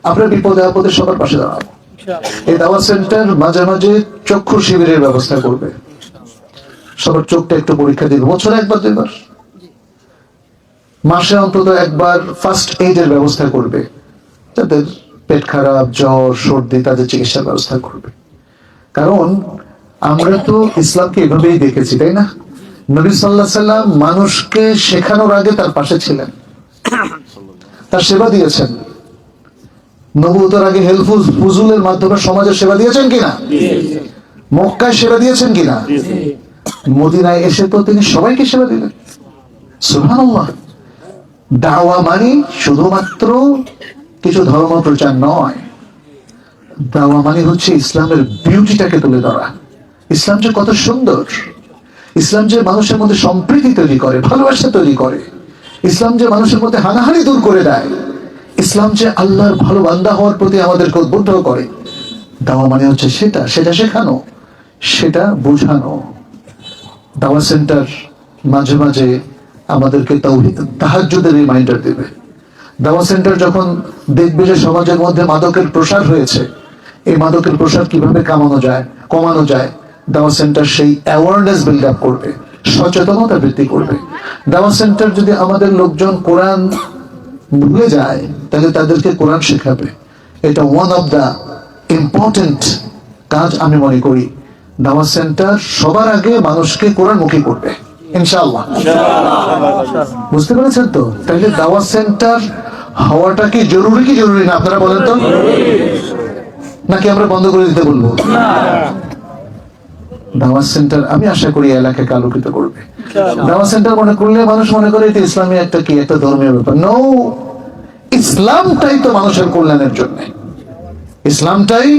আমরা বিপদে আপদে সবার পাশে দাঁড়াবো। এই দাওয়াত সেন্টার মাঝে মাঝে চক্ষু শিবিরের ব্যবস্থা করবে, সবার চোখটা একটু পরীক্ষা দিবে, বছরে একবার দুইবার, মাসে অন্তত একবার ফার্স্ট এইডের ব্যবস্থা করবে, যাদের পেট খারাপ, জ্বর, সর্দি, তাদের চিকিৎসার ব্যবস্থা করবে। কারণ আমরা তো ইসলামকে এভাবেই দেখেছি, তাই না? নবী সাল্লাল্লাহু আলাইহি সাল্লাম মানুষকে শেখানোর আগে তার পাশে ছিলেন, তার সেবা দিয়েছেন। নবুয়তের আগে হেলফুল ফুজুলের মাধ্যমে সমাজের সেবা দিয়েছেন কিনা? মক্কায় সেবা দিয়েছেন কিনা? মদিনায় এসে তো তিনি সবাইকে সেবা দিলেন। সুবহানাল্লাহ। দাওয়া মানে শুধুমাত্র কিছু ধর্ম প্রচার নয়, দাওয়া মানে হচ্ছে ইসলামের বিউটিটাকে তুলে ধরা। ইসলাম যে কত সুন্দর, ইসলাম যে মানুষের মধ্যে সম্প্রীতি তৈরি করে, ভালোবাসা তৈরি করে, ইসলাম যে মানুষের মধ্যে হানাহানি দূর করে দেয়, ইসলাম যে আল্লাহর ভালো বান্দা হওয়ার প্রতি আমাদেরকে উদ্বুদ্ধ করে। দাওয়া মানে হচ্ছে সেটা শেখানো, সেটা বোঝানো। দাওয়া সেন্টার মাঝে মাঝে আমাদেরকে তাহাজ্জুদের রিমাইন্ডার দেবে। দাওয়া সেন্টার যখন দেখবে যে সমাজের মধ্যে মাদকের প্রসার হয়েছে, এই মাদকের প্রসার কিভাবে কমানো যায়, দাওয়া সেন্টার সেই অ্যাওয়ারনেস বিল্ড আপ করবে, সচেতনতা বৃদ্ধি করবে। দাওয়া সেন্টার যদি আমাদের লোকজন কোরআন ভুলে যায়, তাহলে তাদেরকে কোরআন শেখাবে। এটা ওয়ান অফ দ্য ইম্পর্টেন্ট কাজ আমি মনে করি। দাওয়া সেন্টার সবার আগে মানুষকে কোরআনমুখী করবে ইনশাআল্লাহ। বুঝতে পেরেছেন তো? তাহলে দাওয়া সেন্টার হওয়াটা কি জরুরি না? আপনারা বলেন তো, নাকি আমরা বন্ধ করে দিতে বলবো? দাওয়া সেন্টার আমি আশা করি এলাকাকে আলোকিত করবে। দাওয়া সেন্টার মনে করলে মানুষ মনে করে এটা ইসলামী একটা ধর্মীয় ব্যাপার। নো, ইসলামটাই তো মানুষের কল্যাণের জন্য, ইসলামটাই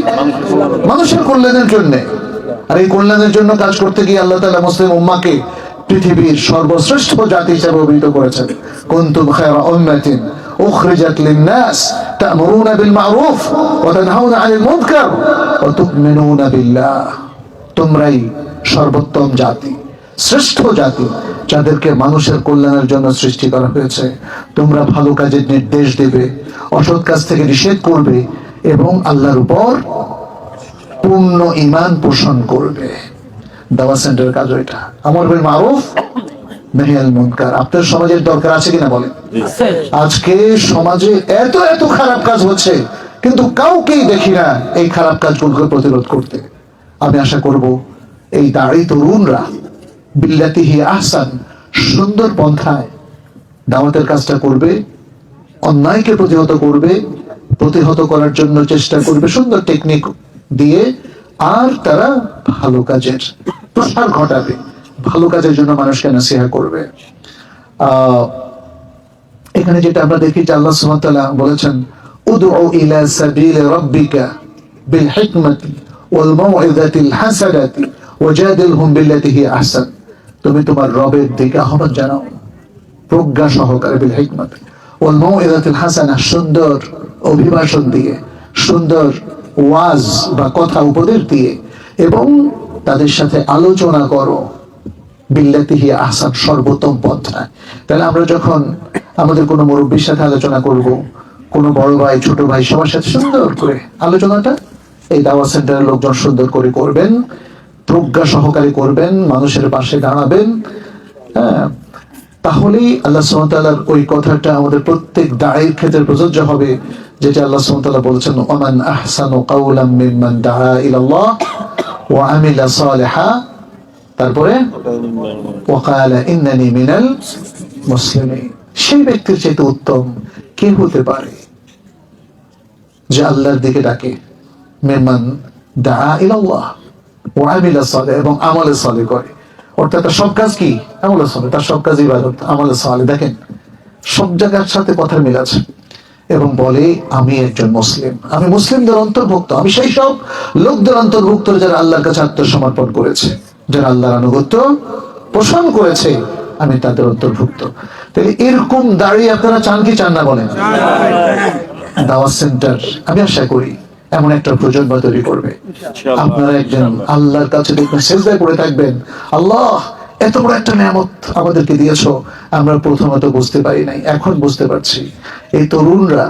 মানুষের কল্যাণের জন্য। আর এই কল্যাণের জন্য কাজ করতে গিয়ে আল্লাহ তাআলা মুসলিম উম্মাহকে পৃথিবীর সর্বশ্রেষ্ঠ জাতি হিসেবে অভিহিত করেছেন। কুনতুম খায়রা উম্মাতিন উখরিজাত লিন-নাস তা'মুরুনা বিল মা'রুফ ওয়া তানহাউনা 'আনিল মুনকার ওয়া তু'মিনুনা বিল্লাহ। তোমরাই সর্বোত্তম জাতি, শ্রেষ্ঠ জাতি, যাদেরকে মানুষের কল্যাণের জন্য সৃষ্টি করা হয়েছে। তোমরা ভালো কাজের নির্দেশ দেবে, অসৎ কাজ থেকে নিষেধ করবে এবং আল্লাহর উপর পূর্ণ ঈমান পোষণ করবে। দাওয়া সেন্টারের কাজ এটা, আমর বিল মারুফ নাহি আনিল মুনকার। আপনার সমাজের দরকার আছে কিনা বলেন? আজকে সমাজে এত খারাপ কাজ হচ্ছে, কিন্তু কাউকেই দেখি না এই খারাপ কাজগুলোকে প্রতিরোধ করতে। আমি আশা করব এই দাড়ি তরুণরা বিল্লাতিহি আহসান, সুন্দর পন্থায় দাওয়াতের কাজটা করবে, অন্যায়কে প্রতিহত করার জন্য চেষ্টা করবে সুন্দর টেকনিক দিয়ে। আর তারা ভালো কাজের প্রসার ঘটাবে, ভালো কাজের জন্য মানুষকে নাসিহা করবে। এখানে যেটা আমরা দেখি যে আল্লাহ সুবহানাহু ওয়া তাআলা বলেছেন, উদউ ইলা সাবিল রাব্বিকা বিল হিকমাতি ওয়াল মাউইযাতিল হাসানাতি ওয়াজাদিলহুম বিল্লাতি হিয়া আহসান। তুমি তোমার রবের দিকে আহ্বান জানাও প্রজ্ঞা সহকারে, বিল হিকমাতি ওয়াল মাউইযাতিল হাসানা, সুন্দর অভিভাষণ দিয়ে, সুন্দর ওয়াজ বা কথা উপদেশ দিয়ে, এবং তাদের সাথে আলোচনা করো বিল্লাতি হিয়া আহসান, সর্বোত্তম পন্থায়। তাহলে আমরা যখন আমাদের কোনো মুরব্বীর সাথে আলোচনা করব, কোনো বড় ভাই ছোট ভাই সবার সাথে সুন্দর করে আলোচনাটা এই দাওয়া সেন্টারের লোকজন সুন্দর করে করবেন, প্রজ্ঞা সহকারে করবেন, মানুষের পাশে দাঁড়াবেন। হ্যাঁ, তাহলেই আল্লাহ সুবহানাহু ওয়া তাআলার ওই কথাটা আমাদের প্রত্যেক দায়ীর ক্ষেত্রে প্রযোজ্য হবে, যেটা আল্লাহ সুবহানাহু ওয়া তাআলা বলেছেন, ওয়ামান আহসানু কাওলাম মিম্মান দাআ ইলাল্লাহ ওয়া আমিলা সালিহান, তারপরে ওয়াকালা ইন্নানি মিনাল মুসলিমিন। সেই ব্যক্তির চেয়ে উত্তম কে হতে পারে যে আল্লাহর দিকে ডাকে, মিম্মান দাআ ইলাল্লাহ ওয়া আমিলা সালিহান, এবং আমলে সালেহ করে। অর্থাৎ তার সব কাজ কি? আমলে সালেহ, তার সব কাজ ইবাদত, আমলে সালেহ। দেখেন সব জায়গার সাথে কথার মিল আছে। এবং বলে আমি একজন মুসলিম, আমি মুসলিমদের অন্তর্ভুক্ত, আমি সেই সব লোকদের অন্তর্ভুক্ত যারা আল্লাহর কাছে আত্মসমর্পণ করেছে, যারা আল্লাহর আনুগত্য পোষণ করেছে, আমি তাদের অন্তর্ভুক্ত। তাহলে এরকম দাঁড়িয়ে আপনারা চান কি চান না বলেন? দাওয়াত সেন্টার আমি আশা করি এমন একটা প্রজন্ম তৈরি করবে। আপনারা একজন আল্লাহর কাছে দেখবেন সেজদায় পড়ে থাকবেন, আল্লাহ এত বড় একটা নিয়ামত আমাদেরকে দিয়েছো, আমরা প্রথমত বুঝতে পারি নাই, এখন বুঝতে পারছি। এই তরুণরা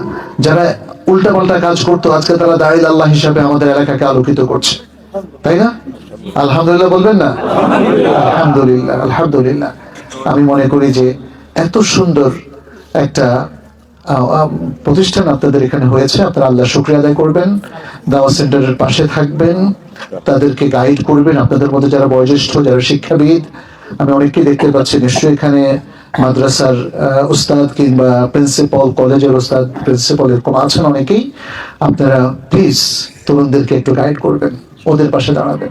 যারা উল্টাপাল্টা কাজ করতো, আজকে তারা দাঁড়িয়ে আল্লাহ হিসাবে আমাদের এলাকাকে আলোকিত করছে, তাই না? আলহামদুলিল্লাহ বলবেন না? আলহামদুলিল্লাহ, আলহামদুলিল্লাহ। আমি মনে করি যে এত সুন্দর একটা প্রতিষ্ঠান আপনাদের এখানে হয়েছে, আপনারা আল্লাহ শুকরিয়া আদায় করবেন, দাওয়াত সেন্টারের পাশে থাকবেন, তাদেরকে গাইড করবেন। আপনাদের মধ্যে যারা বয়োজ্যেষ্ঠ, যারা শিক্ষাবিদ, আমি অনেককে দেখতে পাচ্ছি, নিশ্চয়ই এখানে মাদ্রাসার উস্তাদ কিংবা প্রিন্সিপাল, কলেজের উস্তাদ প্রিন্সিপাল এরকম আছেন অনেকেই, আপনারা প্লিজ তরুণদেরকে একটু গাইড করবেন, ওদের পাশে দাঁড়াবেন,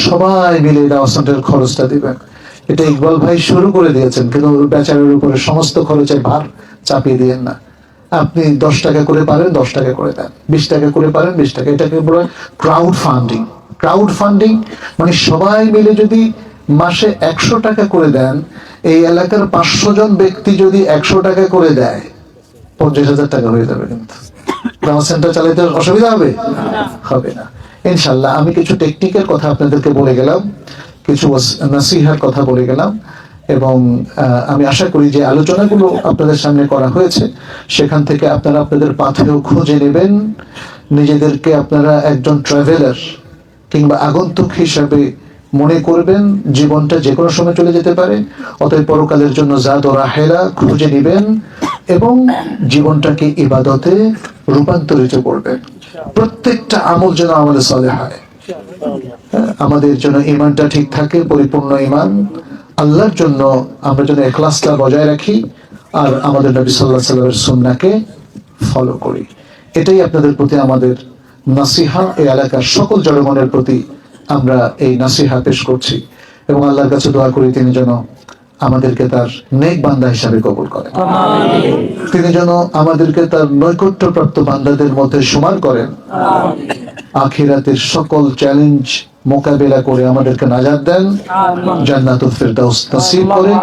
সবাই মিলে দাওয়াত সেন্টারের খরচটা দিবেন। এটা ইকবাল ভাই শুরু করে দিয়েছেন, কিন্তু বেচারের উপরে সমস্ত খরচের ভার চাপিয়ে দিয়েন না। আপনি 10 টাকা করে পারেন 10 টাকা করে দেন, 20 টাকা করে পারেন 20 টাকা। এটাকে বলে ক্রাউড ফান্ডিং। ক্রাউড ফান্ডিং মানে সবাই মিলে যদি মাসে 100 টাকা করে দেন, এই এলাকার 500 জন ব্যক্তি যদি 100 টাকা করে দেয়, 50,000 টাকা হয়ে যাবে। কিন্তু দাওয়াত সেন্টার চালাতে অসুবিধা হবে? হবে না ইনশাল্লাহ। আমি কিছু টেকনিকের কথা আপনাদেরকে বলে গেলাম, কিছু নাসিহার কথা বলে গেলাম, এবং আমি আশা করি যে আলোচনাগুলো আপনাদের সামনে করা হয়েছে সেখান থেকে আপনারা আপনাদের পাথেও খুঁজে নেবেন, নিজেদেরকে আপনারা একজন ট্রাভেলার কিংবা আগন্তুক হিসাবে মনে করবেন। জীবনটা যে কোনো সময় চলে যেতে পারে, অতএব পরকালের জন্য জাদ ও রাহেলা খুঁজে নেবেন এবং জীবনটাকে ইবাদতে রূপান্তরিত করবেন। প্রত্যেকটা আমল যেন আমলে সালেহ হয়, আমাদের জন্য ইমানটা ঠিক থাকে, পরিপূর্ণ ইমান, আল্লাহর জন্য আমরা যেন ইখলাসটা বজায় রাখি, আর আমাদের নবী সাল্লাল্লাহু আলাইহি ওয়াসাল্লামের সুন্নাহকে ফলো করি। এটাই আপনাদের প্রতি আমাদের নাসিহা। এই এলাকার সকল জনগণের প্রতি আমরা এই নাসিহা পেশ করছি এবং আল্লাহর কাছে দোয়া করি তিনি যেন আমাদেরকে তার নেক বান্দা হিসাবে কবুল করেন, তিনি যেন আমাদেরকে তার নৈকট্যপ্রাপ্ত বান্দাদের মধ্যে সমান করেন, আখিরাতের সকল চ্যালেঞ্জ মোকাবেলা করে আমাদেরকে নাজাত দেন, জান্নাতুল ফেরদাউস নসিব করেন,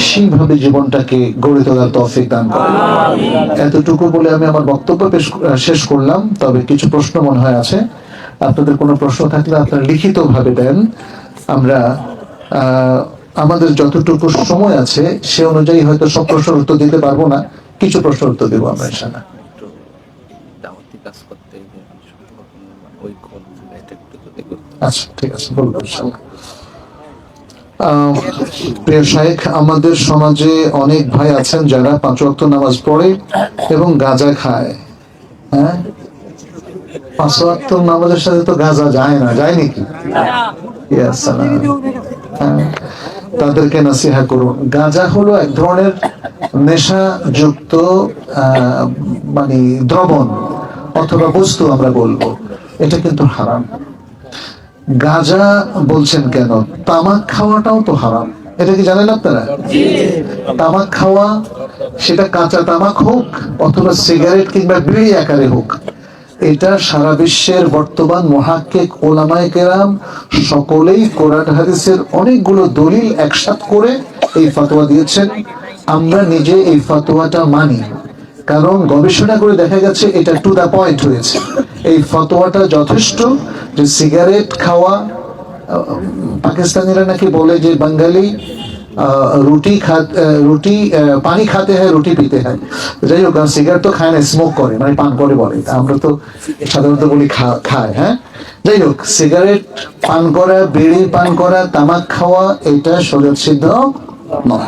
সেইভাবে জীবনটাকে গড়ে তোলার তৌফিক দান করেন। এতটুকু বলে আমি আমার বক্তব্য শেষ করলাম। তবে কিছু প্রশ্ন মনে হয় আছে, আপনাদের কোনো প্রশ্ন থাকলে আপনারা লিখিত ভাবে দেন। আমরা আমাদের যতটুকু সময় আছে সে অনুযায়ী হয়তো সব প্রশ্নের উত্তর দিতে পারবো না, কিছু প্রশ্নের উত্তর দেবো আমরা ইনশাআল্লাহ। আচ্ছা ঠিক আছে, বলবো ইনশাআল্লাহ। প্রিয় শাইখ, আমাদের সমাজে অনেক ভাই আছেন যারা 5 ওয়াক্ত নামাজ পড়ে এবং গাঁজা খায়। হ্যাঁ, 5 ওয়াক্ত নামাজের সাথে তো গাঁজা যায় না, যায় নাকি? তাদেরকে নাসিহা করুন। গাঁজা হলো এক ধরনের নেশাযুক্ত মানে দ্রবণ অথবা বস্তু আমরা বলবো, এটা কিন্তু হারাম। গাঁজা বলছেন কেন? তামাক খাওয়াটাও তো হারাম, এটা কি জানেন আপনারা? তামাক খাওয়া, সেটা কাঁচা তামাক হোক অথবা সিগারেট কিংবা বিড়ি আকারে হোক, এটা সারা বিশ্বের বর্তমান মুহাক্কিক উলামায়ে কেরাম সকলেই কোরআন হাদিসের অনেকগুলো দলিল একসাথ করে এই ফতোয়া দিয়েছেন। আমরা নিজে এই ফতোয়াটা মানি, কারণ গবেষণা করে দেখা গেছে এটা টু দা পয়েন্ট হয়েছে। এই ফতোয়াটা যথেষ্ট যে সিগারেট খাওয়া, পাকিস্তানিরা নাকি বলে যে বাঙালি রুটি পানি খাতে হয় রুটি পিতে হয়, যাই হোক, সিগারেট তো খায় না, স্মোক করে মানে পান করে বলে, আমরা তো সাধারণত বলি খায়। হ্যাঁ, যাই হোক, সিগারেট পান করা, বিড়ি পান করা, তামাক খাওয়া এটা শরীয়ত সিদ্ধ নয়।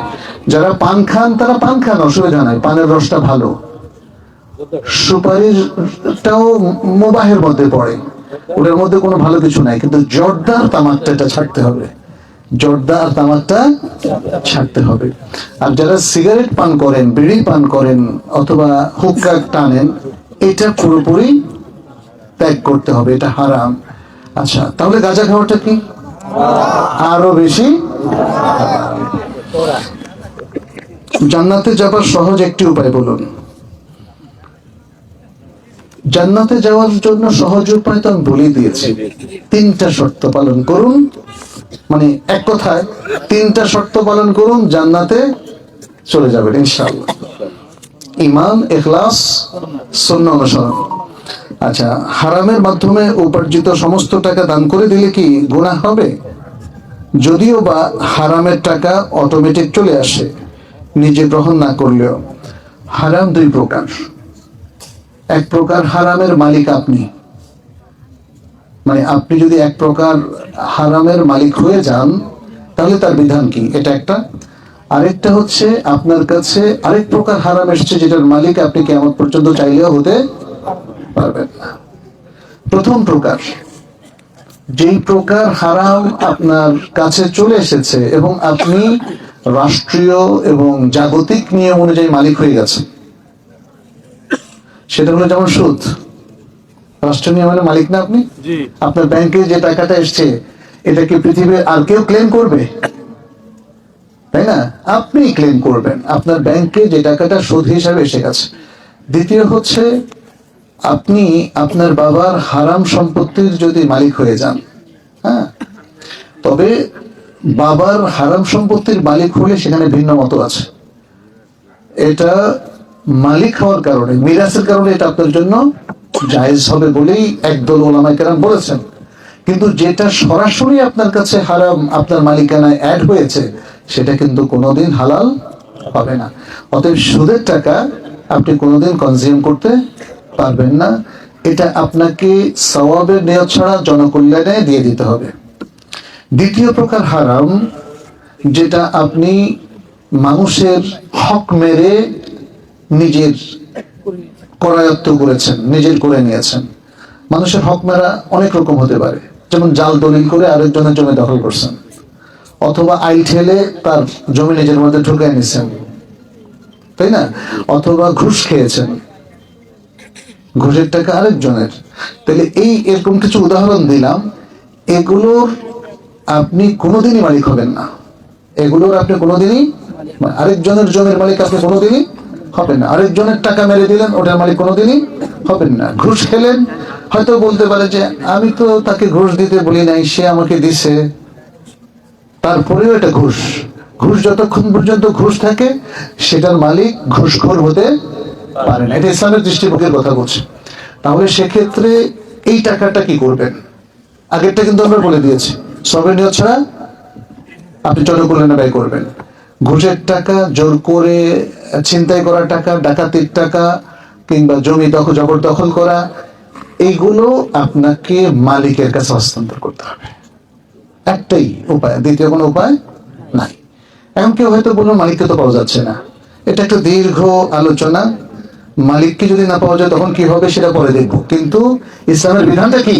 যারা পান খান তারা পান খান, অসুবিধা নাই, পানের রসটা ভালো। সুপারিটাও মুবাহের মধ্যে পড়ে, ওটার মধ্যে কোনো ভালো কিছু নাই, কিন্তু জর্দা আর তামাকটা এটা ছাড়তে হবে, জর্দা আর তামাকটা ছাড়তে হবে। আর যারা সিগারেট পান করেন, বিড়ি পান করেন অথবা হুক্কা টানেন, এটা পুরোপুরি ত্যাগ করতে হবে, এটা হারাম। আচ্ছা, তাহলে গাঁজা খাওয়াটা কি আরো বেশি? জান্নাতে যাবার সহজ একটি উপায় বলুন। জান্নাতে যাওয়ার জন্য সহজ উপায় তো আমি বলে দিয়েছি, 3টা শর্ত পালন করুন। মানে এক কথায় 3টা শর্ত পালন করুন, জান্নাতে চলে যাবেন ইনশাআল্লাহ। ঈমান, ইখলাস, সুন্নাহ অনুসরণ। আচ্ছা, হারামের মাধ্যমে উপার্জিত সমস্ত টাকা দান করে দিলে কি গুনাহ হবে? যদিও বা হারামের টাকা অটোমেটিক চলে আসে নিজে গ্রহণ না করলেও। হারাম 2 প্রকার। এক প্রকার হারামের মালিক আপনি, মানে আপনি যদি এক প্রকার হারামের মালিক হয়ে যান তাহলে তার বিধান কি, এটা একটা। আরেকটা হচ্ছে আপনার কাছে আরেক প্রকার হারাম এসছে যেটার মালিক আপনি কিয়ামত পর্যন্ত চাইলেও হতে পারবেন না। প্রথম প্রকার, যেই প্রকার হারাম আপনার কাছে চলে এসেছে এবং আপনি রাষ্ট্রীয় এবং জাগতিক নিয়ম অনুযায়ী মালিক হয়ে গেছে, সেটা হলো যেমন সুদ। রাষ্ট্রীয় নিয়মে মালিক না আপনি? আপনার ব্যাংকে যে টাকাটা এসছে, এটা কি পৃথিবীর আর কেউ ক্লেম করবে? তাই না? আপনি ক্লেম করবেন আপনার ব্যাংকে যে টাকাটা সুদ হিসাবে এসে গেছে। দ্বিতীয় হচ্ছে, আপনি আপনার বাবার হারাম সম্পত্তির যদি মালিক হয়ে যান, হ্যাঁ, তবে বাবার হারাম সম্পত্তির মালিক হলে সেখানে ভিন্ন মত আছে। এটা মালিক হওয়ার কারণে, মিরাসের কারণে এটা আপনার জন্য জায়েজ হবে বলেই একদল ওলামায়ে কেরাম বলেছেন। কিন্তু যেটা সরাসরি আপনার কাছে হারাম, আপনার মালিকানায় অ্যাড হয়েছে, সেটা কিন্তু কোনোদিন হালাল হবে না। অতএব সুদের টাকা আপনি কোনোদিন কনজিউম করতে পারবেন না। এটা আপনাকে সওয়াবের নিয়ত ছাড়া জনকল্যাণে দিয়ে দিতে হবে। দ্বিতীয় প্রকার হারাম, যেটা আপনি মানুষের হক মেরে নিজের করায়ত্ত করেছেন, নিজের করে নিয়েছেন। মানুষের হক মেরা অনেক রকম হতে পারে, যেমন জাল দলিল করে আরেকজনের জমি দখল করছেন, অথবা আইল ঠেলে তার জমি নিজের মধ্যে ঢুকাই নিছেন, তাই না? অথবা ঘুষ খেয়েছেন, ঘুষের টাকা আরেকজনের। তাহলে এরকম কিছু উদাহরণ দিলাম। এগুলোর আপনি কোনোদিনই মালিক হবেন না। এগুলোর আপনি কোনোদিনই, আরেকজনের জমির মালিক আপনি কোনোদিনই হবেন না। আরেকজনের টাকা মেরে দিলেন, ওটার মালিক কোনোদিনই হবেন না। ঘুষ খেলেন, হয়তো বলতে পারে যে আমি তো তাকে ঘুষ দিতে বলি নাই, সে আমাকে দিছে, তারপরেও এটা ঘুষ। ঘুষ যতক্ষণ পর্যন্ত ঘুষ থাকে, সেটার মালিক ঘুষখোর হতে পারে না। এটা ইসলামের দৃষ্টিভঙ্গির কথা বলছে। তাহলে সেক্ষেত্রে এই টাকাটা কি করবেন? আগেরটা কিন্তু আমরা বলে দিয়েছি, সবের নিয়ত ছাড়া আপনি জনকল্যাণে ব্যয় করবেন। ঘুষের টাকা, জোর করে ছিনতাই করা টাকা, ডাকাতির টাকা, কিংবা জমি জবরদখল করা, এইগুলো আপনাকে মালিকের কাছে হস্তান্তর করতে হবে। একটাই উপায়, দ্বিতীয় কোনো উপায় নাই। এখন কেউ হয়তো বললো মালিককে তো পাওয়া যাচ্ছে না, এটা একটা দীর্ঘ আলোচনা। মালিককে যদি না পাওয়া যায় তখন কি হবে সেটা পরে দেখবো। কিন্তু ইসলামের বিধানটা কি?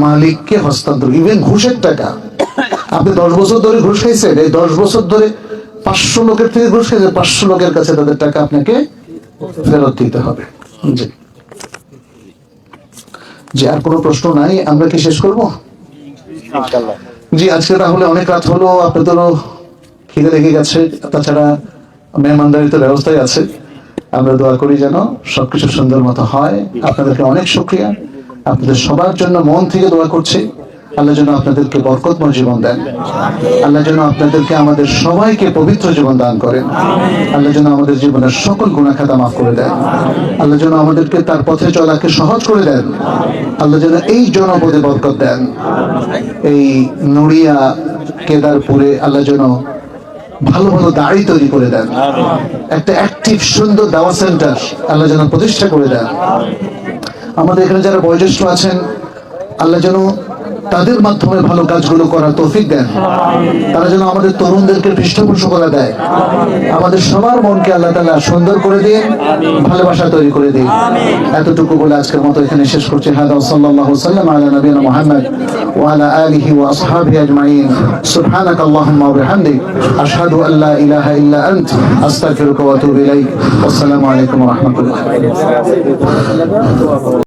মালিককে হস্তান্তর। ইভেন ঘুষের টাকা, আপনি 10 বছর ধরে ঘুষ খাইছেন, এই 10 বছর ধরে 500 লোকের থেকে ঘুষ খাইছেন, 500 লোকের কাছে তাদের টাকা আপনাকে ফেরত দিতে হবে। জি জি, আর কোনো প্রশ্ন নাই? আমরা কি শেষ করবো? জি, আজকে তাহলে অনেক রাত হলো, আপনাদেরও খিদে লেগে গেছে, তাছাড়া মেহমানদারিতে ব্যবস্থায় আছে। আমরা দোয়া করি যেন সবকিছু সুন্দর মতো হয়। আপনাদেরকে অনেক শুকরিয়া, আপনাদের সবার জন্য মন থেকে দোয়া করছি। আল্লাহ যেন আপনাদেরকে বরকতময় জীবন দেন, আল্লাহ যেন আপনাদেরকে, আমাদের সবাইকে পবিত্র জীবন দান করেন, আল্লাহ যেন আমাদের জীবনের সকল গুনাহ খাতা মাফ করে দেন, আল্লাহ যেন আমাদেরকে তার পথে চলাকে সহজ করে দেন, আল্লাহ যেন এই জনপদে বরকত দেন। এই নুড়িয়া কেদারপুরে আল্লাহ যেন ভালো ভালো দাড়ি তৈরি করে দেন, একটা অ্যাক্টিভ সুন্দর দাওয়া সেন্টার আল্লাহ যেন প্রতিষ্ঠা করে দেন। আমাদের এখানে যারা বয়োজ্যেষ্ঠ আছেন, আল্লাহ যেন তাদের মাধ্যমে ভালো কাজগুলো করার তৌফিক দেন। তারা যেন আমাদের তরুণদেরকে পৃষ্ঠপোষকতা দেয়। আমাদের সবার মনকে আল্লাহ তাআলা সুন্দর করে দিন, ভালোবাসা তৈরি করে দিন। এতটুকু বলে আজকের মতো এখানে শেষ করছি। হাদা সাল্লাল্লাহু সাল্লাম আলা নবিয়িনা মুহাম্মদ ওয়া আলা আলিহি ওয়া আসহাবিহি আজমাইন। সুবহানাকাল্লাহুম্মা ওয়া বিহামদিক, আশহাদু আল্লা ইলাহা ইল্লা আনত, আস্তাগফিরুকা ওয়া আতুবু ইলাইক। আসসালামু আলাইকুম ওয়া রাহমাতুল্লাহ।